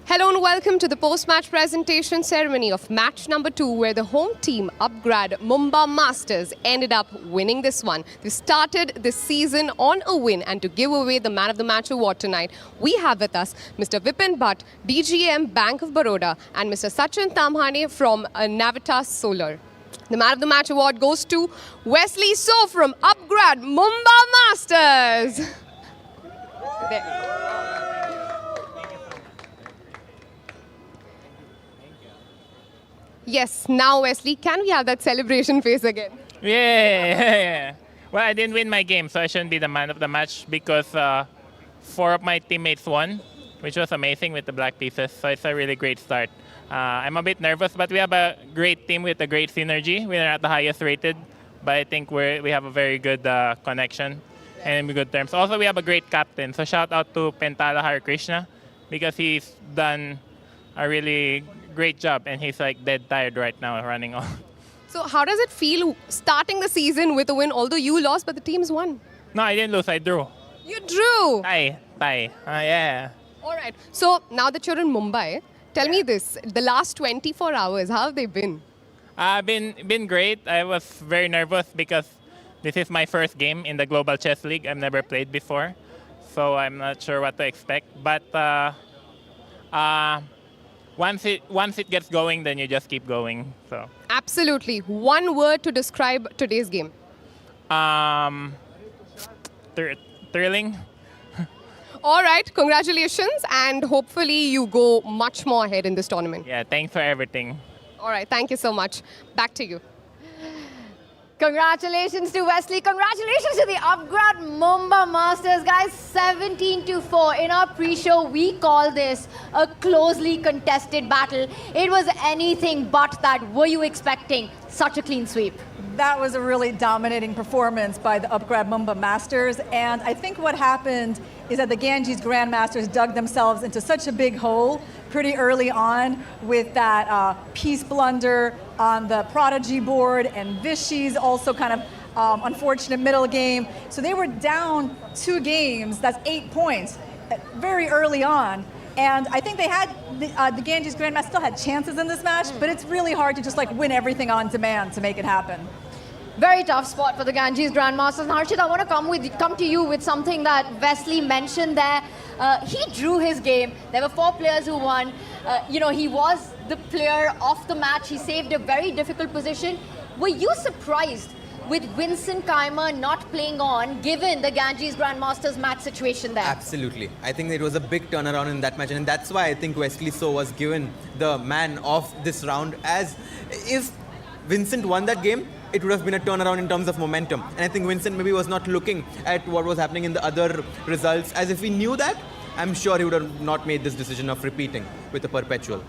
Hello and welcome to the post-match presentation ceremony of match number 2, where the home team, upgrad Mumbai Masters, ended up winning this one. They started this season on a win, and to give away the Man of the Match award tonight, we have with us Mr. Vipin Bhatt, DGM Bank of Baroda, and Mr. Sachin Tamhane from Navitas Solar. The Man of the Match award goes to Wesley So from upgrad Mumbai Masters. There. Yes, now Wesley, can we have that celebration face again? Yeah. Well, I didn't win my game, so I shouldn't be the man of the match because 4 of my teammates won, which was amazing with the black pieces. So it's a really great start. I'm a bit nervous, but we have a great team with a great synergy. We're not the highest rated, but I think we have a very good connection and in good terms. Also, we have a great captain. So shout out to Pentala Harikrishna because he's done a really great job, and he's like dead tired right now running on. So how does it feel starting the season with a win, although you lost, but the team's won? No, I didn't lose. I drew. You drew? Tie. Yeah. All right. So now that you're in Mumbai, tell me this. The last 24 hours, how have they been? Been great. I was very nervous because this is my first game in the Global Chess League. I've never played before, so I'm not sure what to expect. But once it gets going, then you just keep going. So Absolutely. One word to describe today's game. thrilling. All right. Congratulations, and hopefully you go much more ahead in this tournament. Yeah, thanks for everything. All right. Thank you so much. Back to you. Congratulations to Wesley. Congratulations to the upgrad Mumbai Masters, guys. 17-4. In our pre-show, we call this a closely contested battle. It was anything but that. Were you expecting such a clean sweep? That was a really dominating performance by the upgrad Mumbai Masters. And I think what happened is that the Ganges Grandmasters dug themselves into such a big hole pretty early on with that piece blunder on the Prodigy board, and Vishy's also kind of unfortunate middle game. So they were down 2 games, that's 8 points, very early on. And I think they had, the Ganges Grandmasters still had chances in this match, but it's really hard to just like win everything on demand to make it happen. Very tough spot for the Ganges Grandmasters. And Harshit, I want to come to you with something that Wesley mentioned there. He drew his game. There were 4 players who won. He was the player of the match. He saved a very difficult position. Were you surprised with Vincent Keimer not playing on, given the Ganges Grandmasters match situation there? Absolutely. I think it was a big turnaround in that match, and that's why I think Wesley So was given the man of this round, as if Vincent won that game, it would have been a turnaround in terms of momentum. And I think Vincent maybe was not looking at what was happening in the other results. As if he knew that, I'm sure he would have not made this decision of repeating with a perpetual.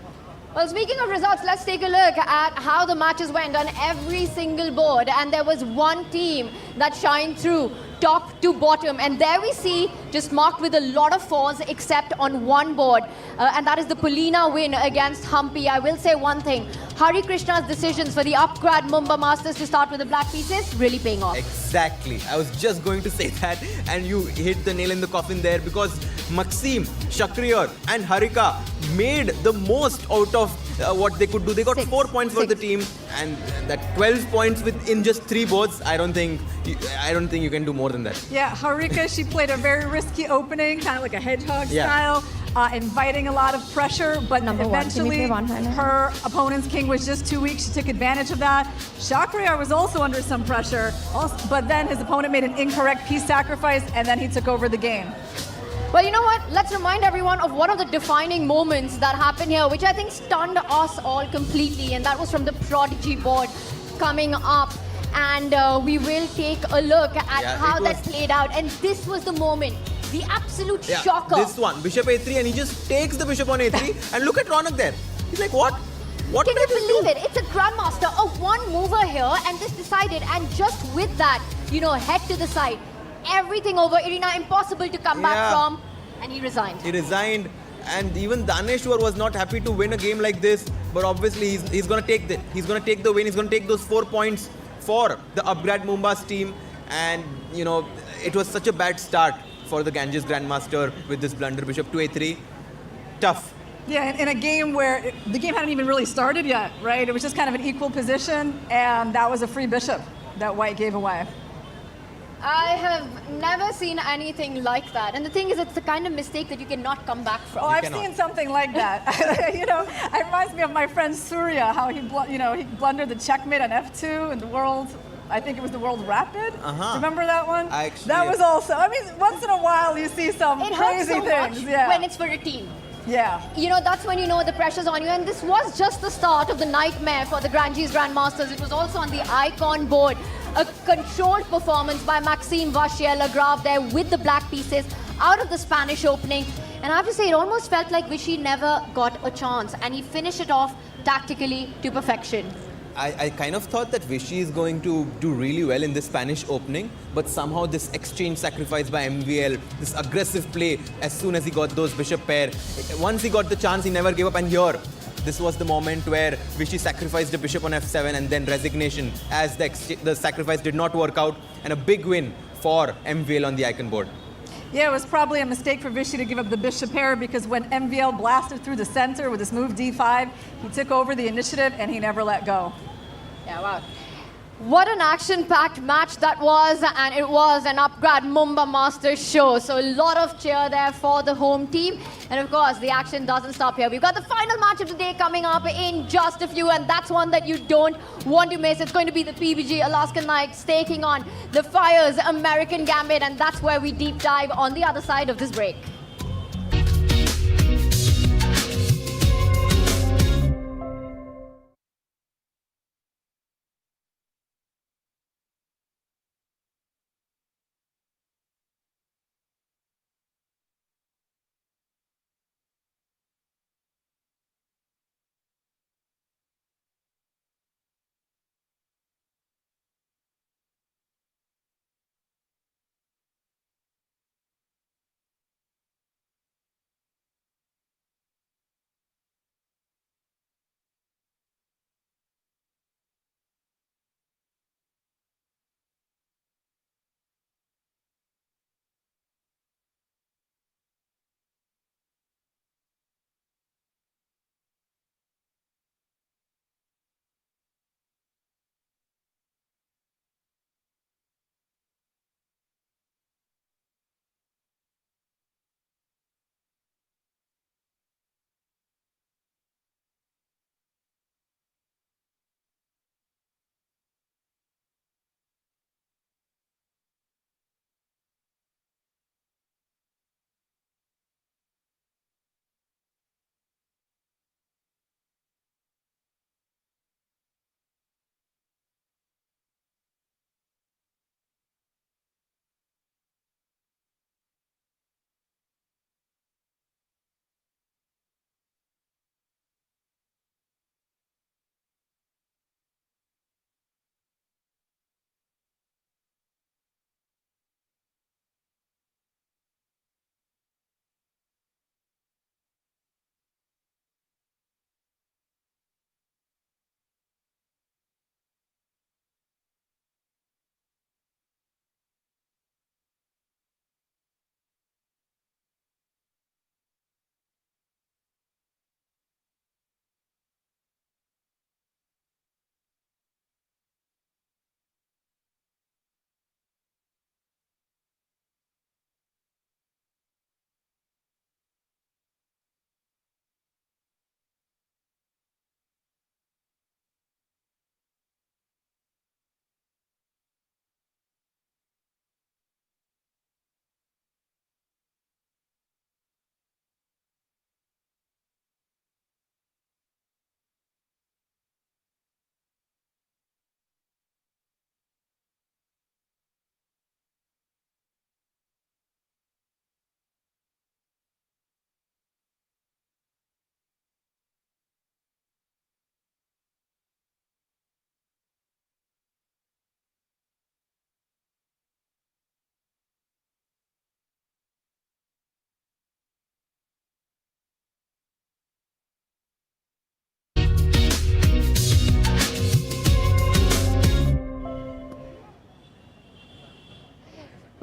Well, speaking of results, let's take a look at how the matches went on every single board. And there was one team that shined through top to bottom. And there we see, just marked with a lot of 4s, except on one board. And that is the Polina win against Humpy. I will say one thing. Hari Krishna's decisions for the upgrad Mumbai Masters to start with the black pieces really paying off. Exactly. I was just going to say that, and you hit the nail in the coffin there, because Maxim, Shakriyar and Harika made the most out of what they could do. They got 4 points for the team, and that 12 points within just 3 boards. I don't think you can do more than that. Yeah, Harika, she played a very risky opening, kind of like a hedgehog style, inviting a lot of pressure, but eventually her opponent's king was just too weak. She took advantage of that. Shakriyar was also under some pressure, but then his opponent made an incorrect piece sacrifice, and then he took over the game. Well, you know what? Let's remind everyone of one of the defining moments that happened here, which I think stunned us all completely, and that was from the Prodigy board coming up. And we will take a look at how that played out. And this was the moment, the absolute shocker. This one, Bishop A3, and he just takes the Bishop on A3, and look at Ronak there. He's like, what? What Can did you I just believe do? it? It's a Grandmaster, a one mover here, and this decided, and just with that, head to the side. everything over. Irina, impossible to come back Yeah. from, and he resigned. He resigned, and even Daneshwar was not happy to win a game like this. But obviously, he's gonna take the win. He's gonna take those 4 points for the upgrade Mumba's team. And you know, it was such a bad start for the Ganges Grandmaster with this blunder bishop to a3. Tough. Yeah, in a game where the game hadn't even really started yet, right? It was just kind of an equal position, and that was a free bishop that White gave away. I have never seen anything like that. And the thing is, it's the kind of mistake that you cannot come back from. Oh, I've cannot. seen something like that. You know, it reminds me of my friend Surya, how he blundered the checkmate on f2 in the world. I think it was the World Rapid. Do you remember that one? That was also. I mean, once in a while you see some It hurts crazy so things. much Yeah. when it's for a team. Yeah. You know, that's when you know the pressure's on you. And this was just the start of the nightmare for the Ganges Grandmasters. It was also on the icon board. A controlled performance by Maxime Vachier-Lagrave there with the black pieces out of the Spanish opening. And I have to say, it almost felt like Vishy never got a chance. And he finished it off tactically to perfection. I kind of thought that Vishy is going to do really well in this Spanish opening, but somehow this exchange sacrifice by MVL, this aggressive play as soon as he got those bishop pair, once he got the chance, he never gave up. And here, this was the moment where Vishy sacrificed the bishop on f7 and then resignation as the sacrifice did not work out, and a big win for MVL on the icon board. Yeah, it was probably a mistake for Vishy to give up the bishop pair, because when MVL blasted through the center with his move d5, he took over the initiative and he never let go. Yeah, wow. What an action-packed match that was, and it was an upgrade Mumba Masters show. So a lot of cheer there for the home team. And of course, the action doesn't stop here. We've got the final match of the day coming up in just a few, and that's one that you don't want to miss. It's going to be the PBG Alaskan Knights taking on the Fire's American Gambit, and that's where we deep dive on the other side of this break.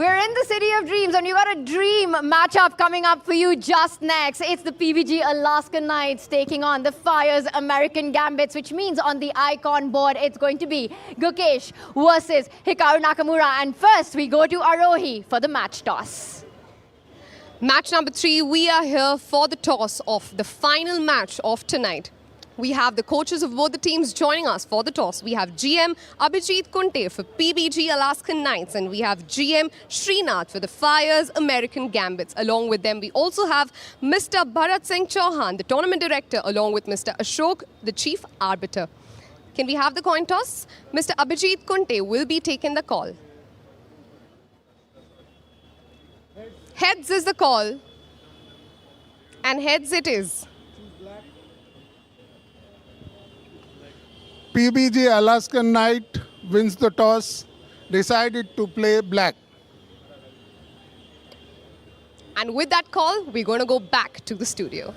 We're in the City of Dreams, and you got a dream matchup coming up for you just next. It's the PBG Alaska Knights taking on the Fire's American Gambits, which means on the icon board, it's going to be Gukesh versus Hikaru Nakamura. And first, we go to Arohi for the match toss. Match number 3, we are here for the toss of the final match of tonight. We have the coaches of both the teams joining us for the toss. We have GM Abhijit Kunte for PBG Alaskan Knights, and we have GM Srinath for the Fire's American Gambits. Along with them, we also have Mr. Bharat Singh Chauhan, the tournament director, along with Mr. Ashok, the chief arbiter. Can we have the coin toss? Mr. Abhijit Kunte will be taking the call. Heads is the call, and heads it is. PBG Alaskan Knight wins the toss, decided to play black. And with that call, we're going to go back to the studio.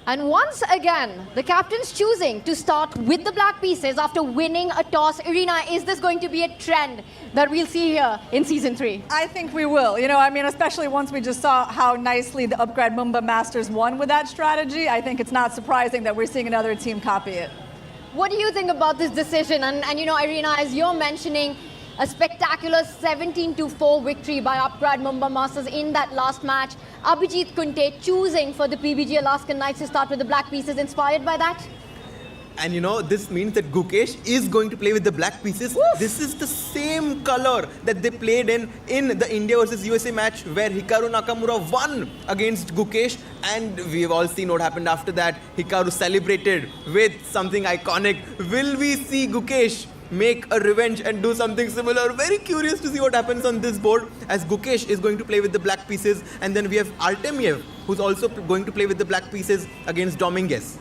And once again, the captain's choosing to start with the black pieces after winning a toss. Irina, is this going to be a trend that we'll see here in Season 3? I think we will. You know, I mean, especially once we just saw how nicely the Upgrade Mumba Masters won with that strategy, I think it's not surprising that we're seeing another team copy it. What do you think about this decision? And you know, Irina, as you're mentioning, a spectacular 17-4 victory by Upgrade Mumba Masters in that last match. Abhijit Kunte choosing for the PBG Alaskan Knights to start with the black pieces, inspired by that? And you know, this means that Gukesh is going to play with the black pieces. Woof. This is the same color that they played in the India versus USA match where Hikaru Nakamura won against Gukesh. And we've all seen what happened after that. Hikaru celebrated with something iconic. Will we see Gukesh make a revenge and do something similar? Very curious to see what happens on this board, as Gukesh is going to play with the black pieces. And then we have Artemiev, who's also going to play with the black pieces against Dominguez.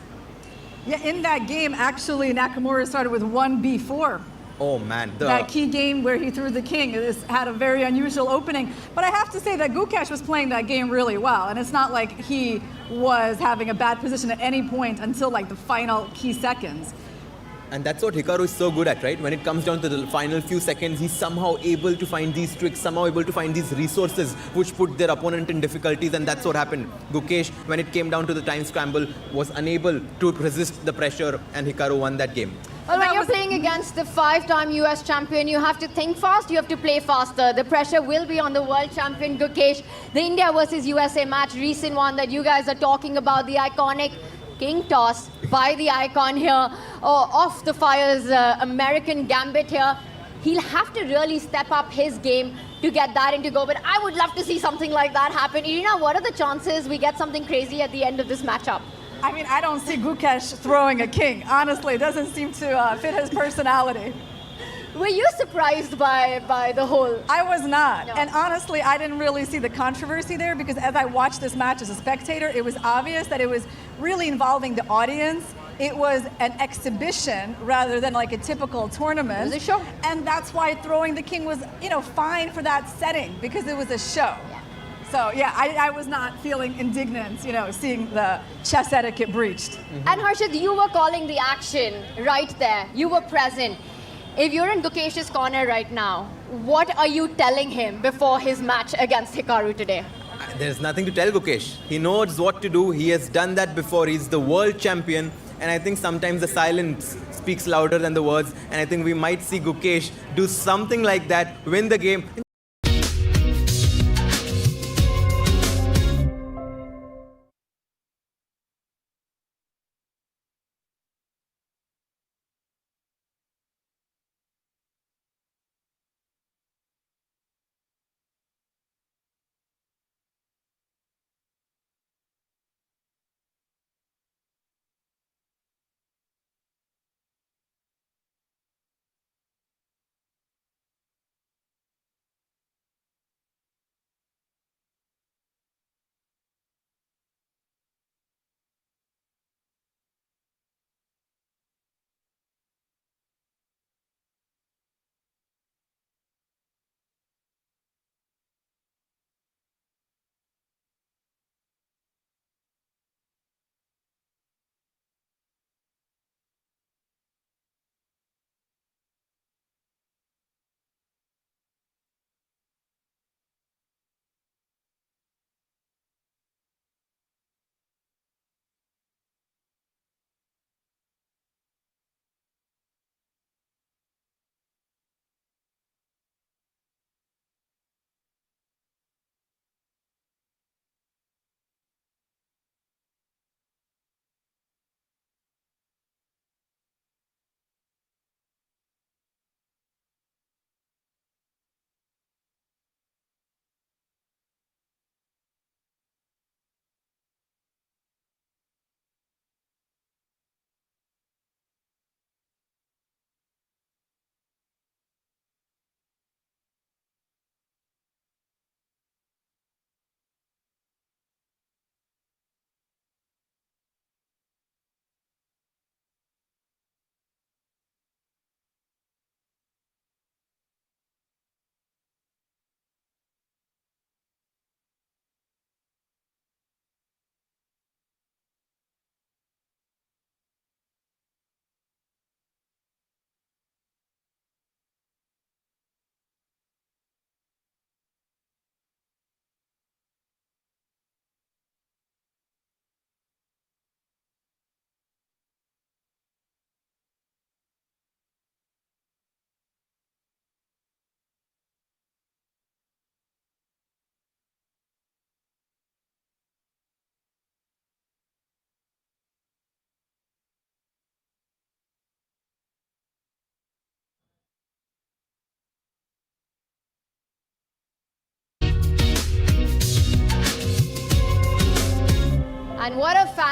Yeah, in that game, actually, Nakamura started with 1b4. Oh man, That key game where he threw the king. This had a very unusual opening. But I have to say that Gukesh was playing that game really well. And it's not like he was having a bad position at any point until like the final key seconds. And that's what Hikaru is so good at, right? When it comes down to the final few seconds, he's somehow able to find these tricks, somehow able to find these resources which put their opponent in difficulties, and that's what happened. Gukesh, when it came down to the time scramble, was unable to resist the pressure, and Hikaru won that game. Well, when you're playing against the 5-time US champion, you have to think fast, you have to play faster. The pressure will be on the world champion Gukesh. The India versus USA match, recent one that you guys are talking about, the iconic king toss by the icon here, off the Fire's American Gambit here. He'll have to really step up his game to get that into go, but I would love to see something like that happen. Irina, what are the chances we get something crazy at the end of this matchup? I mean, I don't see Gukesh throwing a king. Honestly, it doesn't seem to fit his personality. Were you surprised by the whole? I was not. No. And honestly, I didn't really see the controversy there because as I watched this match as a spectator, it was obvious that it was really involving the audience. It was an exhibition rather than like a typical tournament. It was a show. And that's why throwing the king was, you know, fine for that setting because it was a show. Yeah. So yeah, I was not feeling indignant, you know, seeing the chess etiquette breached. Mm-hmm. And Harshad, you were calling the action right there. You were present. If you're in Gukesh's corner right now, what are you telling him before his match against Hikaru today? There's nothing to tell Gukesh. He knows what to do. He has done that before. He's the world champion. And I think sometimes the silence speaks louder than the words. And I think we might see Gukesh do something like that, win the game.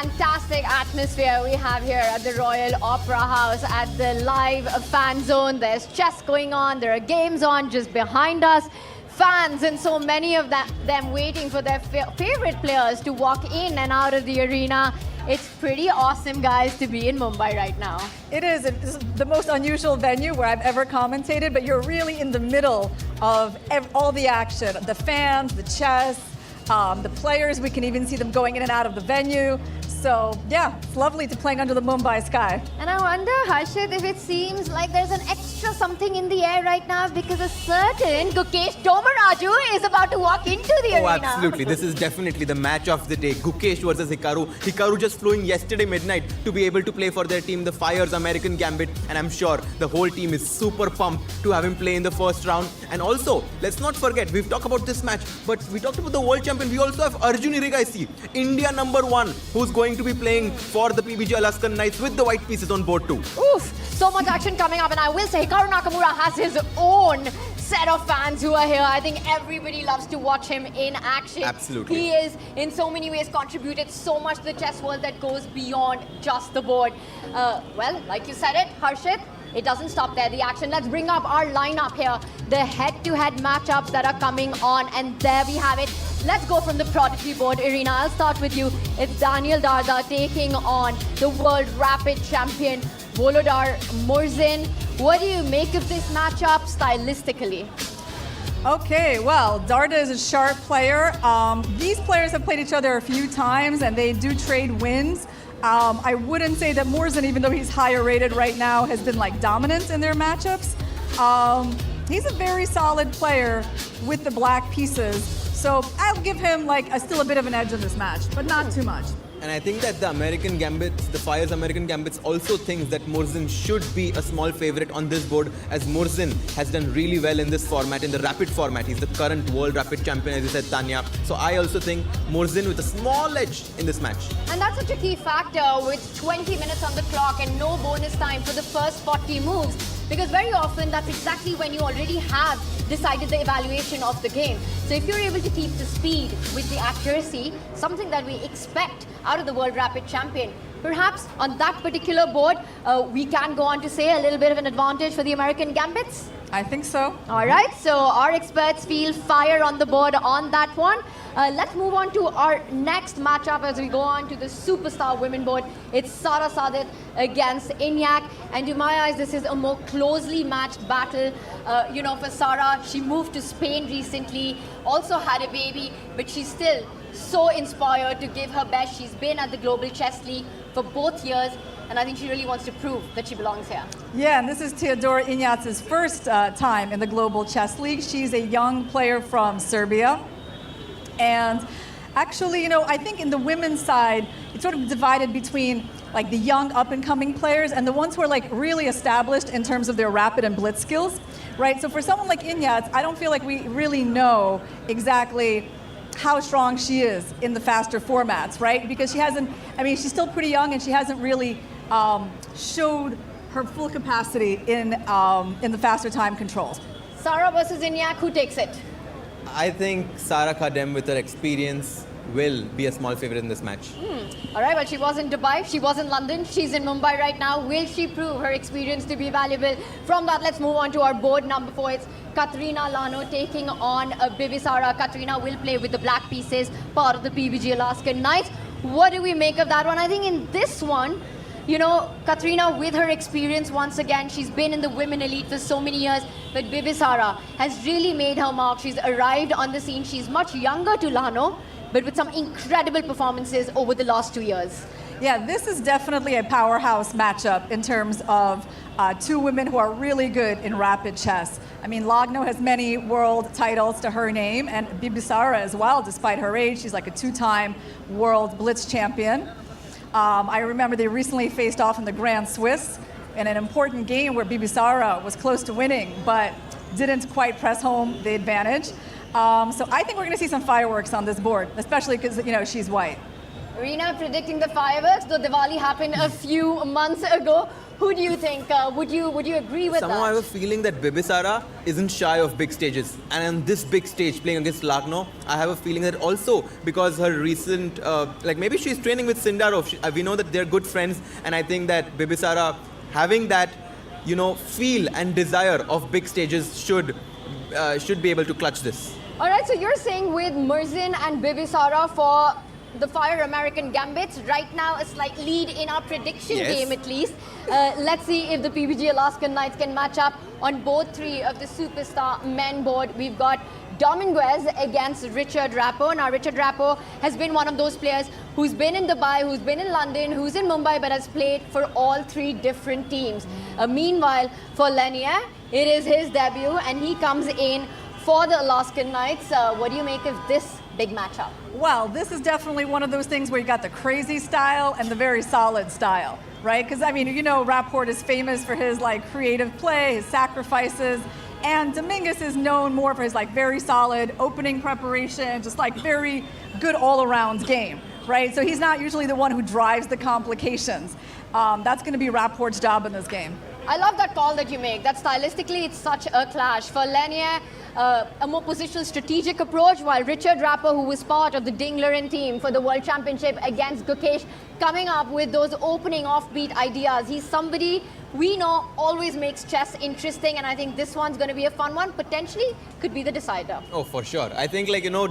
fantastic atmosphere we have here at the Royal Opera House at the live fan zone. There's chess going on, there are games on just behind us. Fans and so many of them waiting for their favorite players to walk in and out of the arena. It's pretty awesome, guys, to be in Mumbai right now. It is. It's the most unusual venue where I've ever commentated, but you're really in the middle of all the action. The fans, the chess, the players, we can even see them going in and out of the venue. So, yeah, it's lovely to playing under the Mumbai sky. And I wonder, Harshit, if it seems like there's an extra something in the air right now because a certain Gukesh Tomaraju is about to walk into the arena. Oh, absolutely. This is definitely the match of the day. Gukesh versus Hikaru. Hikaru just flew in yesterday midnight to be able to play for their team, the Fire's American Gambit. And I'm sure the whole team is super pumped to have him play in the first round. And also, let's not forget, we've talked about this match, but we talked about the world champion. We also have Arjun Irigaisi, India #1, who's going to be playing for the PBG Alaskan Knights with the white pieces on board too. Oof, so much action coming up, and I will say Hikaru Nakamura has his own set of fans who are here. I think everybody loves to watch him in action. Absolutely. He is in so many ways contributed so much to the chess world that goes beyond just the board. Well, like you said it, Harshit, it doesn't stop there, the action. Let's bring up our lineup here. The head-to-head matchups that are coming on, and there we have it. Let's go from the Prodigy board arena. I'll start with you. It's Daniel Darda taking on the World Rapid Champion, Volodar Murzin. What do you make of this matchup stylistically? Okay, well, Darda is a sharp player. These players have played each other a few times, and they do trade wins. I wouldn't say that Murzin, even though he's higher rated right now, has been like dominant in their matchups. He's a very solid player with the black pieces. So I'll give him like still a bit of an edge in this match, but not too much. And I think that the American Gambits, the Fire's American Gambits also thinks that Murzin should be a small favorite on this board, as Murzin has done really well in this format, in the Rapid format. He's the current World Rapid Champion, as you said, Tanya. So I also think Murzin with a small edge in this match. And that's such a key factor with 20 minutes on the clock and no bonus time for the first 40 moves. Because very often that's exactly when you already have decided the evaluation of the game. So if you're able to keep the speed with the accuracy, something that we expect out of the World Rapid Champion, perhaps on that particular board, we can go on to say a little bit of an advantage for the American Gambits? I think so. All right, so our experts feel fire on the board on that one. Let's move on to our next matchup as we go on to the Superstar Women board. It's Sara Sadet against Inyak. And to my eyes, this is a more closely matched battle. For Sara, she moved to Spain recently, also had a baby, but she's still so inspired to give her best. She's been at the Global Chess League for both years, and I think she really wants to prove that she belongs here. Yeah, and this is Teodora Inyats's first time in the Global Chess League. She's a young player from Serbia. And actually, I think in the women's side, it's sort of divided between like the young up-and-coming players and the ones who are like really established in terms of their rapid and blitz skills, right? So for someone like Inyats, I don't feel like we really know exactly how strong she is in the faster formats, right? Because she's still pretty young and she hasn't really showed her full capacity in the faster time controls. Sara versus Inyak, who takes it? I think Sara Kadem, with her experience, will be a small favorite in this match. All right, well, she was in Dubai, she was in London, she's in Mumbai right now. Will she prove her experience to be valuable? From that, let's move on to our board number 4. It's Katrina Lano taking on Bibisara. Katrina will play with the black pieces, part of the PBG Alaskan Knights. What do we make of that one? I think in this one, Katrina, with her experience, once again, she's been in the women elite for so many years, but Bibisara has really made her mark. She's arrived on the scene. She's much younger to Lano, but with some incredible performances over the last 2 years. Yeah, this is definitely a powerhouse matchup in terms of two women who are really good in rapid chess. I mean, Lagno has many world titles to her name, and Bibisara as well, despite her age. She's like a 2-time world blitz champion. I remember they recently faced off in the Grand Swiss in an important game where Bibisara was close to winning, but didn't quite press home the advantage. So I think we're going to see some fireworks on this board, especially because, she's white. Reena predicting the fireworks, though Diwali happened a few months ago. Who do you think? Would you agree with Somehow I have a that? feeling that Bibisara isn't shy of big stages. And on this big stage, playing against Lagno, I have a feeling that also because her recent, like maybe she's training with Sindarov. We know that they're good friends. And I think that Bibisara having that, feel and desire of big stages should be able to clutch this. All right, so you're saying with Murzin and Bibisara for the Fire American Gambits, right now a slight lead in our prediction Yes. game at least. Let's see if the PBG Alaskan Knights can match up on both three of the superstar men board. We've got Dominguez against Richard Rappo. Now Richard Rappo has been one of those players who's been in Dubai, who's been in London, who's in Mumbai, but has played for all three different teams. Meanwhile, for Lenier, it is his debut and he comes in for the Alaskan Knights. What do you make of this big matchup? Well, this is definitely one of those things where you got the crazy style and the very solid style, right? Because, I mean, Rapport is famous for his, creative play, his sacrifices, and Dominguez is known more for his, very solid opening preparation, just, very good all-around game, right? So he's not usually the one who drives the complications. That's going to be Rapport's job in this game. I love that call that you make. That stylistically, it's such a clash. For Lenier, a more positional strategic approach, while Richard Rappo, who was part of the Dingleren team for the World Championship against Gukesh, coming up with those opening offbeat ideas. He's somebody we know always makes chess interesting, and I think this one's going to be a fun one. Potentially could be the decider. Oh, for sure. I think,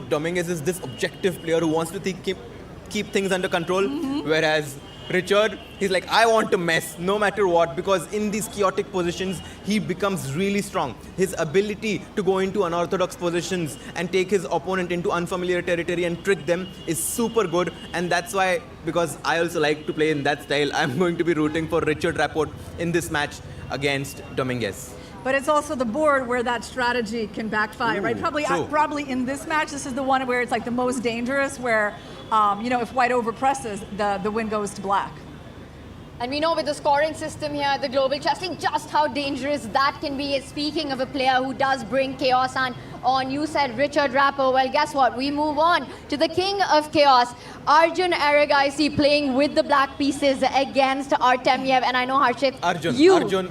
Dominguez is this objective player who wants to keep things under control, whereas Richard, he's like, I want to mess no matter what, because in these chaotic positions, he becomes really strong. His ability to go into unorthodox positions and take his opponent into unfamiliar territory and trick them is super good. And that's why, because I also like to play in that style, I'm going to be rooting for Richard Rapport in this match against Dominguez. But it's also the board where that strategy can backfire, right? True. Probably in this match, this is the one where it's the most dangerous, where, if white overpresses, the win goes to black. And we know with the scoring system here at the Global Chess League just how dangerous that can be. Speaking of a player who does bring chaos on, you said Richard Rappo. Well, guess what? We move on to the king of chaos, Arjun Aragaisi, playing with the black pieces against Artemyev. And I know, Harshit, Arjun,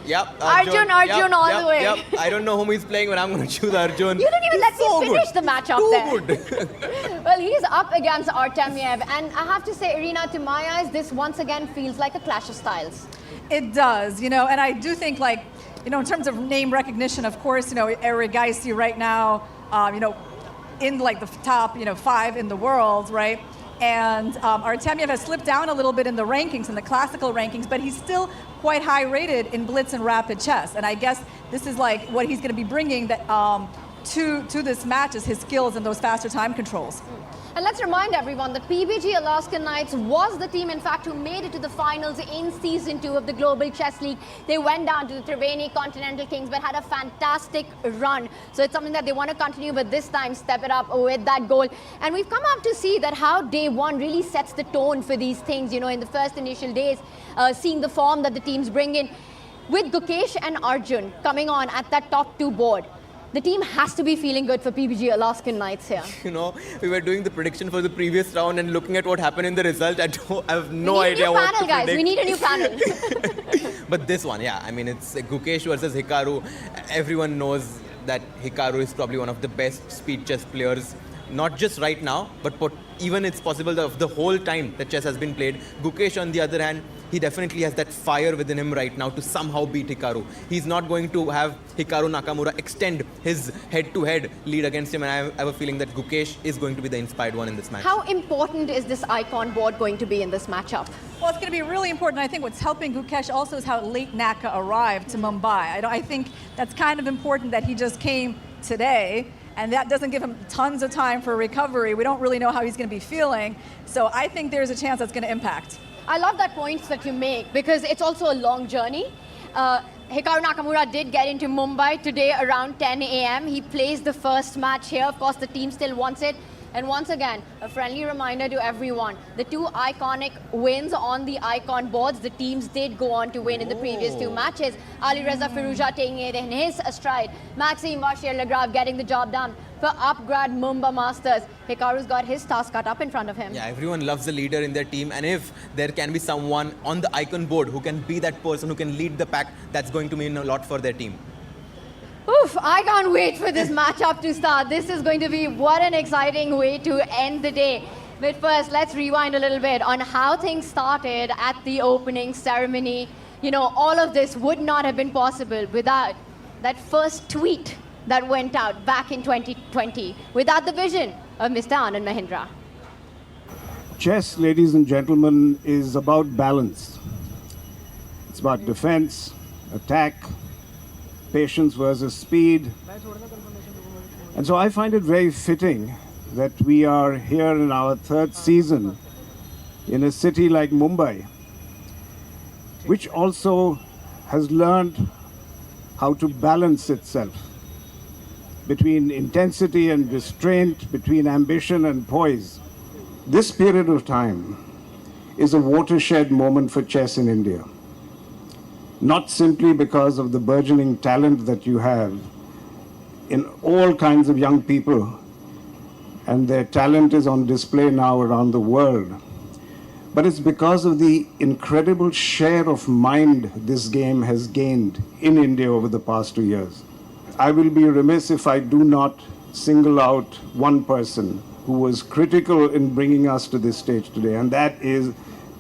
yep. Arjun all the way. Yep. I don't know whom he's playing, but I'm going to choose Arjun. You didn't even let me finish the matchup there. Too good. Well, he's up against Artemyev, and I have to say, Irina, to my eyes, this once again feels like a clash of styles. It does, and I do think, in terms of name recognition, of course, Aragaisi right now, in the top, 5 in the world, right? And Artemyev has slipped down a little bit in the rankings, in the classical rankings, but he's still quite high rated in blitz and rapid chess. And I guess this is what he's going to be bringing that to this match is his skills and those faster time controls. And let's remind everyone that PBG Alaskan Knights was the team, in fact, who made it to the finals in Season 2 of the Global Chess League. They went down to the Triveni Continental Kings, but had a fantastic run. So it's something that they want to continue, but this time step it up with that goal. And we've come up to see that how day one really sets the tone for these things, in the first initial days, seeing the form that the teams bring in. With Gukesh and Arjun coming on at that top 2 board, the team has to be feeling good for PBG Alaskan Knights here. We were doing the prediction for the previous round and looking at what happened in the result. I have no idea what to predict. We need a new panel. But this one, yeah, I mean, it's Gukesh versus Hikaru. Everyone knows that Hikaru is probably one of the best speed chess players, not just right now, but even it's possible that the whole time that chess has been played. Gukesh, on the other hand, he definitely has that fire within him right now to somehow beat Hikaru. He's not going to have Hikaru Nakamura extend his head-to-head lead against him, and I have a feeling that Gukesh is going to be the inspired one in this match. How important is this icon board going to be in this matchup? Well, it's going to be really important. I think what's helping Gukesh also is how late Naka arrived to Mumbai. I think that's kind of important that he just came today, and that doesn't give him tons of time for recovery. We don't really know how he's going to be feeling, so I think there's a chance that's going to impact. I love that point that you make, because it's also a long journey. Hikaru Nakamura did get into Mumbai today around 10 a.m. He plays the first match here. Of course, the team still wants it. And once again, a friendly reminder to everyone, the two iconic wins on the icon boards, the teams did go on to win in the previous two matches. Ali Reza Firouzja taking it in his stride. Maxime Vachier-Lagrave getting the job done for upgrade Mumba Masters. Hikaru's got his task cut up in front of him. Yeah, everyone loves the leader in their team, and if there can be someone on the icon board who can be that person who can lead the pack, that's going to mean a lot for their team. Oof, I can't wait for this matchup to start. This is going to be what an exciting way to end the day. But first, let's rewind a little bit on how things started at the opening ceremony. You know, all of this would not have been possible without that first tweet that went out back in 2020, without the vision of Mr. Anand Mahindra. Chess, ladies and gentlemen, is about balance. It's about defense, attack, patience versus speed. And so I find it very fitting that we are here in our third season in a city like Mumbai, which also has learned how to balance itself between intensity and restraint, between ambition and poise. This period of time is a watershed moment for chess in India. Not simply because of the burgeoning talent that you have in all kinds of young people, and their talent is on display now around the world, but it's because of the incredible share of mind this game has gained in India over the past 2 years. I will be remiss if I do not single out one person who was critical in bringing us to this stage today, and that is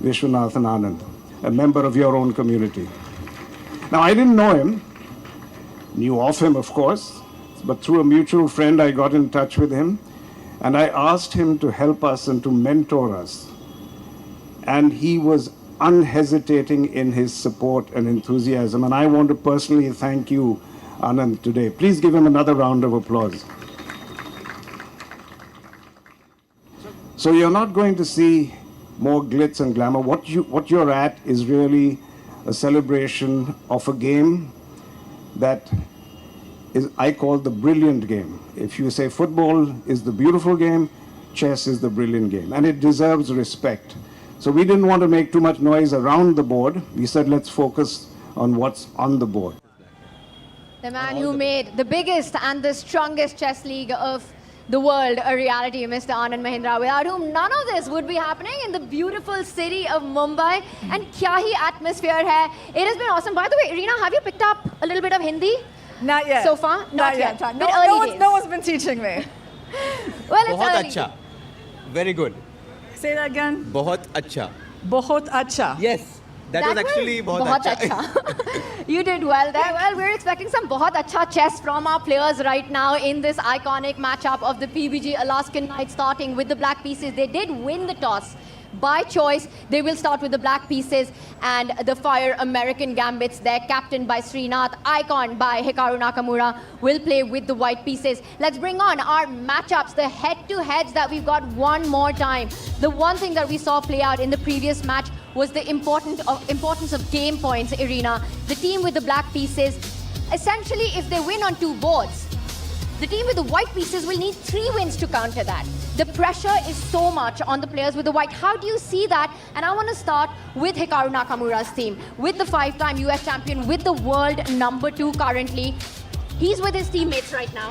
Vishwanathan Anand, a member of your own community. Now, I didn't know him, knew of him, of course, but through a mutual friend, I got in touch with him, and I asked him to help us and to mentor us. And he was unhesitating in his support and enthusiasm, and I want to personally thank you, Anand, today. Please give him another round of applause. So you're not going to see more glitz and glamour. What you're at is really a celebration of a game that is, I call, the brilliant game. If you say football is the beautiful game, chess is the brilliant game, and it deserves respect. So we didn't want to make too much noise around the board. We said, let's focus on what's on the board. The man who made the biggest and the strongest chess league of the world a reality, Mr. Anand Mahindra, without whom none of this would be happening in the beautiful city of Mumbai. And kya hi atmosphere hai. It has been awesome. By the way, Reena, have you picked up a little bit of Hindi? Not yet. So far? Not yet. No one's been teaching me. Well, it's Bahut early. acha. Very good. Say that again. Bahut acha. Bahut acha. Yes. That was actually bahut acha. You did well there. Well, we're expecting some bahut acha chess from our players right now in this iconic matchup of the PBG Alaskan Knights, starting with the black pieces. They did win the toss. By choice, they will start with the black pieces, and the Fire American Gambits, their captain by Srinath, icon by Hikaru Nakamura, will play with the white pieces. Let's bring on our matchups, the head-to-heads that we've got one more time. The one thing that we saw play out in the previous match was the importance of game points, Irina. The team with the black pieces, essentially, if they win on two boards, the team with the white pieces will need 3 wins to counter that. The pressure is so much on the players with the white. How do you see that? And I want to start with Hikaru Nakamura's team, with the 5-time US champion, with the world #2 currently. He's with his teammates right now.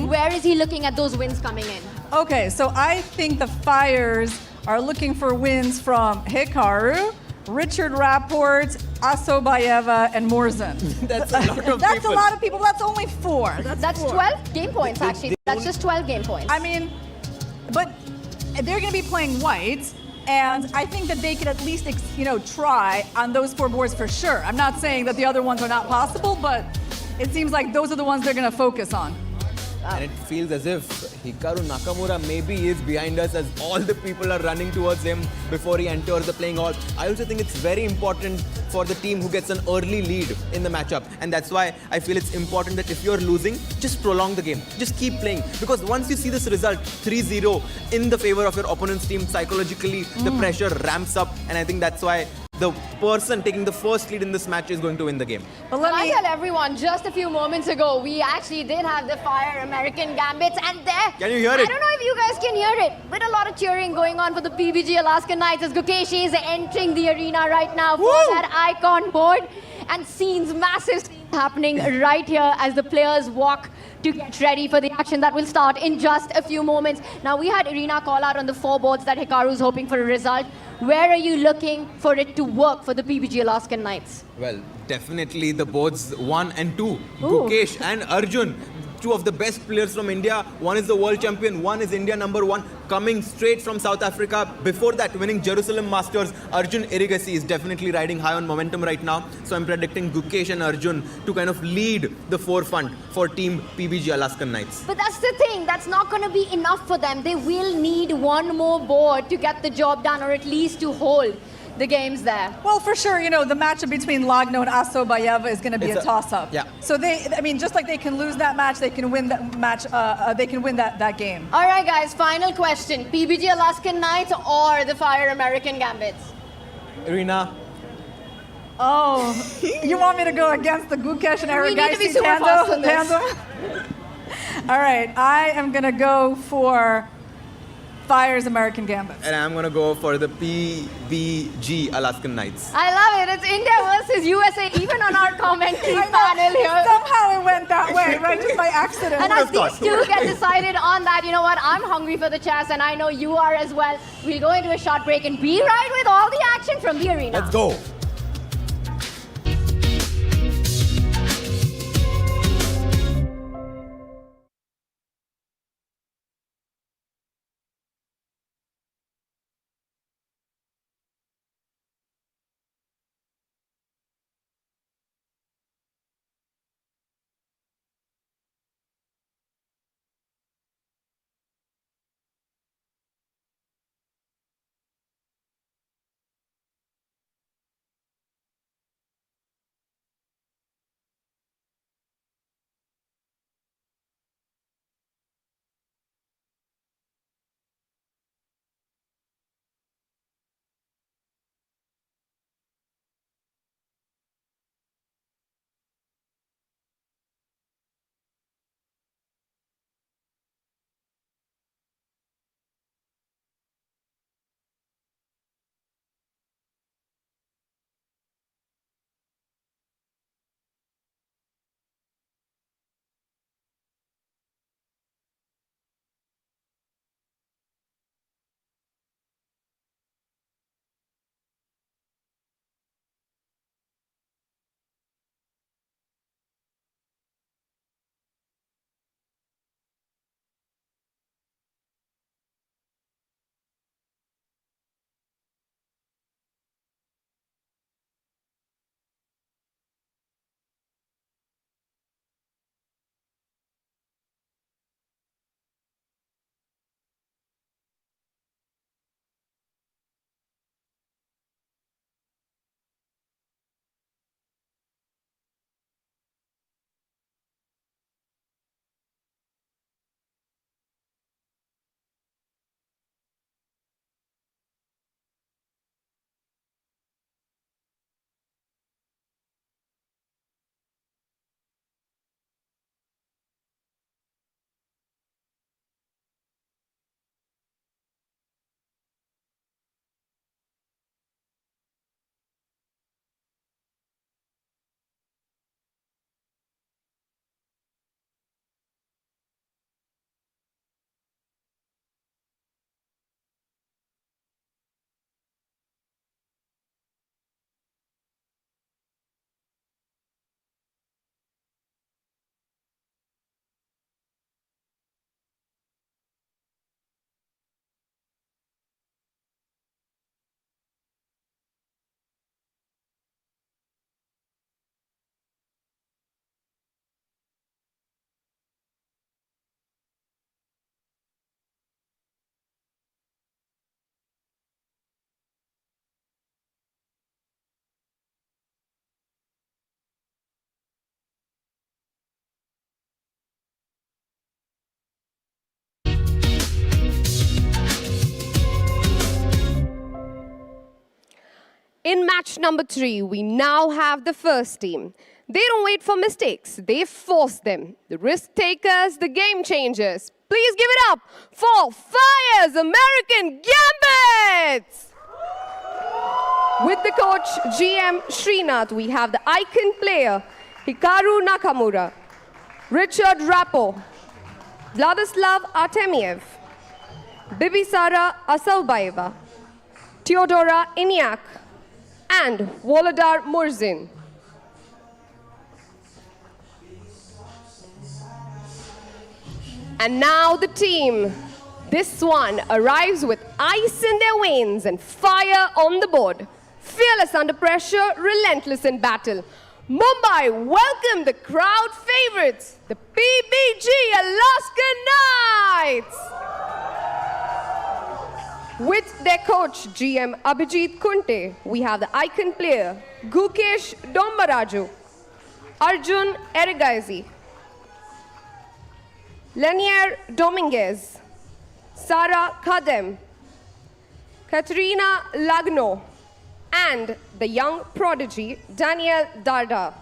Where is he looking at those wins coming in? Okay, so I think the Fires are looking for wins from Hikaru, Richard Rapport, Asobayeva, and Morzan. That's a lot of That's people. a lot of people. That's only 4. That's 12 game points, actually. That's just 12 game points. I mean, but they're going to be playing white, and I think that they could at least, try on those 4 boards for sure. I'm not saying that the other ones are not possible, but it seems like those are the ones they're going to focus on. And it feels as if Hikaru Nakamura maybe is behind us, as all the people are running towards him before he enters the playing hall. I also think it's very important for the team who gets an early lead in the matchup. And that's why I feel it's important that if you're losing, just prolong the game. Just keep playing. Because once you see this result, 3-0 in the favor of your opponent's team, psychologically, the pressure ramps up. And I think that's why the person taking the first lead in this match is going to win the game. But let me tell everyone, just a few moments ago, we actually did have the Fire American Gambits, and there. Can you hear it? I don't know if you guys can hear it, but a lot of cheering going on for the PBG Alaska Knights as Gukesh is entering the arena right now for that icon board. And scenes, massive scenes happening right here as the players walk to get ready for the action that will start in just a few moments. Now, we had Irina call out on the 4 boards that Hikaru's hoping for a result. Where are you looking for it to work for the PBG Alaskan Knights? Well, definitely the boards 1 and 2. Gukesh and Arjun, two of the best players from India. One is the world champion, one is India #1, coming straight from South Africa. Before that, winning Jerusalem Masters. Arjun Irigasi is definitely riding high on momentum right now. So I'm predicting Gukesh and Arjun to kind of lead the forefront for Team PBG Alaskan Knights. But that's the thing, that's not going to be enough for them. They will need one more board to get the job done, or at least to hold the games there. Well, for sure, you know, the matchup between Lagno and Asobayeva is going to be a toss-up. Yeah. So I mean, just like they can lose that match, they can win that match. They can win that game. All right, guys, final question. PBG Alaskan Knights or the Fire American Gambits? Irina. Oh, you want me to go against the Gukesh and We need to be Aragaisi super fast on this. tandem? All right, I am going to go for Fire's American Gambits. And I'm going to go for the PBG Alaskan Knights. I love it. It's India versus USA, even on our commentary panel here. Somehow it went that way, right? Just by accident. And as these two get decided on that, you know what? I'm hungry for the chess, and I know you are as well. We'll go into a short break and be right with all the action from the arena. Let's go. In match number 3, we now have the first team. They don't wait for mistakes, they force them. The risk takers, the game changers. Please give it up for Fire's American Gambits! With the coach GM Srinath, we have the icon player Hikaru Nakamura, Richard Rappo, Vladislav Artemiev, Bibisara Asalbaeva, Teodora Iniak, and Volodar Murzin. And now the team. This one arrives with ice in their veins and fire on the board. Fearless under pressure, relentless in battle. Mumbai welcome the crowd favorites, the PBG Alaska Knights. With their coach, GM Abhijit Kunte, we have the icon player, Gukesh Dombaraju, Arjun Erigaizi, Lenier Dominguez, Sara Khadem, Katrina Lagno, and the young prodigy, Daniel Darda.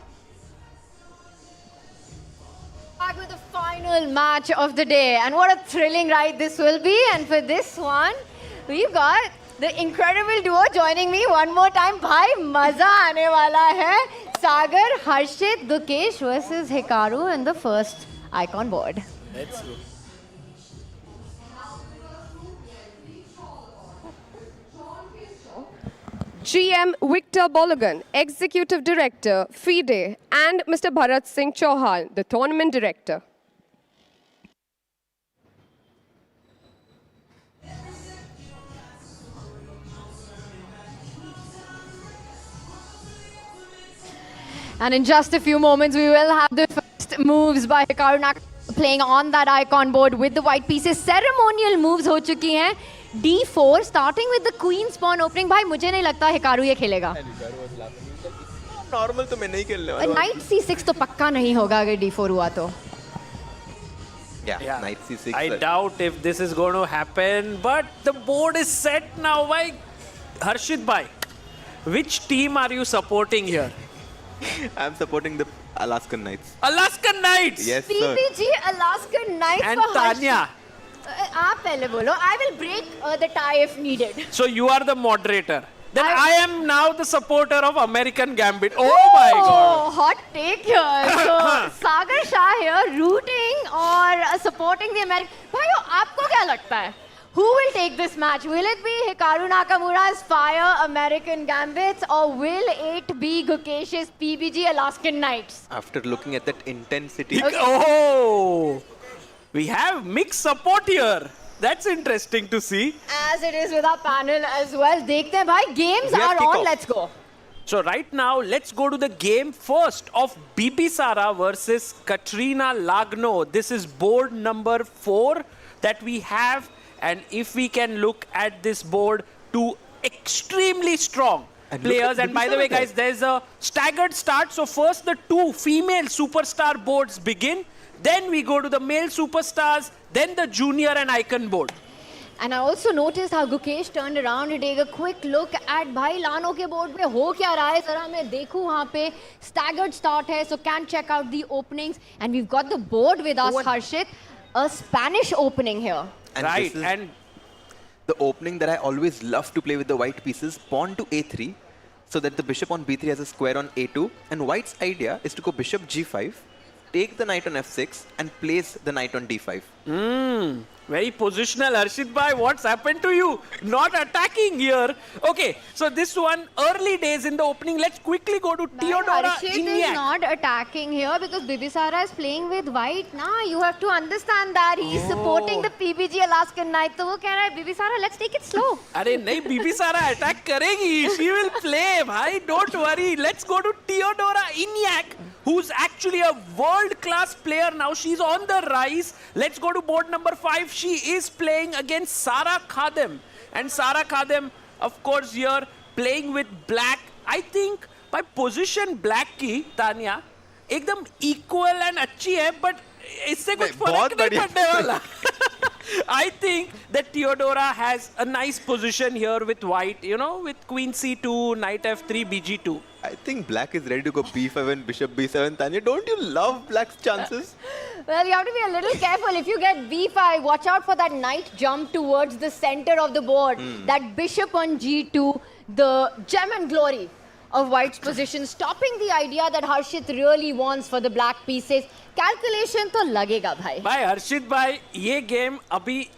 Back with the final match of the day. And what a thrilling ride this will be. And for this one, we've got the incredible duo joining me one more time. Bhai, maza aane wala hai. Sagar, Harshit, Gukesh versus Hikaru in the first icon board. Let's go. GM Victor Bologan, Executive Director, FIDE, and Mr. Bharat Singh Chauhan, the Tournament Director. And in just a few moments, we will have the first moves by Hikaru Nakamura playing on that icon board with the white pieces. Ceremonial moves ho chuki hain. D4 starting with the queen's pawn opening. Bhai, mujhe nahi lagta Hikaru ye khelega. Normal तो मैं नहीं खेलने वाला. Knight C6 तो पक्का नहीं होगा अगर D4 हुआ तो. Yeah, Knight C6. I doubt if this is going to happen, but the board is set now. By Harshit bhai, which team are you supporting here? I'm supporting the Alaskan Knights. Alaskan Knights. Yes, sir. PPG Alaskan Knights And for Tanya. आप पहले बोलो. I will break the tie if needed. So you are the moderator. Then I am now the supporter of American Gambit. Oh my God. Oh, hot take here. So Sagar Shah here rooting or supporting the American. भाइयों, आपको क्या लगता है? Who will take this match? Will it be Hikaru Nakamura's Fire American Gambits or will it be Gukesh's PBG Alaskan Knights? After looking at that intensity. Okay. Oh, we have mixed support here. That's interesting to see. As it is with our panel as well. देखते हैं भाई, games We have are on. kickoff. Let's go. So right now, let's go to the game first of Bibisara versus Katrina Lagno. This is board number 4 that we have. And if we can look at this board, two extremely strong players. And by the way, guys, there's a staggered start. So first the two female superstar boards begin. Then we go to the male superstars. Then the junior and icon board. And I also noticed how Gukesh turned around to take a quick look at भाई लानो के board पे हो क्या रहा है जरा मैं देखूं वहाँ पे staggered start है so can check out the openings and we've got the board with us Harshit, a Spanish opening here. And Right, this is and the opening that I always love to play with the white pieces. Pawn to A3 so that the bishop on B3 has a square on A2. And white's idea is to go bishop G5, take the knight on F6 and place the knight on D5. Very positional, Harshit bhai. What's happened to you? Not attacking here. Okay, so this one, early days in the opening. Let's quickly go to Teodora Harshit is Iniak. not attacking here because Bibisara is playing with white. Nah, you have to understand that he's supporting the PBG Alaskan Knight. So वो कह रहा है Bibisara, let's take it slow. अरे नहीं, Bibisara attack करेगी. She will play, bhai. Don't worry. Let's go to Teodora Iniak, who's actually a world-class player now. She's on the rise. Let's go to board number 5. She is playing against Sara Khadem. And Sara Khadem, of course, here playing with black. I think by position black की, Tanya, एकदम equal and अच्छी है, but इससे कुछ फर्क नहीं पड़ने वाला. I think that Teodora has a nice position here with white, you know, with queen c2, knight f3, bg2. I think black is ready to go b5 and bishop b7. Tanya, don't you love black's chances? Well, you have to be a little careful. If you get b5, watch out for that knight jump towards the center of the board. That bishop on g2, the gem and glory of white's position, stopping the idea that Harshit really wants for the black pieces. Calculation to lagega, bhai. Bhai, Harshit bhai, ye game,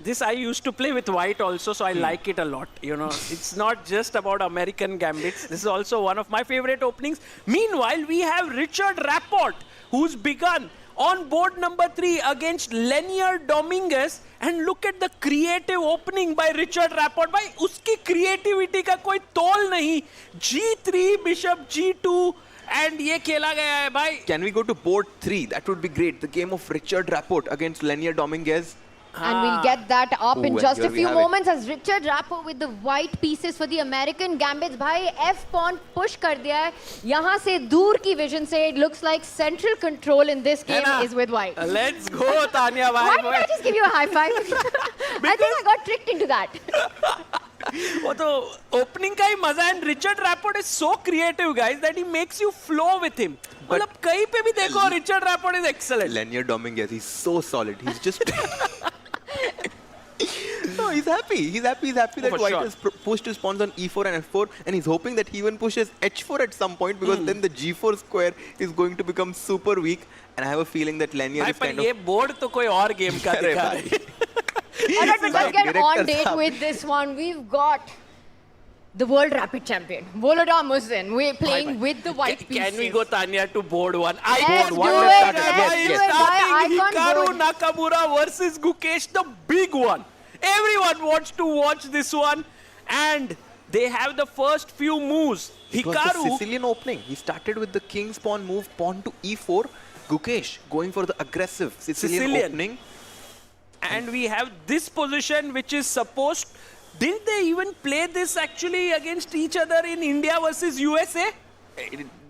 this I used to play with white also, so I like it a lot. You know, it's not just about American gambits. This is also one of my favorite openings. Meanwhile, we have Richard Rapport, who's begun on board number 3 against Lenier Dominguez. And look at the creative opening by Richard Rapport. Bhai, uski creativity ka koi tol nahi. G3, bishop G2, and ye khela gaya hai, bhai. Can we go to board 3? That would be great. The game of Richard Rapport against Lenier Dominguez. And we'll get that up in Ooh, just here a we few have it. moments as Richard Rapport with the white pieces for the American gambits. Bhai, F pawn push kar diya hai. Yahan se dur ki vision se, it looks like central control in this game is with white. Let's go, Tanya bhai. Why did I just give you a high five? I think I got tricked into that. वो तो opening का ही मजा है. And Richard Rapport is so creative, guys, that he makes you flow with him. मतलब कहीं पे भी देखो, Richard Rapport is excellent. Lenier Dominguez, he's so solid. He's just... No, he's happy. He's happy that for white sure. has pushed his pawns on e4 and f4, and he's hoping that he even pushes h4 at some point, because then the g4 square is going to become super weak. And I have a feeling that Lenier भाई is पर kind ये of... board तो कोई और game का अरे दिखा भाई. रही है. Alright, but let's get Director on date साहब. with this one. We've got the world rapid champion, Volodar Musin. We're playing with the white pieces. Can we go, Tanya, to board 1? Let's Board one, do let's it. start it. Let's Yes, do yes. it. Bhai, Starting icon Hikaru board. Nakamura versus Gukesh, the big one. Everyone wants to watch this one, and they have the first few moves. It was the Hikaru, Sicilian opening. He started with the king's pawn move, pawn to e4. Gukesh going for the aggressive Sicilian opening. and we have this position which is supposed... Didn't they even play this actually against each other in India versus USA?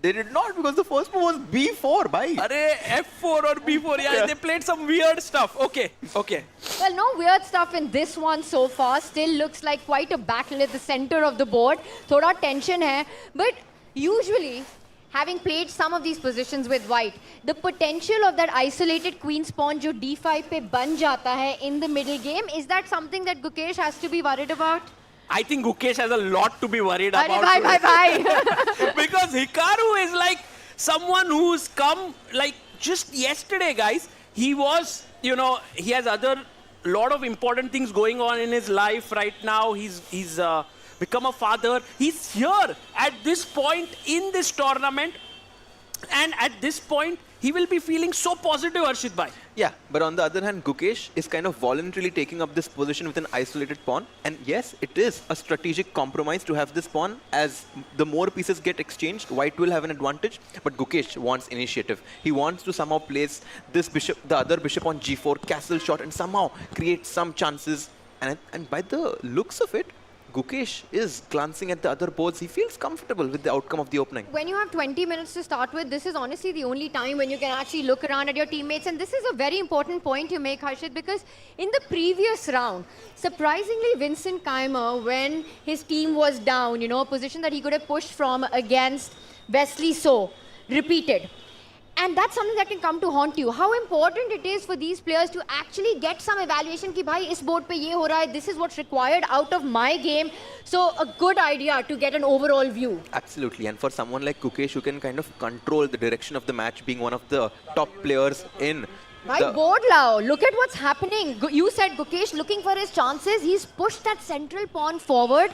They did not, because the first move was b4, bhai. Arey, F4 or B4, yeah, they played some weird stuff. Okay. Well, no weird stuff in this one so far. Still looks like quite a battle at the center of the board. Thoda tension hai. But usually, having played some of these positions with white, the potential of that isolated queen's pawn jo d5 pe ban jata hai in the middle game, is that something that Gukesh has to be worried about? I think Gukesh has a lot to be worried about. Bye. Because Hikaru is like someone who's come like just yesterday, guys. He was, you know, he has other lot of important things going on in his life right now. He's become a father. He's here at this point in this tournament, and at this point he will be feeling so positive, Harshit bhai. Yeah, but on the other hand, Gukesh is kind of voluntarily taking up this position with an isolated pawn. And yes, it is a strategic compromise to have this pawn, as the more pieces get exchanged, white will have an advantage. But Gukesh wants initiative. He wants to somehow place this bishop, the other bishop on g4, castle shot, and somehow create some chances. And by the looks of it, Gukesh is glancing at the other boards. He feels comfortable with the outcome of the opening. When you have 20 minutes to start with, this is honestly the only time when you can actually look around at your teammates. And this is a very important point you make, Harshit, because in the previous round, surprisingly, Vincent Keimer, when his team was down, you know, a position that he could have pushed from against Wesley So, repeated. And that's something that can come to haunt you. How important it is for these players to actually get some evaluation ki bhai is board pe ye ho raha hai, this is what's required out of my game. So a good idea to get an overall view. Absolutely, and for someone like Gukesh who can kind of control the direction of the match, being one of the top players in Bhai, board lao, look at what's happening. You said Gukesh looking for his chances. He's pushed that central pawn forward.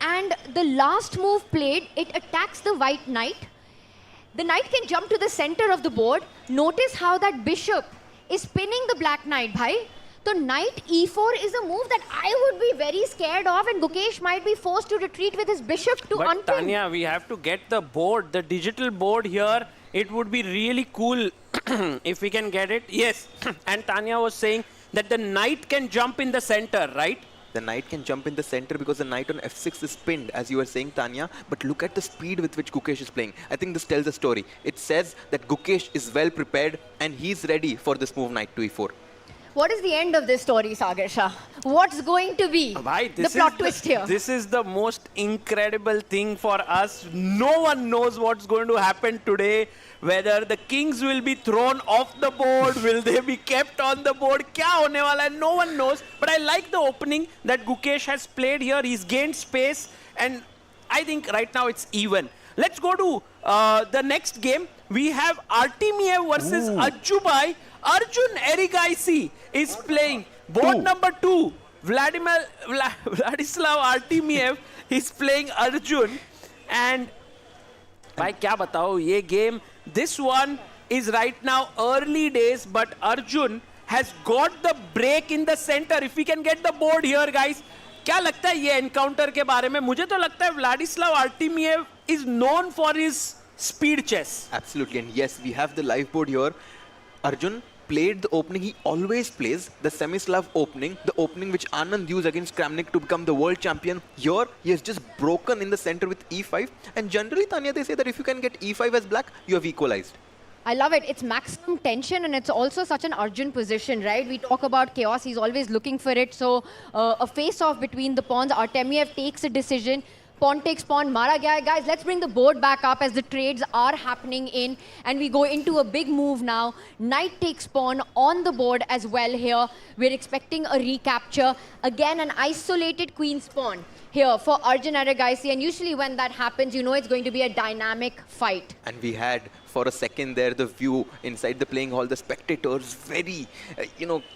And the last move played, it attacks the white knight. The knight can jump to the center of the board. Notice how that bishop is pinning the black knight, bhai. So knight e4 is a move that I would be very scared of, and Gukesh might be forced to retreat with his bishop to But unpin. Tanya, we have to get the board, the digital board here. It would be really cool if we can get it. Yes, and Tanya was saying that the knight can jump in the center, right? The knight can jump in the center because the knight on f6 is pinned, as you were saying, Tanya. But look at the speed with which Gukesh is playing. I think this tells a story. It says that Gukesh is well prepared and he's ready for this move, knight to e4. What is the end of this story, Sagar Shah? What's going to be the plot twist here? This is the most incredible thing for us. No one knows what's going to happen today. Whether the Kings will be thrown off the board, will they be kept on the board? Kya hone wala hai? No one knows. But I like the opening that Gukesh has played here. He's gained space, and I think right now it's even. Let's go to the next game. We have Artemiev versus Ajubai. Arjun Erigaisi is playing. Board number 2. Vladislav Artemiev is playing Arjun. And bhai kya batao, ye game, this one is right now early days, but Arjun has got the break in the center. If we can get the board here, guys. क्या लगता है ये encounter के बारे में? मुझे तो लगता है व्लाडिस्लाव आर्टेमिएव is known for his speed chess. Absolutely, and yes, we have the live board here. Arjun played the opening he always plays, the Semislav opening, the opening which Anand used against Kramnik to become the world champion. Here, he has just broken in the center with e5. And generally, Tanya, they say that if you can get e5 as black, you have equalized. I love it. It's maximum tension, and it's also such an Arjun position, right? We talk about chaos. He's always looking for it. So a face-off between the pawns. Artemiev takes a decision. Pawn takes pawn, mara gaya hai. Guys, let's bring the board back up as the trades are happening in, and we go into a big move now. Knight takes pawn on the board as well here. We're expecting a recapture. Again, an isolated queen's pawn here for Arjun Erigaisi, and usually when that happens, you know it's going to be a dynamic fight. And we had, for a second there, the view inside the playing hall, the spectators very,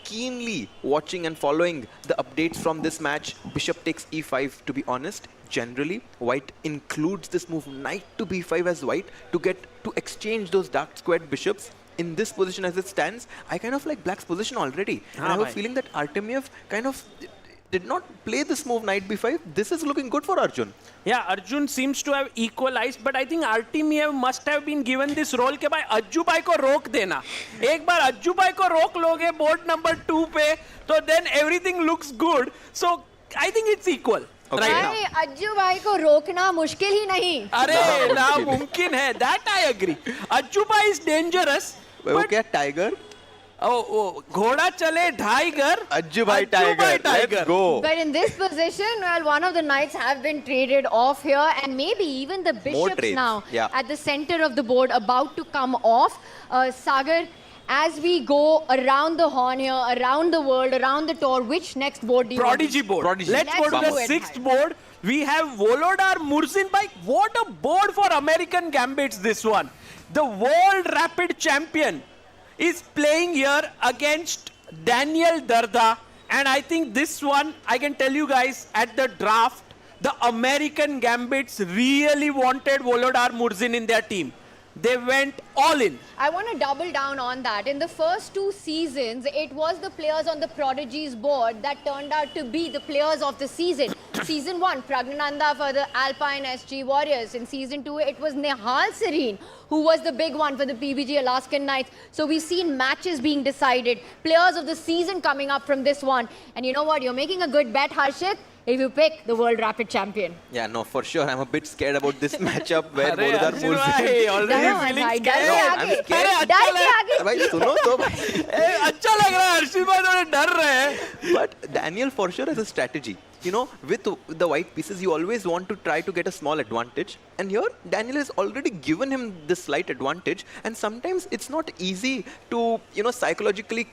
keenly watching and following the updates from this match. Bishop takes e5, to be honest. Generally, white includes this move, knight to b5 as white, to get to exchange those dark squared bishops. In this position as it stands, I kind of like black's position already. And I have a feeling that Artemiev kind of did not play this move knight b5. This is looking good for Arjun. Yeah, Arjun seems to have equalized, but I think Artemiev must have been given this role ke bhai Ajubai ko rok dena. Ek baar Ajubai ko rok loge board number 2 pe, so then everything looks good. So I think it's equal. Okay. Right, Ajju भाई को रोकना मुश्किल ही नहीं. अरे नामुमकिन है. That I agree. Ajubai is dangerous. वो क्या tiger? Oh, घोड़ा चले tiger. Ajubai tiger. Let's go. But in this position, well, one of the knights have been traded off here, and maybe even the bishops now at the center of the board about to come off. Sagar, as we go around the horn here, around the world, around the tour, which next board do you Prodigy board. Prodigy. Let's go to the 6th board. We have Volodar Murzin. What a board for American Gambits, this one. The world rapid champion is playing here against Daniel Darda. And I think this one, I can tell you guys, at the draft, the American Gambits really wanted Volodar Murzin in their team. They went all in. I want to double down on that. In the first 2 seasons, it was the players on the Prodigy's board that turned out to be the players of the season. Season 1, Pragnananda for the Alpine SG Warriors. In Season 2, it was Nehal Serene who was the big one for the PBG Alaskan Knights. So we've seen matches being decided, players of the season coming up from this one. And you know what? You're making a good bet, Harshit, if you pick the World Rapid Champion. Yeah, no, for sure. I'm a bit scared about this matchup where Volodar Murzin... already feeling scared. I'm scared. भाई सुनो तो भाई. अच्छा लग रहा है. हर्षित भाई थोड़े डर रहे हैं. But Daniel for sure has a strategy. You know, with the white pieces, you always want to try to get a small advantage. And here, Daniel has already given him this slight advantage. And sometimes it's not easy to, psychologically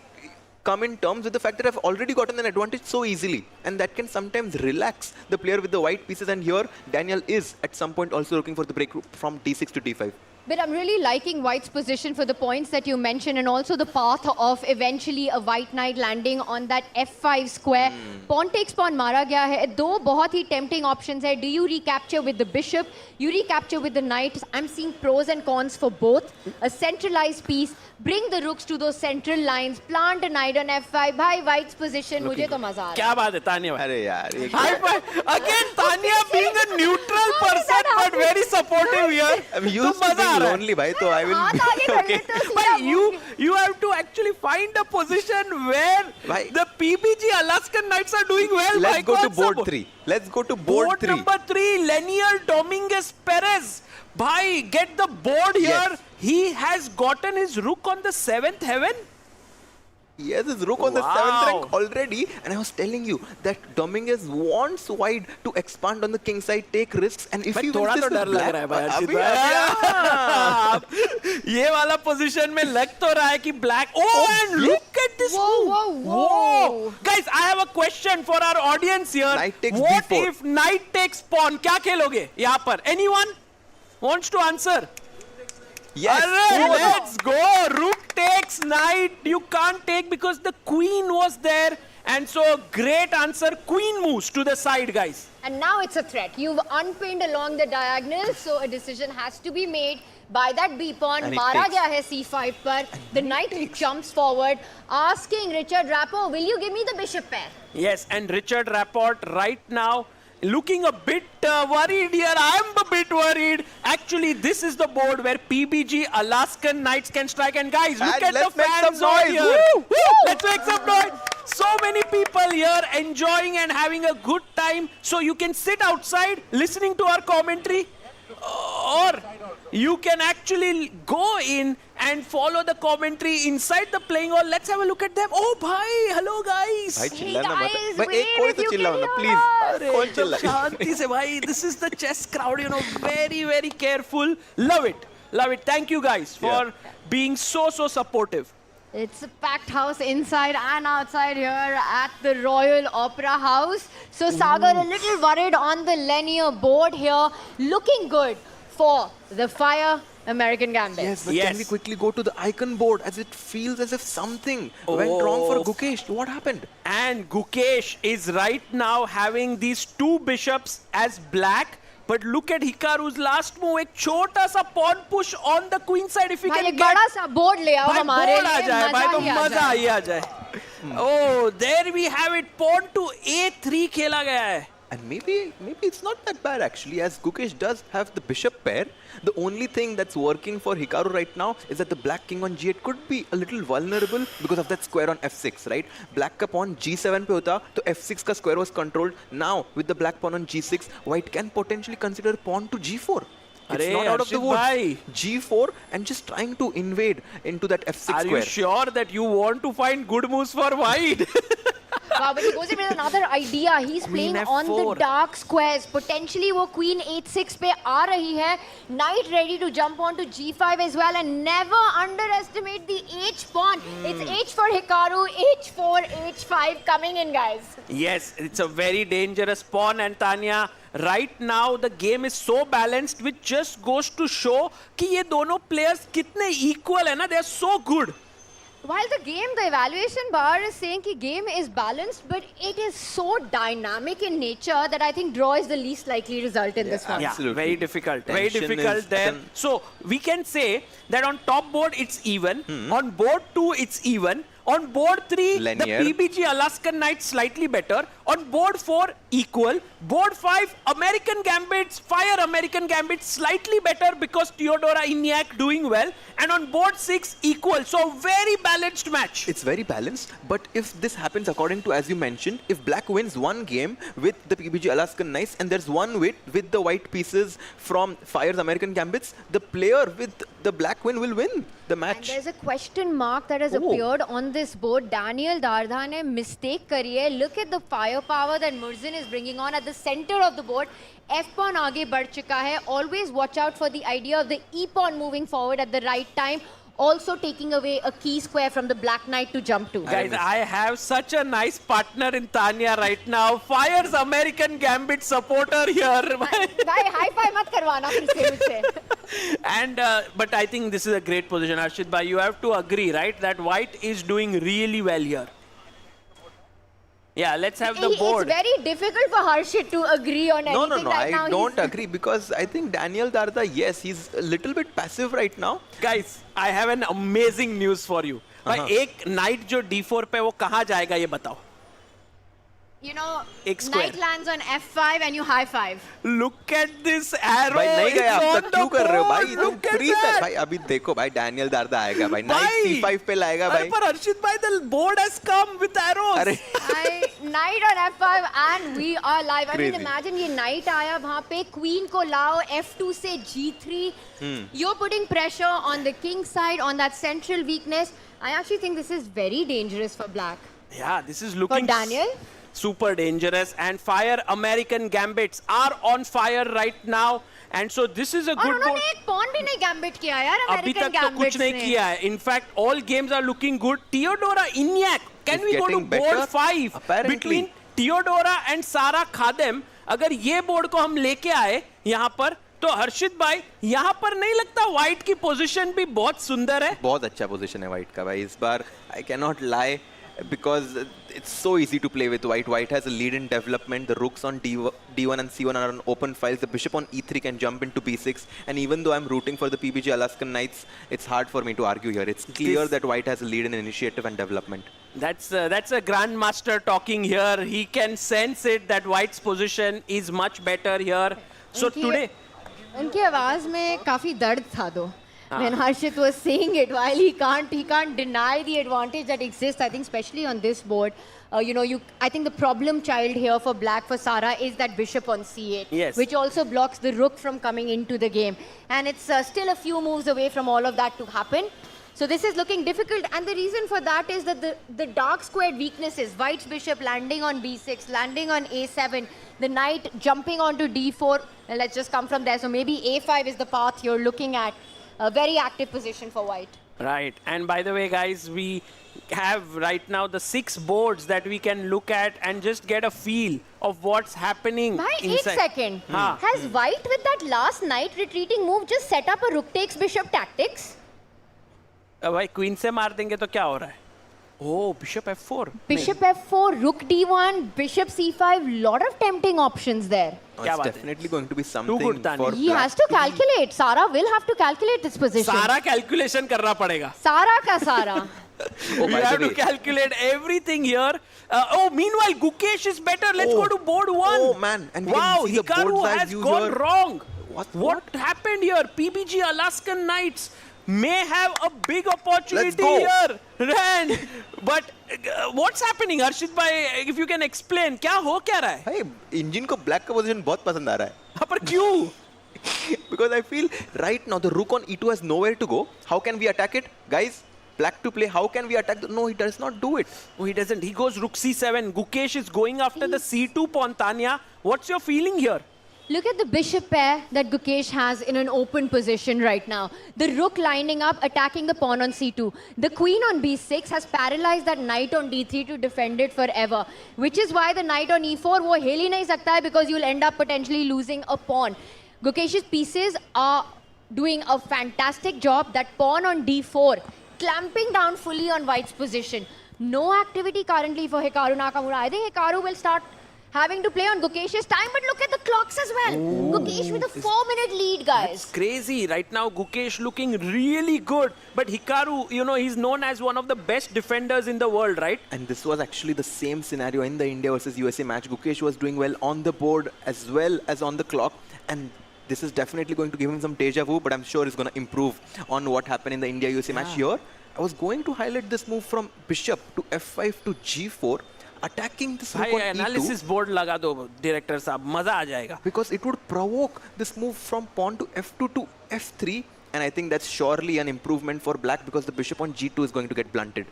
come in terms with the fact that I've already gotten an advantage so easily, and that can sometimes relax the player with the white pieces. And here Daniel is at some point also looking for the break from d6 to d5. But I'm really liking White's position for the points that you mentioned, and also the path of eventually a white knight landing on that f5 square. Pawn takes pawn mara gaya hai. दो बहुत ही tempting options hai. Do you recapture with the bishop? You recapture with the knight. I'm seeing pros and cons for both. A centralized piece. Bring the rooks to those central lines. Plant a knight on f5. Bhai, White's position. मुझे तो मजा आ रहा है. क्या बात है तानिया? अरे यार. High five. Again, Tanya being a neutral person but very supportive here. I'm used to being lonely, bhai, so I will. Okay. But you have to actually find a position where the PBG Alaskan Knights are doing well. Let's go to board 3. Let's go to board 3. Number 3, Lenier Dominguez Perez. Bhai, get the board here. Yes. He has gotten his rook on the 7th heaven. He has his rook on the 7th rank already, and I was telling you that Dominguez wants white to expand on the king side, take risks, and if he wins this with black, ये वाला position में लग तो रहा है कि black. Oh, and look at this move. Whoa. Guys, I have a question for our audience here. Knight takes What b4. if knight takes pawn? क्या खेलोगे यहाँ पर? Anyone wants to answer? Yes. Let's go. Rook takes knight. You can't take because the queen was there. And so great answer. Queen moves to the side, guys. And now it's a threat. You've unpinned along the diagonal, so a decision has to be made by that b pawn. And it Mara takes. gaya hai c5 par. The knight jumps forward, asking Richard Rapport, will you give me the bishop pair? Yes, and Richard Rapport right now looking a bit worried here. I'm a bit worried. Actually, this is the board where PBG Alaskan Knights can strike. And guys, look And at the let's make fans some over noise. here. Woo! Woo! Let's make some noise. So many people here enjoying and having a good time. So you can sit outside listening to our commentary, or you can actually go in and follow the commentary inside the playing hall. Let's have a look at them. Oh, bhai, hello guys. भाई Hey चिल्लाना मत guys, भाई wait, एक कोई if तो you चिल्लाओ can ना hear please us. कौन चिल्लाए Shanti se bhai, this is the chess crowd, you know, very, very careful. Love it. Love it. Thank you guys for being so supportive. It's a packed house inside and outside here at the Royal Opera House. So Sagar a little worried on the linear board here. Looking good for the Fire American Gambit. Yes, but Yes. can we quickly go to the icon board as it feels as if something went wrong for Gukesh? What happened? And Gukesh is right now having these two bishops as black. But look at Hikaru's last move. एक छोटा सा pawn push on the queen side. If we भाई can एक get बड़ा सा board ले आओ भाई हमारे board आ लिए, जाए भाई तो ही आ मजा जाए। ही आ जाए. Oh, there we have it. Pawn to A3 खेला गया है. And maybe it's not that bad actually, as Gukesh does have the bishop pair. The only thing that's working for Hikaru right now is that the black king on g8 could be a little vulnerable because of that square on f6, right? Black ka pawn g7 pe hota, to f6 ka square was controlled. Now with the black pawn on g6, white can potentially consider pawn to g4. It's Arey, not out of the Arshit woods. bhai. G4 and just trying to invade into that f6 Are square. you sure that you want to find good moves for white? Wow, but he goes in with another idea. He's Queen playing on the F4. dark squares. Potentially, वो queen h6 पे आ रही है. Knight ready to jump onto g5 as well, and never underestimate the h pawn. It's h for Hikaru, h4, h5 coming in, guys. Yes, it's a very dangerous pawn, and Tanya, right now the game is so balanced, which just goes to show कि ये दोनों players कितने equal है ना, they are so good. While the game, the evaluation bar is saying that game is balanced, but it is so dynamic in nature that I think draw is the least likely result in this one. Yeah, Absolutely. very difficult. Very Tension difficult is there. then- So we can say that on top board it's even, on board 2 it's even, on board 3 Linear. the PBG Alaskan Knights slightly better, on board 4 equal, board 5 American Gambits, Fire American Gambits slightly better because Theodora Iniak doing well, and on board 6 equal. So very balanced match. It's very balanced, but if this happens according to, as you mentioned, if black wins one game with the PBG Alaskan Knights and there's one with the white pieces from Fire's American Gambits, the player with the black win will win the And match. there's a question mark that has appeared on this board. Daniel Dardha ने mistake करी है. Look at the firepower that Murzin is bringing on at the center of the board. F pawn आगे बढ़ चुका है. Always watch out for the idea of the E pawn moving forward at the right time. Also taking away a key square from the black knight to jump to. Guys, I have such a nice partner in Tanya right now. Fire's American Gambit supporter here. भाई hi fi मत करवाना फिर से मुझसे. And but I think this is a great position, Arshit bhai. You have to agree, right, that white is doing really well here. Yeah, let's have the board. It's very difficult for Harshit to agree on anything No, right now. I don't agree because I think Daniel Dardha, yes, he's a little bit passive right now. Guys, I have an amazing news for you. भाई एक knight जो d4 पे वो कहाँ जाएगा ये बताओ. You know, एक square. knight lands on f5 and you high five. Look at this arrow. भाई नहीं गए It's आप on तक the क्यों कर रहे हो भाई? board. तुम Look at फ्री that. भाई अभी देखो भाई डैनियल दारदा आएगा भाई भाई. नाइट c5 पे लाएगा अरे भाई. पर हर्षित भाई, the board has come with arrows. अरे Knight on f5 and we are live. I mean, Crazy. imagine ये knight आया वहाँ पे queen को लाओ f2 से g3. You're putting pressure on the king side on that central weakness. I actually think this is very dangerous for black. Yeah, this is looking For Daniel? super dangerous, and Fire American Gambits are on fire right now, and so this is a और good board. उन्होंने एक pawn भी नहीं gambit किया यार अभी American तक तो कुछ Gambits नहीं ने. किया है. In fact, all games are looking good. Theodora Inyak, can It's we go to getting board better, 5 apparently. between Theodora and Sara Khadem? अगर ये बोर्ड को हम लेके आए यहाँ पर, तो हर्षित भाई यहाँ पर नहीं लगता व्हाइट की पोजीशन भी बहुत सुंदर है? बहुत अच्छा पोजीशन है व्हाइट का भाई इस बार. I cannot lie because it's so easy to play with white. White has a lead in development. The rooks on D1 and C1 are on open files. The bishop on E3 can jump into B6. And even though I'm rooting for the PBG Alaskan Knights, it's hard for me to argue here. It's clear that white has a lead in initiative and development. That's a grandmaster talking here. He can sense it that white's position is much better here. So today, उनकी आवाज में काफी दर्द था दो. When Harshit was saying it, while he can't deny the advantage that exists. I think especially on this board, I think the problem child here for black for Sara is that bishop on c8, Yes. which also blocks the rook from coming into the game, and it's still a few moves away from all of that to happen. So this is looking difficult, and the reason for that is that the dark squared weaknesses, white's bishop landing on b6, landing on a7, the knight jumping onto d4, and let's just come from there. So maybe a5 is the path you're looking at. A very active position for white. right. And by the way, guys, we have right now the 6 boards that we can look at and just get a feel of what's happening Bhai, inside. 1 second. हाँ. Has white with that last knight retreating move just set up a rook takes bishop tactics? भाई queen से मार देंगे तो क्या हो रहा है? Oh, bishop f4. Bishop f4, rook d1, bishop c5, lot of tempting options there. Oh, क्या it's बात है? definitely going to be something good, Tani. for He black has to be- calculate. Sara will have to calculate this position. सारा calculation करना पड़ेगा. Sara ka Sara. Oh, We by the have to way. calculate everything here. Meanwhile, Gukesh is better. Let's go to board 1. Oh, man. And we wow, can see the Hikaru board size has user. gone wrong. What? happened here? PBG Alaskan Knights may have a big opportunity Let's here. And, but what's happening, Harshit bhai? If you can explain, क्या हो क्या रहा है? भाई engine को black का position बहुत पसंद आ रहा है. हाँ, पर क्यों? Because I feel right now the rook on e2 has nowhere to go. How can we attack it? Guys, black to play. How can we attack? No, he does not do it. Oh, he doesn't. He goes rook c7. Gukesh is going after the c2 pawn. Tanya, what's your feeling here? Look at the bishop pair that Gukesh has in an open position right now. The rook lining up, attacking the pawn on c2. The queen on b6 has paralyzed that knight on d3 to defend it forever. Which is why the knight on e4, wo hil hi nahi sakta hai because you'll end up potentially losing a pawn. Gukesh's pieces are doing a fantastic job. That pawn on d4, clamping down fully on white's position. No activity currently for Hikaru Nakamura. I think Hikaru will start having to play on Gukesh's time, but look at the clocks as well. Gukesh with a 4-minute lead, guys. It's crazy. Right now, Gukesh looking really good. But Hikaru, he's known as one of the best defenders in the world, right? And this was actually the same scenario in the India versus USA match. Gukesh was doing well on the board as well as on the clock. And this is definitely going to give him some deja vu, but I'm sure it's going to improve on what happened in the India-USA match here. I was going to highlight this move from bishop to f5 to g4, attacking this rook on भाई e2. Analysis board लगा दो director साहब, मजा आ जाएगा. Because it would provoke this move from pawn to f2 to f3, and I think that's surely an improvement for black because the bishop on g2 is going to get blunted.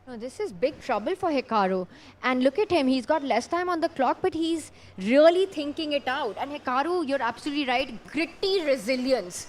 No, this is big trouble for Hikaru. And look at him, he's got less time on the clock, but he's really thinking it out. And Hikaru, you're absolutely right, gritty resilience.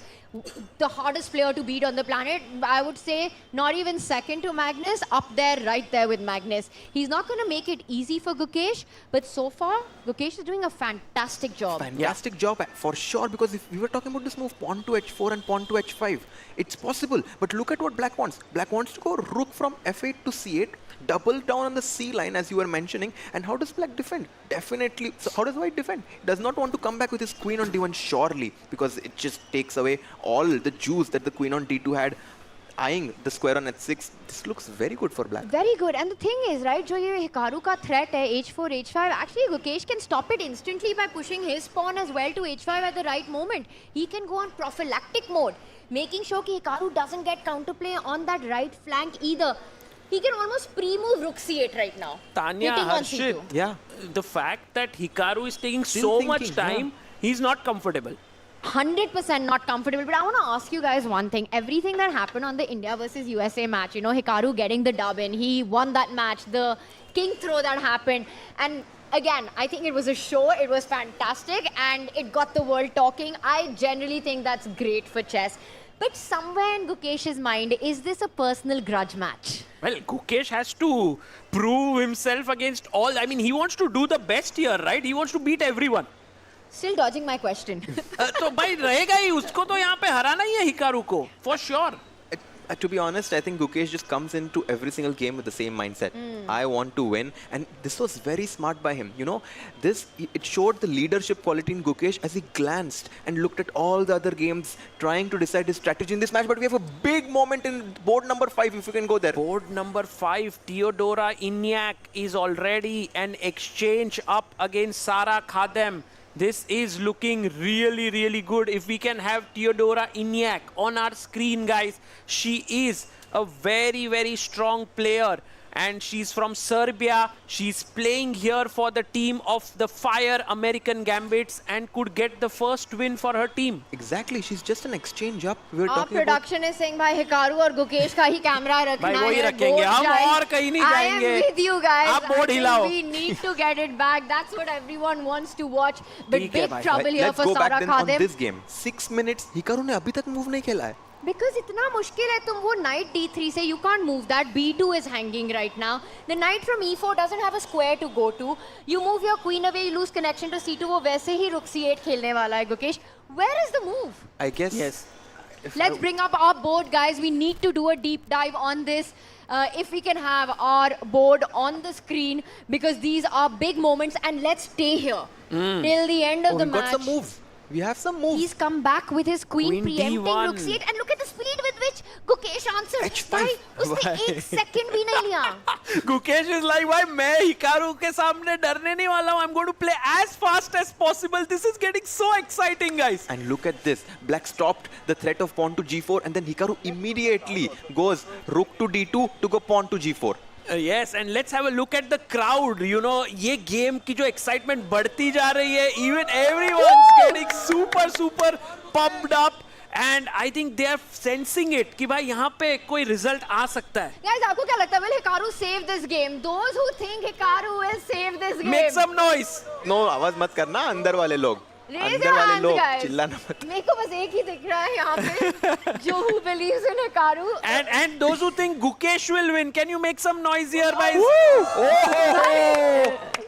The hardest player to beat on the planet, I would say not even second to Magnus, up there, right there with Magnus. He's not going to make it easy for Gukesh, but so far, Gukesh is doing a fantastic job. Fantastic job for sure, because if we were talking about this move, pawn to h4 and pawn to h5, it's possible. But look at what black wants. Black wants to go rook from f8 to c8, double down on the c line as you were mentioning. And how does black defend? Definitely. So how does white defend? He does not want to come back with his queen on d1 surely, because it just takes away all the juice that the queen on d2 had. eyeing the square on h6. This looks very good for black. Very good. And the thing is, right, जो ये Hikaru का threat है h4, h5, actually Gukesh can stop it instantly by pushing his pawn as well to h5 at the right moment. He can go on prophylactic mode, making sure कि Hikaru doesn't get counterplay on that right flank either. He can almost pre-move rook c8 right now. Tanya, hitting on Harshit, c2. Yeah. the fact that Hikaru is taking Still so much thinking, time, he's not comfortable. 100% not comfortable. But I want to ask you guys one thing. Everything that happened on the India versus USA match, you know, Hikaru getting the dub in, he won that match, the king throw that happened. And again, I think it was a show. It was fantastic and it got the world talking. I generally think that's great for chess. But somewhere in Gukesh's mind, is this a personal grudge match? Well, Gukesh has to prove himself against all. I mean, he wants to do the best here, right? He wants to beat everyone. Still dodging my question. तो भाई रहेगा ही, उसको तो यहाँ पे हराना ही है Hikaru को, for sure. To be honest, I think Gukesh just comes into every single game with the same mindset. I want to win, and this was very smart by him. You know, it showed the leadership quality in Gukesh as he glanced and looked at all the other games, trying to decide his strategy in this match. But we have a big moment in board number 5, if you can go there. Board number 5, Teodora Iñak is already an exchange up against Sara Khadem. This is looking really, really good. If we can have Teodora Iñak on our screen, guys, she is a very, very strong player. And she's from Serbia. She's playing here for the team of the Fire American Gambits and could get the first win for her team. Exactly. She's just an exchange up. We were Our talking production is saying भाई Hikaru और Gukesh का ही camera रखना भाई है. वही रखेंगे, board हम giant. और कहीं नहीं I am जाएंगे. with you guys. आप board I think हिलाओ. we need to get it back. That's what everyone wants to watch. But ठीक है big भाई. trouble here Let's for go back Sara then on Khadem. this game. 6 minutes. Hikaru ने अभी तक move नहीं खेला है. Because इतना मुश्किल है तुम वो knight d3 से you can't move that. b2 is hanging right now. The knight from e4 doesn't have a square to go to. You move your queen away, you lose connection to c2. वो वैसे ही rook c8 खेलने वाला है Gukesh. Where is the move? I guess. Yes. Let's bring up our board, guys. We need to do a deep dive on this. If we can have our board on the screen, because these are big moments, and let's stay here till the end of the We've match. got some moves. We have some moves. He's come back with his queen, Queen preempting D1. rook c8, and look at the speed with which Gukesh answered. H5. भाई, उसने एक second भी नहीं लिया. Gukesh is like, भाई मैं Hikaru के सामने डरने नहीं वाला हूँ. I'm going to play as fast as possible. This is getting so exciting, guys. And look at this. Black stopped the threat of pawn to g4, and then Hikaru immediately goes rook to d2 to go pawn to g4. Yes, and let's have a look at the crowd. You know, ये game की जो excitement बढ़ती जा रही है. Even everyone's getting super pumped up. And I think they are sensing it कि भाई यहाँ पे कोई result आ सकता है. Guys, आपको क्या लगता है? Will Hikaru save this game? Those who think Hikaru will save this game. Make some noise. No, आवाज मत करना अंदर वाले लोग. Raise अंदर your वाले hands, लोग guys. चिल्लाना मत. मेरे को बस एक ही दिख रहा है यहाँ पे जो who believes in Hikaru. And those who think Gukesh will win, can you make some noise here, guys?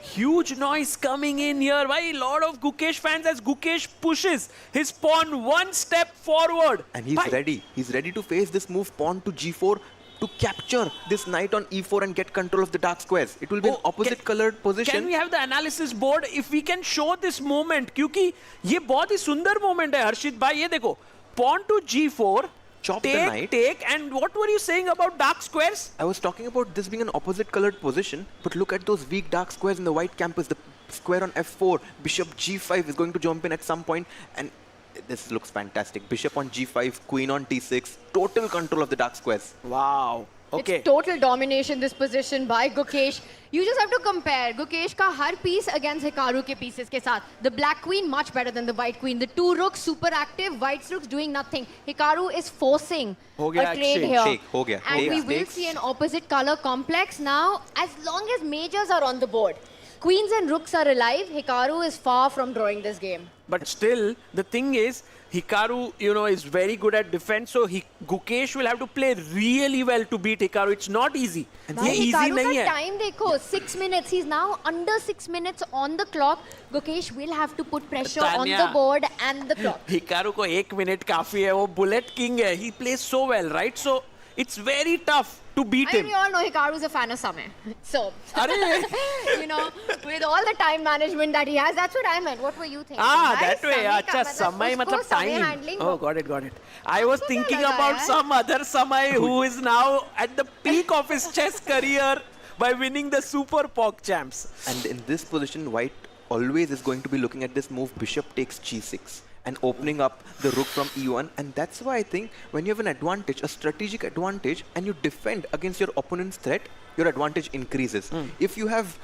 Huge noise coming in here. Why a lot of Gukesh fans as Gukesh pushes his pawn one step forward. And he's ready. He's ready to face this move pawn to g4 to capture this knight on e4 and get control of the dark squares. It will be an opposite colored position. Can we have the analysis board if we can show this moment? क्योंकि ये बहुत ही सुंदर moment है हर्षित भाई. ये देखो, pawn to g4, Chop the knight. take, and what were you saying about dark squares? I was talking about this being an opposite colored position, but look at those weak dark squares in the white campus. The square on f4, bishop g5 is going to jump in at some point, and this looks fantastic. Bishop on g5, queen on t6, total control of the dark squares. Wow. Okay. It's total domination, this position by Gukesh. You just have to compare Gukesh का हर piece against Hikaru के pieces के साथ. The black queen much better than the white queen. The two rooks super active, white rooks doing nothing. Hikaru is forcing हो गया a trade exchange. here. Shake, हो गया. And we Takes, will takes. see an opposite color complex now as long as majors are on the board. Queens and rooks are alive. Hikaru is far from drawing this game. But still, the thing is, Hikaru, you know, is very good at defense. So Gukesh will have to play really well to beat Hikaru. It's not easy. ये easy Hikaru नहीं का है. time देखो, 6 minutes. He's now under 6 minutes on the clock. Gukesh will have to put pressure on Tanya. the board and the clock. Hikaru को 1 minute काफी है. वो bullet king है. He plays so well, right? So it's very tough to beat I mean, him. we all know Hikaru's a fan of Samay. So, Arey! you know, with all the time management that he has, that's what I meant. What were you thinking? That way. Samay अच्छा, का समय उसको मतलब Samay time. handling Oh, got it. I was thinking about some other Samay who is now at the peak of his chess career by winning the Super Pog champs. And in this position, White always is going to be looking at this move, bishop takes g6, and opening up the rook from e1. And that's why I think when you have an advantage, a strategic advantage, and you defend against your opponent's threat, your advantage increases. If you have...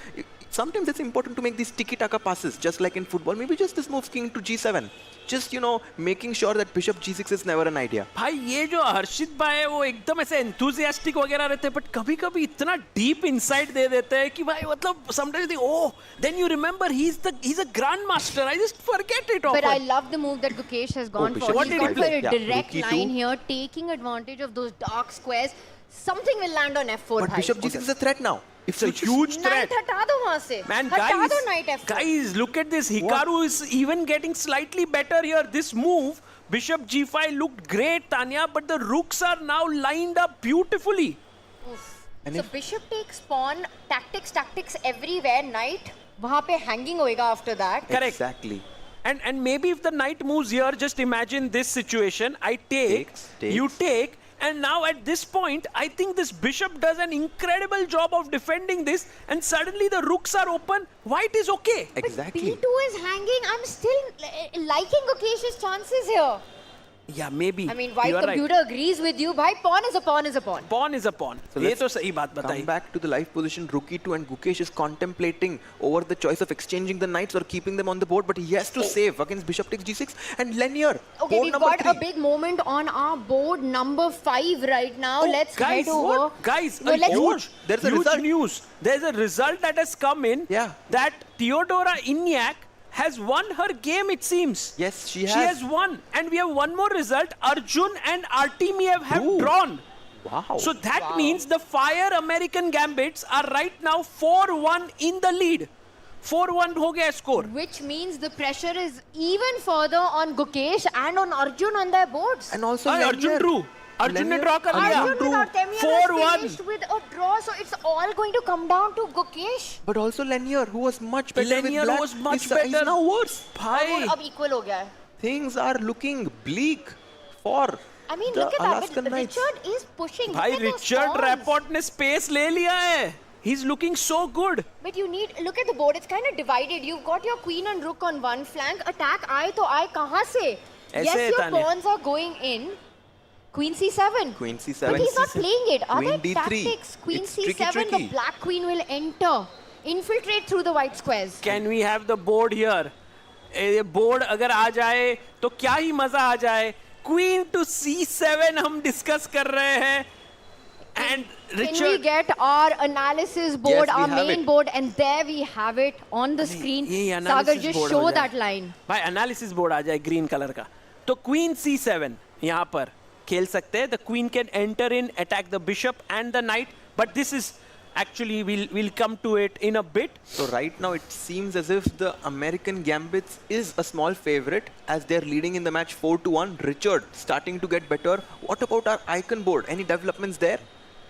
Sometimes it's important to make these tiki-taka passes, just like in football. Maybe just this move king to g7. Just, you know, making sure that bishop g6 is never an idea. भाई ये जो हर्षित भाई है वो एकदम ऐसे enthusiastic वगैरह रहते हैं, but कभी-कभी इतना deep insight दे देते हैं कि भाई मतलब sometimes you think, oh, then you remember he's a grandmaster. I just forget it often. But I love the move that Gukesh has gone for. What He's did gone he for play? a direct Rook line e2. here, taking advantage of those dark squares. Something will land on f4. But bishop g6 is a threat now. It's a huge threat. Knight हटा दो वहाँ से. Man, हटा दो knight f4. guys, look at this. Hikaru is even getting slightly better here. This move, bishop g5 looked great, Tanya, but the rooks are now lined up beautifully. So bishop takes pawn, tactics everywhere. Knight वहाँ पे hanging होएगा after that. Correct. Exactly. And maybe if the knight moves here, just imagine this situation. I take, Takes. you take, and now at this point, I think this bishop does an incredible job of defending this, and suddenly the rooks are open. White is okay. Exactly. B2 is hanging. I'm still liking Gukesh's chances here. Yeah, maybe. I mean, white You are computer right. agrees with you. Bhai, pawn is a pawn is a pawn. Pawn is a pawn. So ये let's तो सही बात Come बताई. back to the live position. Rook e2, and Gukesh is contemplating over the choice of exchanging the knights or keeping them on the board, but he has to save against bishop takes g6 and linear. Okay, Board we've number got 3. a big moment on our board number 5 right now. Oh, Let's guys, head over. what? Guys, No, let's huge, There's a huge result. news. There's a result that has come in. Yeah. That Theodora Inyak has won her game, it seems. Yes, she She has. has won. And we have one more result. Arjun and Artemiev have Ooh. drawn. Wow. So that means the Fire American Gambits are right now 4-1 in the lead. 4-1 ho gaya score. Which means the pressure is even further on Gukesh and on Arjun on their boards. And also Arjun linear. drew. Arjun ne Linear. draw kar liya. Arjun with Artemiev 4-1. has finished with a draw, so it's all going to come down to Gukesh. But also Lanier, who was much better Lanier with black. was much He's better. now worse. Bhai. अब equal हो गया है. Things are looking bleak for I mean, the look at that. Alaskan But Knights. Richard is pushing. भाई Look at those Richard pawns. Rapport ने space ले लिया है. He's looking so good. But you need look at the board. It's kind of divided. You've got your queen and rook on one flank. Attack आए तो आए कहाँ से? ऐसे Yes, है your Tanya. pawns are going in. Queen c7. Queen c7. But he's not playing it. Are Queen there d3. tactics? Queen It's c7. tricky. The black queen will enter, infiltrate through the white squares. Can we have the board here? ये board अगर आ जाए तो क्या ही मजा आ जाए. Queen to c7 हम discuss कर रहे हैं. And Can we Richard. get our analysis board, Yes, we our have main it. board, and there we have it on the screen. ये Sagar, analysis just board show हो जाए. that line. भाई analysis board आ जाए green color का. तो Queen c7 यहाँ पर खेल सकते हैं. The queen can enter in, attack the bishop and the knight. But this is actually we'll come to it in a bit. So right now it seems as if the American Gambits is a small favorite as they're leading in the match 4-1. Richard starting to get better. What about our icon board? Any developments there?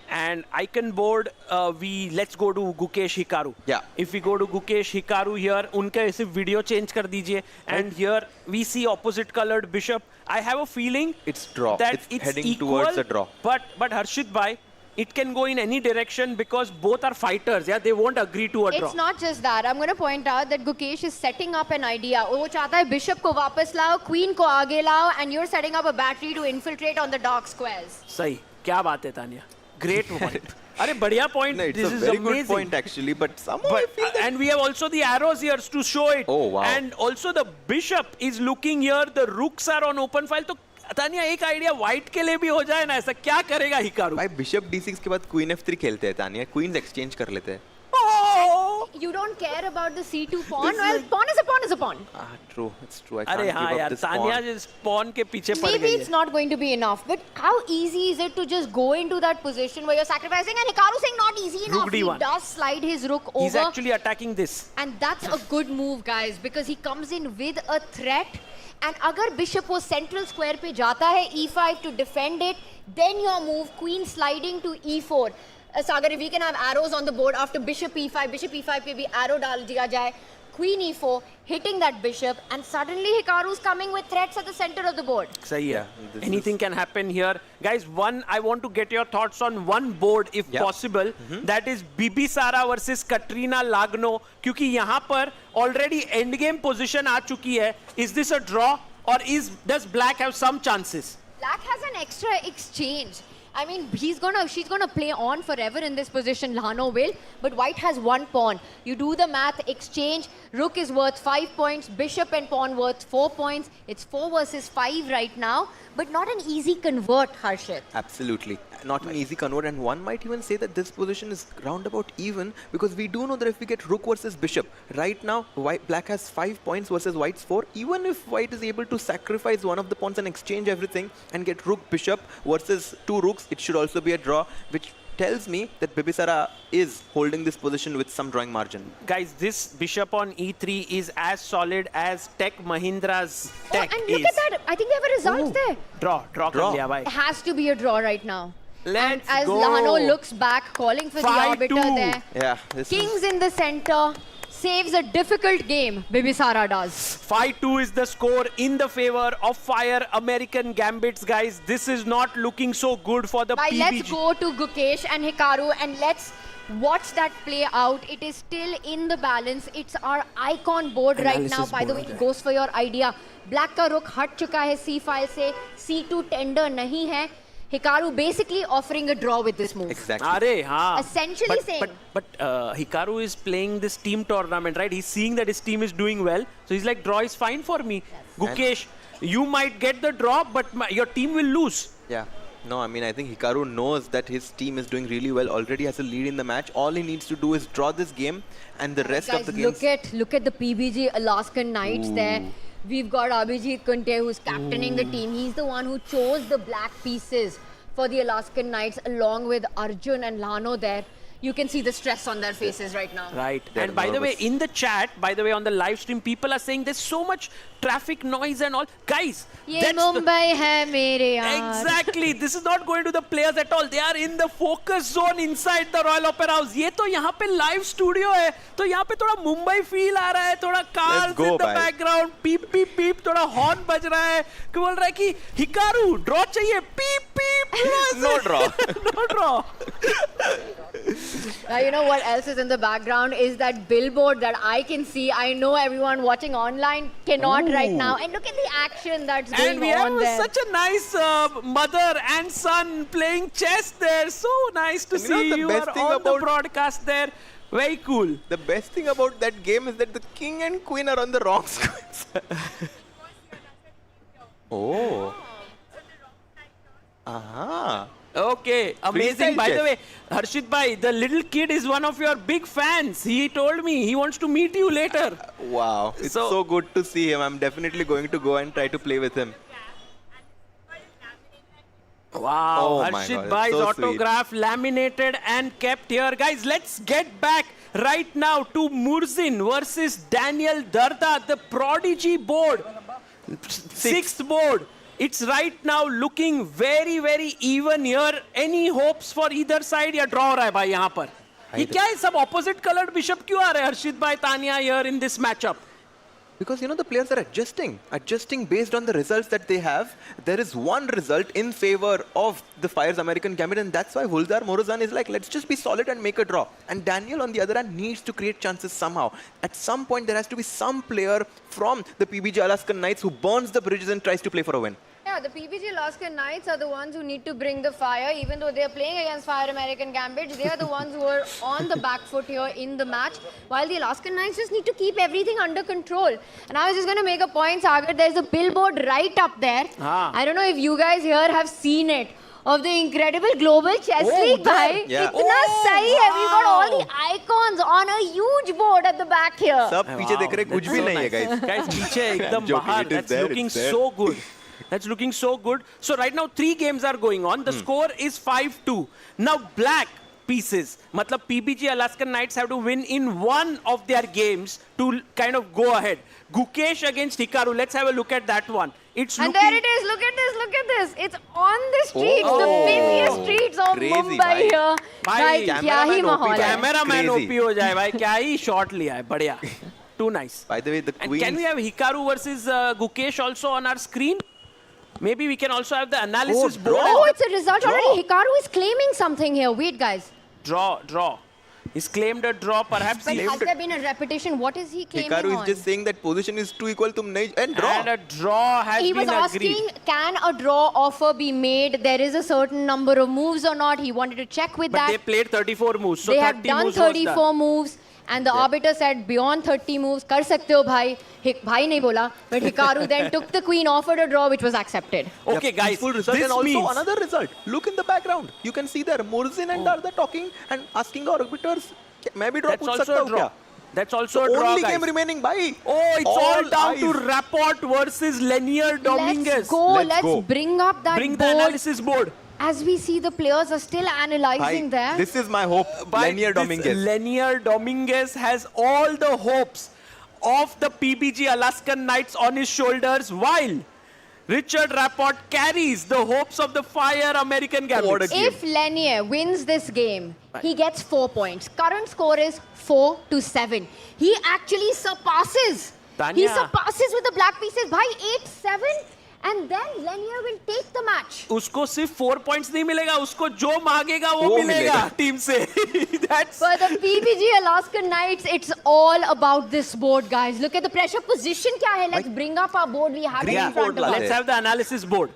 And icon board, let's go to Gukesh Hikaru. Yeah. If we go to Gukesh Hikaru here, उनका ऐसे video change कर दीजिए. And here we see opposite colored bishop. I have a feeling It's draw. that It's it's heading equal, towards a draw. But Harshit bhai, it can go in any direction because both are fighters. Yeah, they won't agree to a draw. It's not just that. I'm going to point out that Gukesh is setting up an idea. वो चाहता है bishop को वापस लाओ, queen को आगे लाओ, and you're setting up a battery to infiltrate on the dark squares. सही. क्या बात है तानिया? Great point. अरे बढ़िया point. No, it's This a is very amazing. good point actually, but somehow I But, feel that and we have also the arrows here to show it. Oh, wow. And also the bishop is looking here. The rooks are on open file. तो तानिया एक idea white के लिए भी हो जाए ना ऐसा क्या करेगा हिकारू? भाई बिशप d6 के बाद क्वीन f3 खेलते हैं तानिया. क्वींस एक्सचेंज कर लेते हैं. Oh! you don't care about the C2 pawn. Well, pawn is a pawn is a pawn. True. It's true. I can't अरे give हाँ up यार, this तानिया pawn. जिस pawn के पीछे पड़ Maybe गई it's है. not going to be enough, but how easy is it to just go into that position where you're sacrificing? And Hikaru saying not easy enough. Rook He D1. does slide his rook over. He's actually attacking this. And that's a good move, guys, because he comes in with a threat. And agar bishop wo central square pe jata hai, e5 to defend it, then your move, queen sliding to e4. Sagar, if we can have arrows on the board after bishop e5 pe bhi arrow dal diya jaye, queen e4, hitting that bishop, and suddenly Hikaru's coming with threats at the center of the board. सही है. this Anything can happen here. Guys, I want to get your thoughts on one board if possible. That is Bibisara versus Katrina Lagno. क्योंकि यहाँ पर already endgame position आ चुकी है. Is this a draw or does black have some chances? Black has an extra exchange. I mean, she's gonna play on forever in this position, Lagno will, but white has one pawn. You do the math, exchange, rook is worth 5 points, bishop and pawn worth 4 points. It's 4 versus 5 right now, but not an easy convert, Harshit. Absolutely. Not an easy convert, and one might even say that this position is roundabout even, because we do know that if we get rook versus bishop, right now black has 5 points versus white's 4. Even if white is able to sacrifice one of the pawns and exchange everything and get rook bishop versus 2 rooks, it should also be a draw, which tells me that Bibisara is holding this position with some drawing margin. Guys, this bishop on e3 is as solid as Tech Mahindra's tech And is. look at that, I think they have a result there. Draw कर लिया भाई. It has to be a draw right now. Let's and as go. Lagno looks back, calling for the 5-2. arbiter there. Yeah. This Kings in the center, saves a difficult game, Bibisara does. 5-2 is the score in the favor of Fire American Gambits, guys. This is not looking so good for the PBG. Let's go to Gukesh and Hikaru and let's watch that play out. It is still in the balance. It's our icon board right now. By the way, it goes for your idea. Black का रुख हट चुका है C file से, C2 tender नहीं है. Hikaru basically offering a draw with this move. Exactly. अरे हाँ. Essentially saying. But Hikaru is playing this team tournament, right? He's seeing that his team is doing well, so he's like, draw is fine for me. Yes. Gukesh, you might get the draw, but your team will lose. Yeah. No, I mean, I think Hikaru knows that his team is doing really well, already has a lead in the match. All he needs to do is draw this game, and the rest of the games... Look at the PBG Alaskan Knights there. We've got Abhijit Kunte who's captaining the team. He's the one who chose the black pieces for the Alaskan Knights along with Arjun and Lagno there. You can see the stress on their faces right now. Right. They're and by the way, nervous. in the chat, by the way, on the live stream, people are saying there's so much traffic noise and all. Guys, Ye that's Mumbai hai mere yaar. Exactly. This is not going to the players at all. They are in the focus zone inside the Royal Opera House. ये तो यहाँ पे live studio है. तो यहाँ पे थोड़ा Mumbai feel आ रहा है. थोड़ा cars in the background. Beep beep beep. थोड़ा horn बज रहा है. कि बोल रहा है कि Hikaru draw चाहिए. Beep beep. No draw. No draw. Now, you know what else is in the background is that billboard that I can see. I know everyone watching online cannot right now. And look at the action that's going on And we have there. such a nice mother and son playing chess there. So nice to see you are on the broadcast there. Very cool. The best thing about that game is that the king and queen are on the wrong squares. Oh. Aha. Okay, amazing. By the way, Harshit bhai, the little kid is one of your big fans. He told me he wants to meet you later. Wow, it's so good to see him. I'm definitely going to go and try to play with him. Wow, Oh my Harshit God, bhai's so sweet. autograph laminated and kept here. Guys, let's get back right now to Murzin versus Daniel Darda, the prodigy board. Sixth board. It's right now looking very, very even here. Any hopes for either side? या draw हो रहा है भाई यहाँ पर. ये क्या है सब opposite colored bishop क्यों आ रहे हैं हर्षित भाई Tania here in this matchup? Because, you know, the players are adjusting based on the results that they have. There is one result in favor of the Fire's American Gambit, and that's why Huldar Morozan is like, let's just be solid and make a draw. And Daniel, on the other hand, needs to create chances somehow. At some point, there has to be some player from the PBG Alaskan Knights who burns the bridges and tries to play for a win. Yeah, the PBG Alaskan Knights are the ones who need to bring the fire. Even though they are playing against Fire American Gambit, they are the ones who are on the back foot here in the match. While the Alaskan Knights just need to keep everything under control. And I was just going to make a point, Sagar. There's a billboard right up there. I don't know if you guys here have seen it. of the incredible global chess league, bhai. Yeah. Itna sahi hai. We've got all the icons on a huge board at the back here. सब पीछे देख रहे हैं, कुछ भी नहीं है guys. Guys, पीछे एकदम joking, बाहर. it is That's there, looking it's there. so good. That's looking so good. So right now 3 games are going on. The score is 5-2. Now black pieces. Matlab PBG Alaskan Knights have to win in one of their games to kind of go ahead. Gukesh against Hikaru. Let's have a look at that one. It's And looking... there it is. Look at this. Look at this. It's on the streets, the Oh. busiest streets of Crazy, Mumbai bhai. here. Bhai, Bhai, क्या ही cameraman माहौल OP है. Cameraman Crazy. OP हो जाए भाई. क्या ही shot लिया है. बढ़िया. Too nice. By the way, the And queen. can we have Hikaru versus Gukesh also on our screen? Maybe we can also have the analysis board. Oh, it's a result already. Hikaru is claiming something here. Wait, guys. Draw. He's claimed a draw, perhaps. But he has there been a repetition? What is he claiming Hikaru is on? just saying that position is too equal, tum nahi, and draw. And a draw has He was been asking, agreed. can a draw offer be made? There is a certain number of moves or not. He wanted to check with But that. they played 34 moves, so They 30 have done moves was 34 done. moves. And the arbiter said, beyond 30 moves, kar sakte ho bhai. Bhai nahi bola. But Hikaru then took the queen, offered a draw, which was accepted. Okay, guys, Full result this and also means... another result. Look in the background. You can see there Murzin and Darda talking and asking the arbiters, मैं भी draw That's पूछ also सकता a हूँ draw. क्या? That's also a draw, Only guys. game remaining, bhai. Oh, it's all down eyes. to Rapport versus Lenier Dominguez. Let's go. Let's go. Bring up that Bring the board. analysis board. As we see, the players are still analyzing Bhai, there. this is my hope. Lenier Dominguez. Lenier Dominguez has all the hopes of the PBG Alaskan Knights on his shoulders, while Richard Rapport carries the hopes of the Fire American Gambits. If Lenier wins this game, he gets 4 points. Current score is 4-7. He actually surpasses. Tanya. He surpasses with the black pieces by 8-7. And then Lenier will take the match. उसको सिर्फ 4 points नहीं मिलेगा, उसको जो मांगेगा वो वो मिलेगा मिलेगा। टीम से. That's For the PBG Alaskan Knights, it's all about this board, guys. Look at the pressure position kya hai. Let's bring up our board. We have it in front of us. Let's have the analysis board.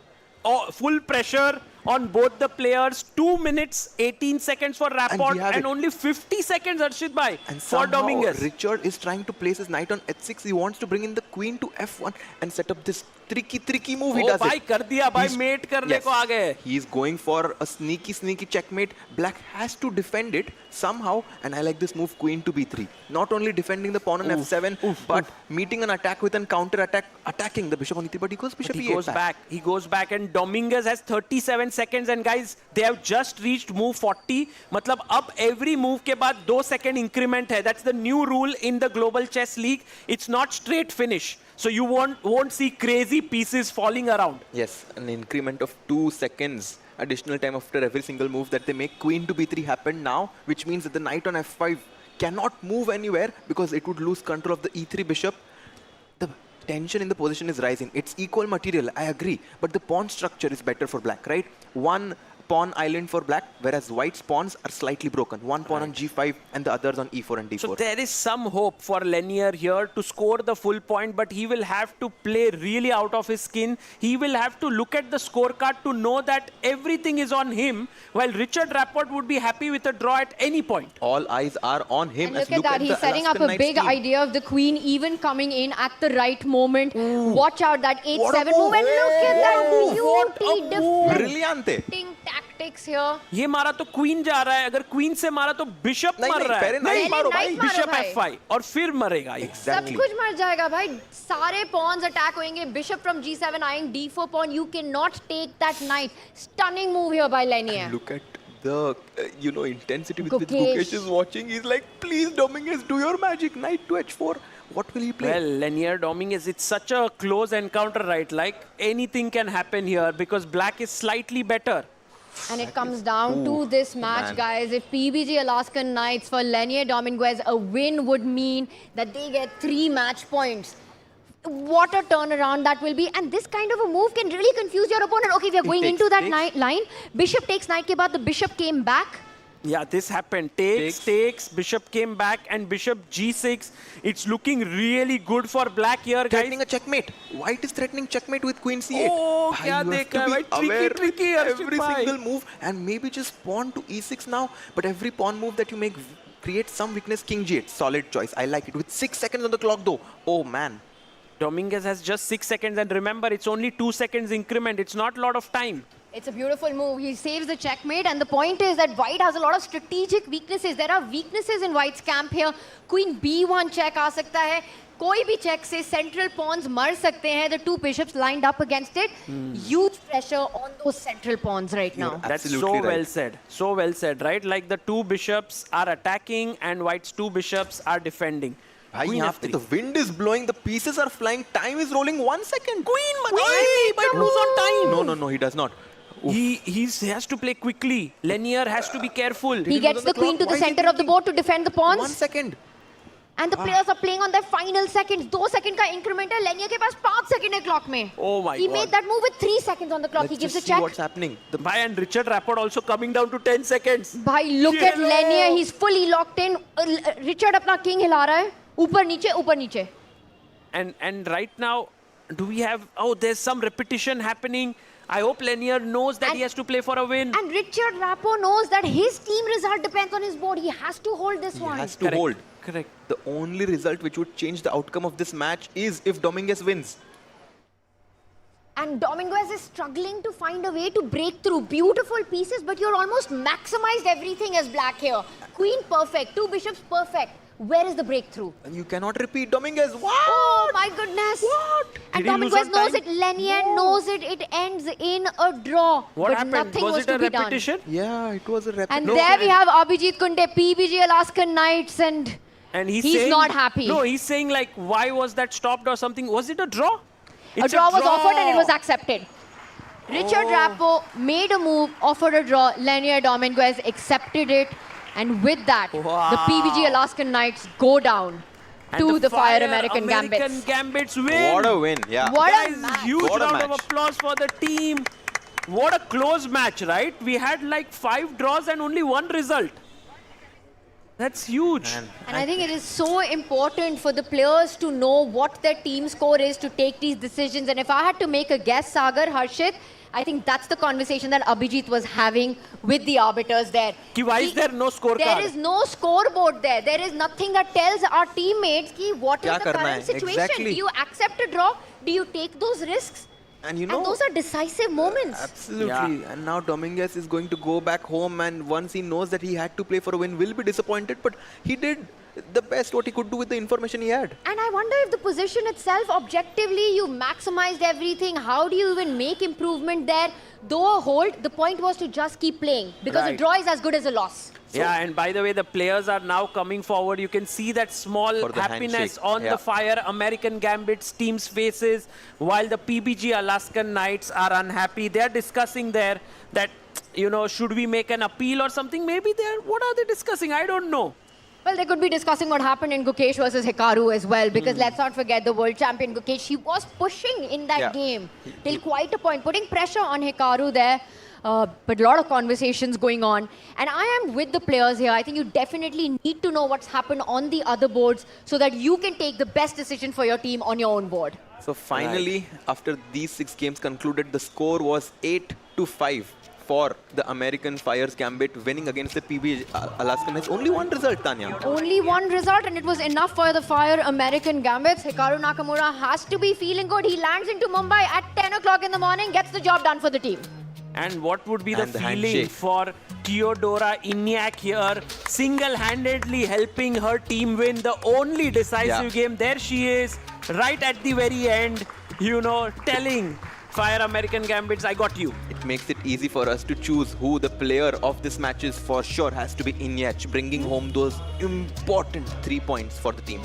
Oh, full pressure on both the players. 2 minutes, 18 seconds for Rapport and only 50 seconds, Arshit bhai, And for somehow Dominguez. Richard is trying to place his knight on h6. He wants to bring in the queen to f1 and set up this tricky move. He Oh, does bhai, it. कर दिया भाई, He's- mate करने Yes. को आ गए. He is going for a sneaky checkmate. Black has to defend it somehow, and I like this move, queen to b3. Not only defending the pawn on f7, but meeting an attack with a counter attack, attacking the bishop on e3. But he goes bishop He e8 goes back. He goes back, and Dominguez has 37 seconds. And guys, they have just reached move 40. मतलब अब every move के बाद 2 second increment है. That's the new rule in the Global Chess League. It's not straight finish. So you won't see crazy pieces falling around. Yes, an increment of 2 seconds additional time after every single move that they make. Queen to b3 happened now, which means that the knight on f5 cannot move anywhere because it would lose control of the e3 bishop. The tension in the position is rising. It's equal material, I agree, but the pawn structure is better for black, right? One pawn island for black, whereas white's pawns are slightly broken. One pawn on g5 and the others on e4 and d4. So there is some hope for Lenier here to score the full point, but he will have to play really out of his skin. He will have to look at the scorecard to know that everything is on him, while Richard Rapport would be happy with a draw at any point. All eyes are on him. And look at that, he's setting up a big idea of the queen even coming in at the right moment. Watch out, that 8-7 move, and look at that beauty, Brillante. deflecting tactics here. ये मारा तो queen जा रहा है, अगर queen से मारा तो बिशप नहीं, मर नहीं, रहा है. पहले knight मारो भाई. बिशप भाई. f5 और फिर मरेगा ये. सब कुछ मर जाएगा भाई. सारे pawns attack होंगे. Bishop from g7 eyeing d4 pawn. You cannot take that knight. Stunning move here by Lenier. Look at the intensity with which Gukesh. Gukesh is watching. He's like, please Dominguez, do your magic. Knight to h4. What will he play? Well, Lenier Dominguez, it's such a close encounter, right? Like anything can happen here because black is slightly better. And it comes down to this match, man. guys. If PBG Alaskan Knights for Lenier Dominguez, a win would mean that they get 3 match points. What a turnaround that will be. And this kind of a move can really confuse your opponent. Okay, we are going into that line. Bishop takes knight ke baad, the bishop came back. Yeah, this happened. Takes, bishop came back and bishop g6. It's looking really good for black here, guys. Threatening a checkmate. White is threatening checkmate with queen c8. Oh, Bhai, kya you have dekha to hai, be bhai. aware Tricky, with Arjun every bhai. single move, and maybe just pawn to e6 now. But every pawn move that you make creates some weakness. King g8, solid choice. I like it. With 6 seconds on the clock though. Oh man. Dominguez has just 6 seconds, and remember, it's only 2 seconds increment. It's not a lot of time. It's a beautiful move. He saves the checkmate, and the point is that White has a lot of strategic weaknesses. There are weaknesses in White's camp here. Queen B1 check आ सकता है. कोई भी check से central pawns मर सकते हैं. The two bishops lined up against it. Huge pressure on those central pawns right now. That's so well said. So well said, right? Like the two bishops are attacking and White's two bishops are defending. Queen F3. The wind is blowing, the pieces are flying, time is rolling. 1 second. Queen, he might lose on time. No, he does not. He has to play quickly. Lanier has to be careful. He gets the queen to the center of the board to defend the pawns. 1 second. And the players are playing on their final seconds. 2 seconds का increment है. Lanier के पास 5 seconds है clock में. Oh my He God. made that move with 3 seconds on the clock. Let's He gives a just see check. what's happening. Bhai, and Richard Rapport also coming down to 10 seconds. भाई look at Yellow. Lanier. He's fully locked in. Richard अपना king हिला रहा है. ऊपर नीचे. And right now, do we have... Oh, there's some repetition happening. I hope Lanier knows that he has to play for a win. And Richard Rapport knows that his team result depends on his board. He has to hold this one. He has to hold. Correct. The only result which would change the outcome of this match is if Dominguez wins. And Dominguez is struggling to find a way to break through. Beautiful pieces, but you're almost maximized everything as black here. Queen perfect, two bishops perfect. Where is the breakthrough? And you cannot repeat Dominguez. What? Oh my goodness. What? And Did he lose Dominguez on knows time? it. Lanier knows it. It ends in a draw. What but happened? nothing Was was it to a be repetition? done. Yeah, it was a repetition. And there we have Abhijit Kunde, PBG Alaskan Knights, and he's he's saying, not happy. No, he's saying like, why was that stopped or something? Was it a draw? A draw was offered and it was accepted. Richard Rapport made a move, offered a draw. Lanier Dominguez accepted it. And with that, the PBG Alaskan Knights go down to the Fire American Gambits. Gambits win. What a win, yeah. What a Guys, match. huge What a round of match. applause for the team. What a close match, right? We had like 5 draws and only 1 result. That's huge. And I think it is so important for the players to know what their team score is to take these decisions. And if I had to make a guess, Sagar, Harshit, I think that's the conversation that Abhijit was having with the arbiters there. Why is there no scorecard? There is no scoreboard there. There is nothing that tells our teammates what is the current situation. Exactly. Do you accept a draw? Do you take those risks? And you know, and those are decisive moments. Absolutely. Yeah. And now Dominguez is going to go back home, and once he knows that he had to play for a win, will be disappointed. But he did the best what he could do with the information he had. And I wonder if the position itself, objectively, you maximized everything. How do you even make improvement there? Though a hold, the point was to just keep playing. Because a draw is as good as a loss. Yeah, and by the way, the players are now coming forward. You can see that small happiness on the Fire American Gambit's team's faces, while the PBG Alaskan Knights are unhappy. They're discussing there that, you know, should we make an appeal or something? Maybe what are they discussing? I don't know. Well, they could be discussing what happened in Gukesh versus Hikaru as well, because let's not forget the world champion Gukesh, he was pushing in that game till quite a point, putting pressure on Hikaru there. But a lot of conversations going on. And I am with the players here. I think you definitely need to know what's happened on the other boards so that you can take the best decision for your team on your own board. So finally, after these 6 games concluded, the score was 8-5 for the American Fire's Gambit, winning against the PB Alaskan. It's only one result, Tanya. Only one result, and it was enough for the Fire American Gambits. Hikaru Nakamura has to be feeling good. He lands into Mumbai at 10 o'clock in the morning, gets the job done for the team. And what would be the feeling handshake. for Teodora Iñak here, single-handedly helping her team win the only decisive game. There she is, right at the very end, you know, telling Fire American Gambits, I got you. It makes it easy for us to choose who the player of this match is. For sure has to be Iñak, bringing home those important 3 points for the team.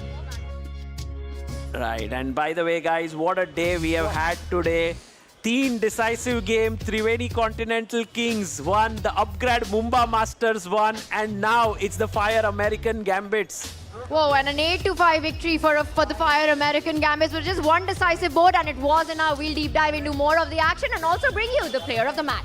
Right, and by the way, guys, what a day we have had today. Teen decisive game, Triveni Continental Kings won, the upgrade Mumbai Masters won, and now it's the Fire American Gambits. Whoa, and an 8-5 victory for the Fire American Gambits with just one decisive board, and it was enough. We'll deep dive into more of the action and also bring you the player of the match.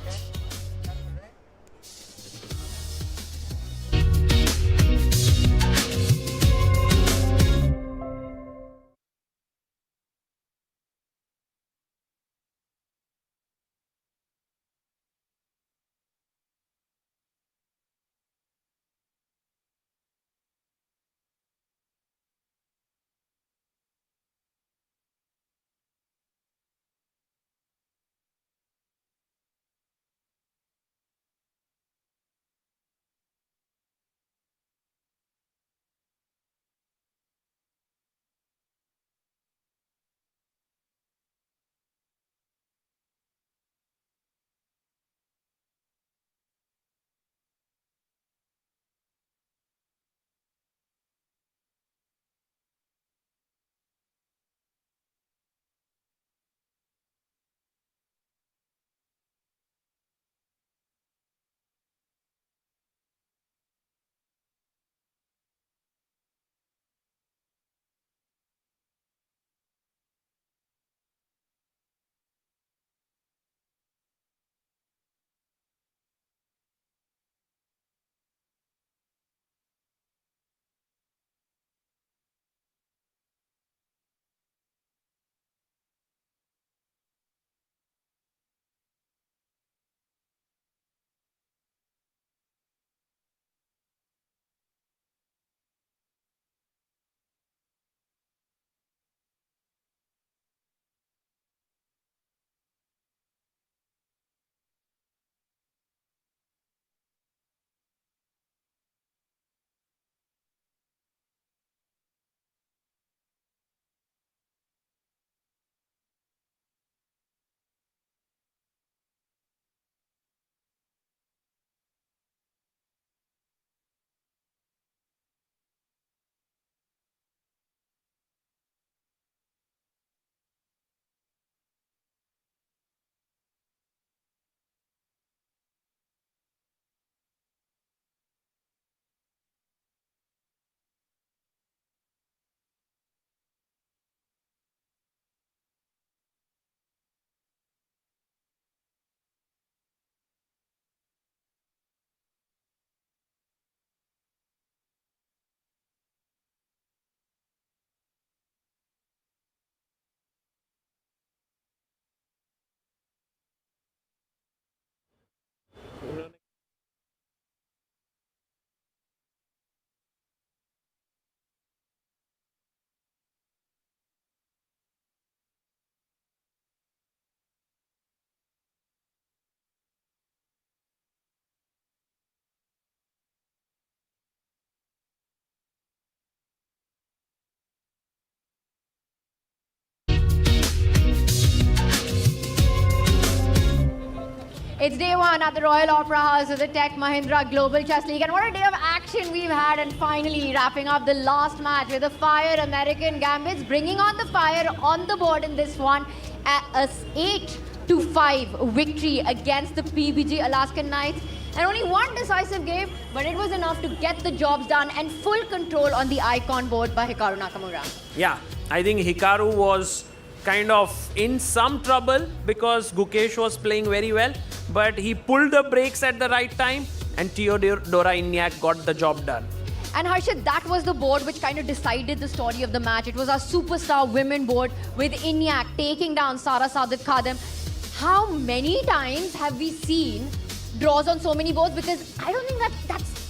It's day one at the Royal Opera House of the Tech Mahindra Global Chess League. And what a day of action we've had. And finally wrapping up the last match with the Fire American Gambits, bringing on the Fire on the board in this one. A 8-5 victory against the PBG Alaskan Knights. And only one decisive game, but it was enough to get the jobs done and full control on the icon board by Hikaru Nakamura. Yeah, I think Hikaru was kind of in some trouble because Gukesh was playing very well, but he pulled the brakes at the right time and Teodora Inyak got the job done. And Harshit, that was the board which kind of decided the story of the match. It was our superstar women board with Inyak taking down Sara Sadat Khadem. How many times have we seen draws on so many boards? Because I don't think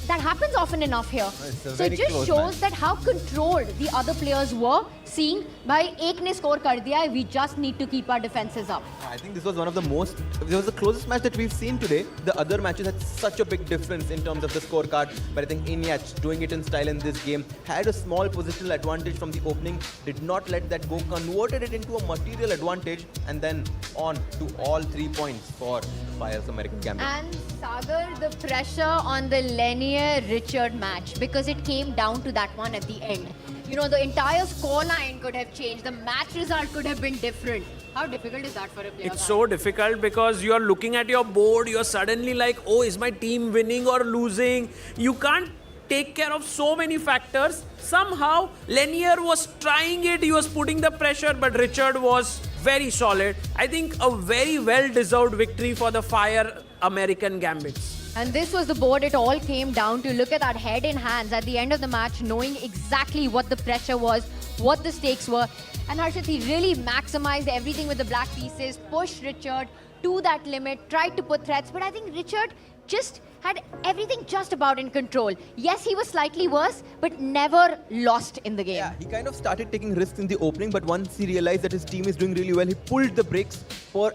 that happens often enough here. So it just shows that how controlled the other players were, seeing by ek ne score kar diya hai, we just need to keep our defenses up. I think this was one of the most, this was the closest match that we've seen today. The other matches had such a big difference in terms of the scorecard, but I think Inyach, doing it in style in this game, had a small positional advantage from the opening, did not let that go, converted it into a material advantage, and then on to all 3 points for Fire's American Gambit. And Sagar, the pressure on the Lenier-Richard match, because it came down to that one at the end. You know, the entire scoreline could have changed. The match result could have been different. How difficult is that for a player? It's so difficult because you're looking at your board, you're suddenly like, oh, is my team winning or losing? You can't take care of so many factors. Somehow, Lenier was trying it, he was putting the pressure, but Richard was very solid. I think a very well-deserved victory for the Fire American Gambits. And this was the board it all came down to. Look at that, head in hands at the end of the match, knowing exactly what the pressure was, what the stakes were. And Harshit, he really maximized everything with the black pieces, pushed Richard to that limit, tried to put threats, but I think Richard just had everything just about in control. Yes, he was slightly worse, but never lost in the game. Yeah, he kind of started taking risks in the opening, but once he realized that his team is doing really well, he pulled the brakes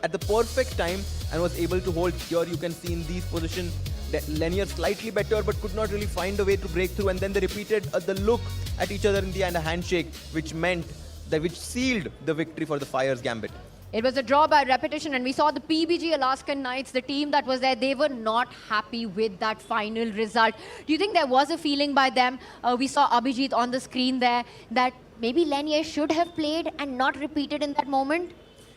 at the perfect time and was able to hold. Here you can see in these positions, Lenier slightly better, but could not really find a way to break through. And then they repeated the look at each other in the end, a handshake, which sealed the victory for the Fire's Gambit. It was a draw by repetition, and we saw the PBG Alaskan Knights, the team that was there, they were not happy with that final result. Do you think there was a feeling by them? We saw Abhijit on the screen there, that maybe Lenier should have played and not repeated in that moment?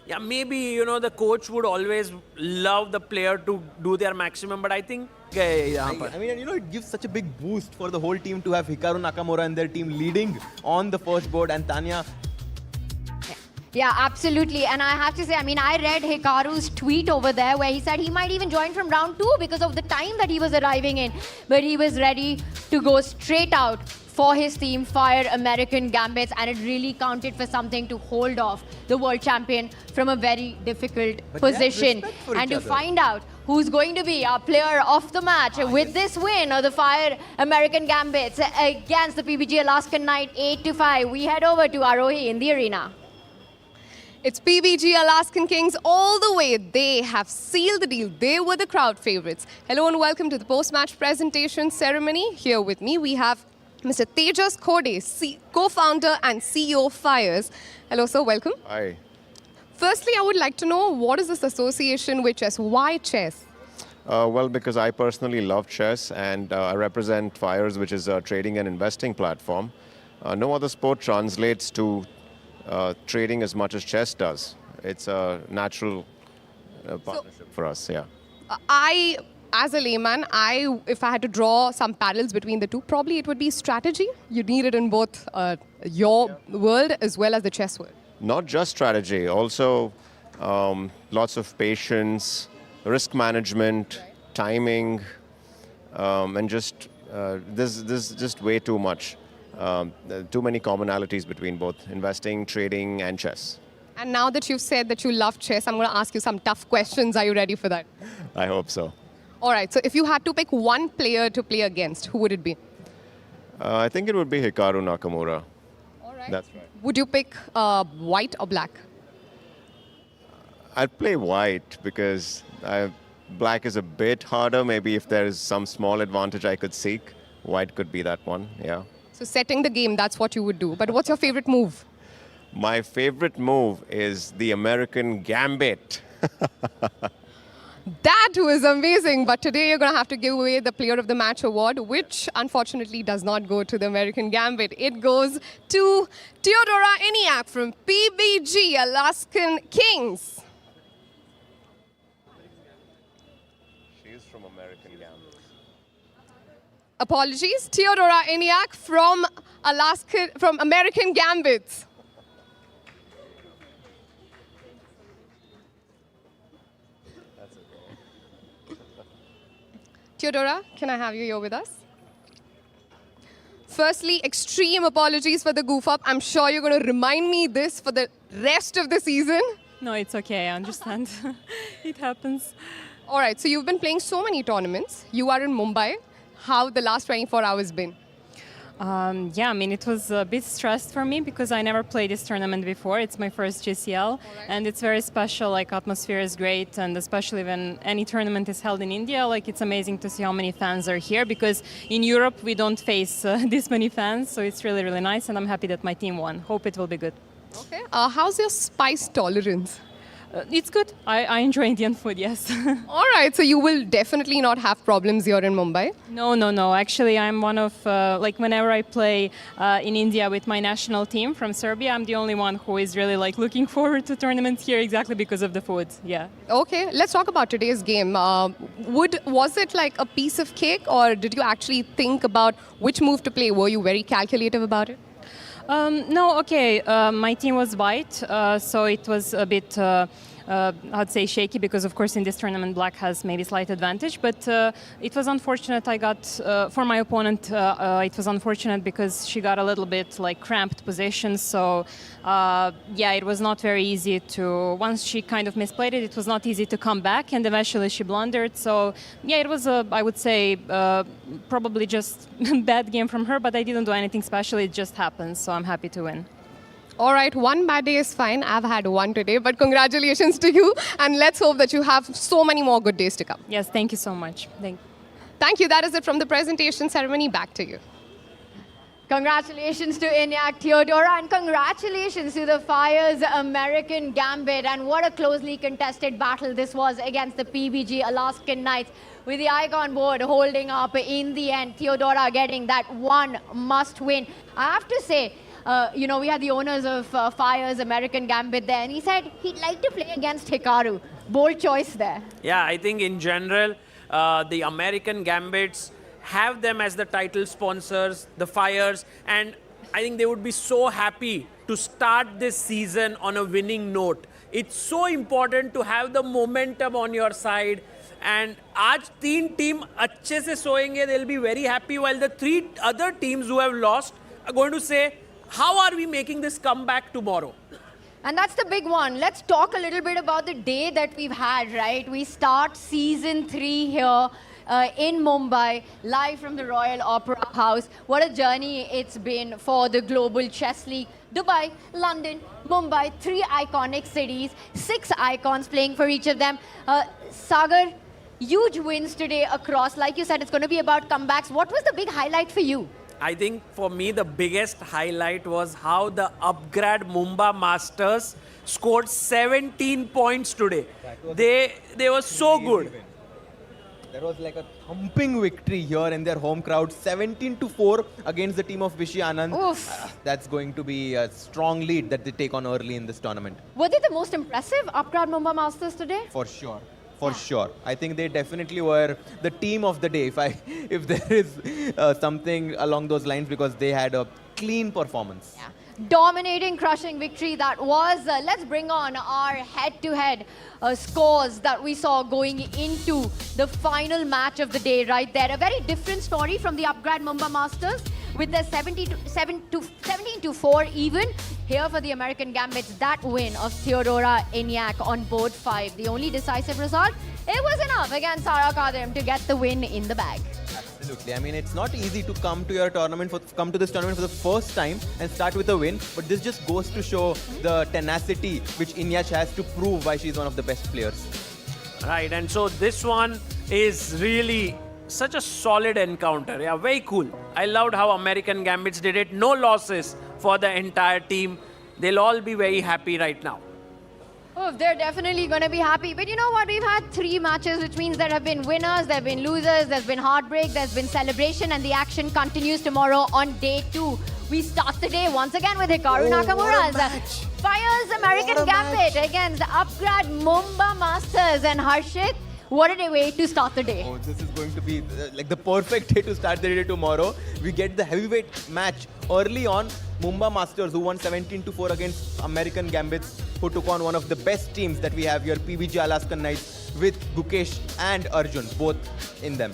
Yeah, maybe, you know, the coach would always love the player to do their maximum, but I think... I mean, you know, it gives such a big boost for the whole team to have Hikaru Nakamura and their team leading on the first board, and Tanya. Yeah, absolutely. And I have to say, I mean, I read Hikaru's tweet over there where he said he might even join from round 2 because of the time that he was arriving in. But he was ready to go straight out for his team, Fire American Gambits, and it really counted for something to hold off the world champion from a very difficult position. And to find out who's going to be our player of the match with this win of the Fire American Gambits against the PBG Alaskan Knight 8-5, we head over to Arohi in the arena. It's PBG Alaskan Kings all the way. They have sealed the deal. They were the crowd favorites. Hello and welcome to the post-match presentation ceremony. Here with me, we have Mr. Tejas Khode, co-founder and CEO of Fires. Hello, sir. Welcome. Hi. Firstly, I would like to know, what is this association with chess? Why chess? Well, because I personally love chess, and I represent Fires, which is a trading and investing platform. No other sport translates to trading as much as chess does. It's a natural partnership for us, yeah. As a layman, if I had to draw some parallels between the two, probably it would be strategy. You need it in both your world as well as the chess world. Not just strategy, also lots of patience, risk management, timing, and just there's just way too much. Too many commonalities between both investing, trading, and chess. And now that you've said that you love chess, I'm going to ask you some tough questions. Are you ready for that? I hope so. All right. So if you had to pick one player to play against, who would it be? I think it would be Hikaru Nakamura. All right. That's right. Would you pick white or black? I'd play white because black is a bit harder. Maybe if there is some small advantage I could seek, white could be that one, yeah. So setting the game, that's what you would do. But what's your favorite move? My favorite move is the American Gambit. That That was amazing. But today you're going to have to give away the Player of the Match award, which unfortunately does not go to the American Gambit. It goes to Theodora Eniak from PBG Alaskan Kings. She's from American Gambit. Apologies, Theodora Eniak from American Gambits. Theodora, can I have you here with us? Firstly, extreme apologies for the goof up. I'm sure you're going to remind me this for the rest of the season. No, it's okay. I understand. It happens. All right, so you've been playing so many tournaments. You are in Mumbai. How the last 24 hours been? Yeah, I mean, it was a bit stressed for me because I never played this tournament before. It's my first GCL, and it's very special. Like, atmosphere is great, and especially when any tournament is held in India, like, it's amazing to see how many fans are here because in Europe we don't face this many fans, so it's really, really nice, and I'm happy that my team won. Hope it will be good. Okay. How's your spice tolerance? It's good. I enjoy Indian food, yes. All right, so you will definitely not have problems here in Mumbai. No. Actually, I'm one of, like, whenever I play in India with my national team from Serbia, I'm the only one who is really, like, looking forward to tournaments here exactly because of the food, yeah. Okay, let's talk about today's game. Was it like a piece of cake, or did you actually think about which move to play? Were you very calculative about it? No, okay. My team was white, so it was a bit, I'd say, shaky because, of course, in this tournament, black has maybe slight advantage. But it was unfortunate. I got, for my opponent, it was unfortunate because she got a little bit like cramped position. So, yeah, it was not very easy to. Once she kind of misplayed it, it was not easy to come back, and eventually she blundered. So, yeah, it was I would say, probably just bad game from her. But I didn't do anything special. It just happened. So I'm happy to win. All right, one bad day is fine. I've had one today, but congratulations to you. And let's hope that you have so many more good days to come. Yes, thank you so much. Thank you. That is it from the presentation ceremony. Back to you. Congratulations to Eniak, Theodora, and congratulations to the Fire's American Gambit. And what a closely contested battle this was against the PBG Alaskan Knights, with the icon board holding up in the end. Theodora getting that one must win. I have to say, you know, we had the owners of Fire's American Gambit there, and he said he'd like to play against Hikaru. Bold choice there. Yeah, I think in general, the American Gambits have them as the title sponsors, the Fires, and I think they would be so happy to start this season on a winning note. It's so important to have the momentum on your side. And आज तीन team अच्छे से सोएंगे, they'll be very happy, while the three other teams who have lost are going to say, how are we making this comeback tomorrow? And that's the big one. Let's talk a little bit about the day that we've had, right? We start season 3 here in Mumbai, live from the Royal Opera House. What a journey it's been for the Global Chess League. Dubai, London, Mumbai, 3 iconic cities, 6 icons playing for each of them. Sagar, huge wins today across. Like you said, it's going to be about comebacks. What was the big highlight for you? I think for me the biggest highlight was how the upgrade Mumbai Masters scored 17 points today. They were so good. There was like a thumping victory here in their home crowd, 17-4 against the team of Vishy Anand. That's going to be a strong lead that they take on early in this tournament. Were they the most impressive upgrade Mumbai Masters today? For sure. For sure. I think they definitely were the team of the day, if there is something along those lines, because they had a clean performance. Yeah. Dominating, crushing victory that was. Let's bring on our head-to-head scores that we saw going into the final match of the day right there. A very different story from the upgrade Mumbai Masters, with their 17-4 even. Here for the American Gambits, that win of Theodora Eniak on board 5. The only decisive result, it was enough against Sara Kadim to get the win in the bag. Absolutely. I mean, it's not easy to come to this tournament for the first time and start with a win, but this just goes to show the tenacity which Eniak has to prove why she's one of the best players. Right, and so this one is really such a solid encounter. Yeah, very cool. I loved how American Gambits did it. No losses for the entire team. They'll all be very happy right now. Oh, they're definitely going to be happy. But you know what? We've had 3 matches, which means there have been winners, there have been losers, there's been heartbreak, there's been celebration, and the action continues tomorrow on day 2. We start the day once again with Hikaru Nakamura's Fires American Gambit against the upgrad Mumba Masters. And Harshit, what a way to start the day. Oh, this is going to be like the perfect day to start the day tomorrow. We get the heavyweight match early on. Mumba Masters, who won 17-4 against American Gambits, who took on one of the best teams that we have here, PBG Alaskan Knights, with Gukesh and Arjun, both in them.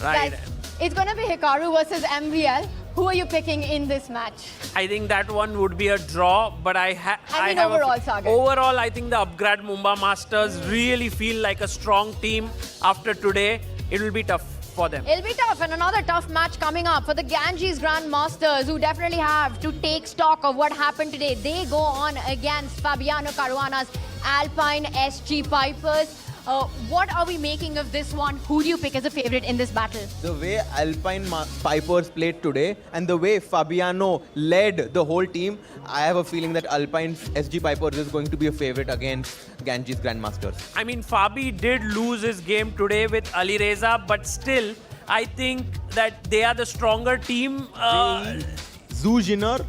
Right. Guys, it's going to be Hikaru versus MVL. Who are you picking in this match? I think that one would be a draw, but I have overall, Sagar. Overall, I think the upgrade Mumba Masters really feel like a strong team after today. It will be tough for them. It'll be tough, and another tough match coming up for the Ganges Grand Masters, who definitely have to take stock of what happened today. They go on against Fabiano Caruana's Alpine SG Pipers. What are we making of this one? Who do you pick as a favorite in this battle? The way Alpine Pipers played today and the way Fabiano led the whole team, I have a feeling that Alpine SG Pipers is going to be a favorite against Ganges Grandmasters. I mean, Fabi did lose his game today with Ali Reza, but still, I think that they are the stronger team. Zujiner,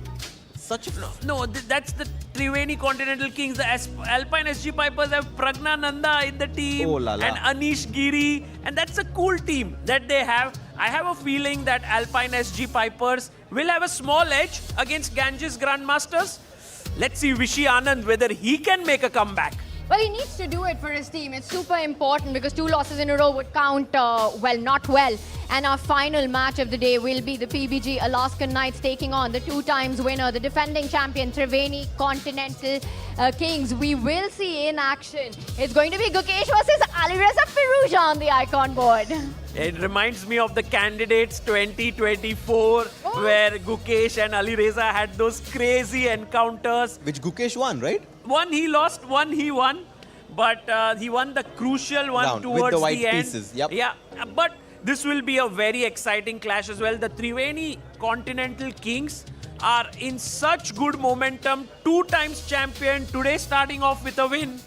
that's the Triveni Continental Kings. The Alpine SG Pipers have Pragna Nanda in the team and Anish Giri, and that's a cool team that they have. I have a feeling that Alpine SG Pipers will have a small edge against Ganges Grandmasters. Let's see Vishy Anand whether he can make a comeback. Well, he needs to do it for his team. It's super important because 2 losses in a row would count, not well. And our final match of the day will be the PBG Alaskan Knights taking on the 2-times winner, the defending champion, Triveni Continental Kings. We will see in action. It's going to be Gukesh versus Alireza Firouzja on the icon board. It reminds me of the Candidates 2024, where Gukesh and Alireza had those crazy encounters. Which Gukesh won, right? One he lost, one he won. But he won the crucial one round, towards with the white end. pieces. Yep. Yeah, but this will be a very exciting clash as well. The Triveni Continental Kings are in such good momentum. 2-times champion, today starting off with a win.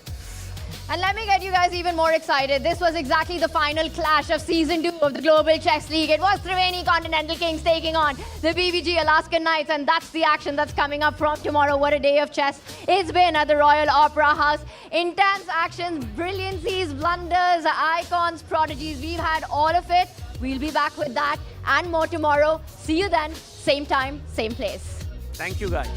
And let me get you guys even more excited. This was exactly the final clash of Season 2 of the Global Chess League. It was Triveni Continental Kings taking on the PBG Alaskan Knights, and that's the action that's coming up from tomorrow. What a day of chess it's been at the Royal Opera House. Intense actions, brilliancies, blunders, icons, prodigies. We've had all of it. We'll be back with that and more tomorrow. See you then, same time, same place. Thank you, guys.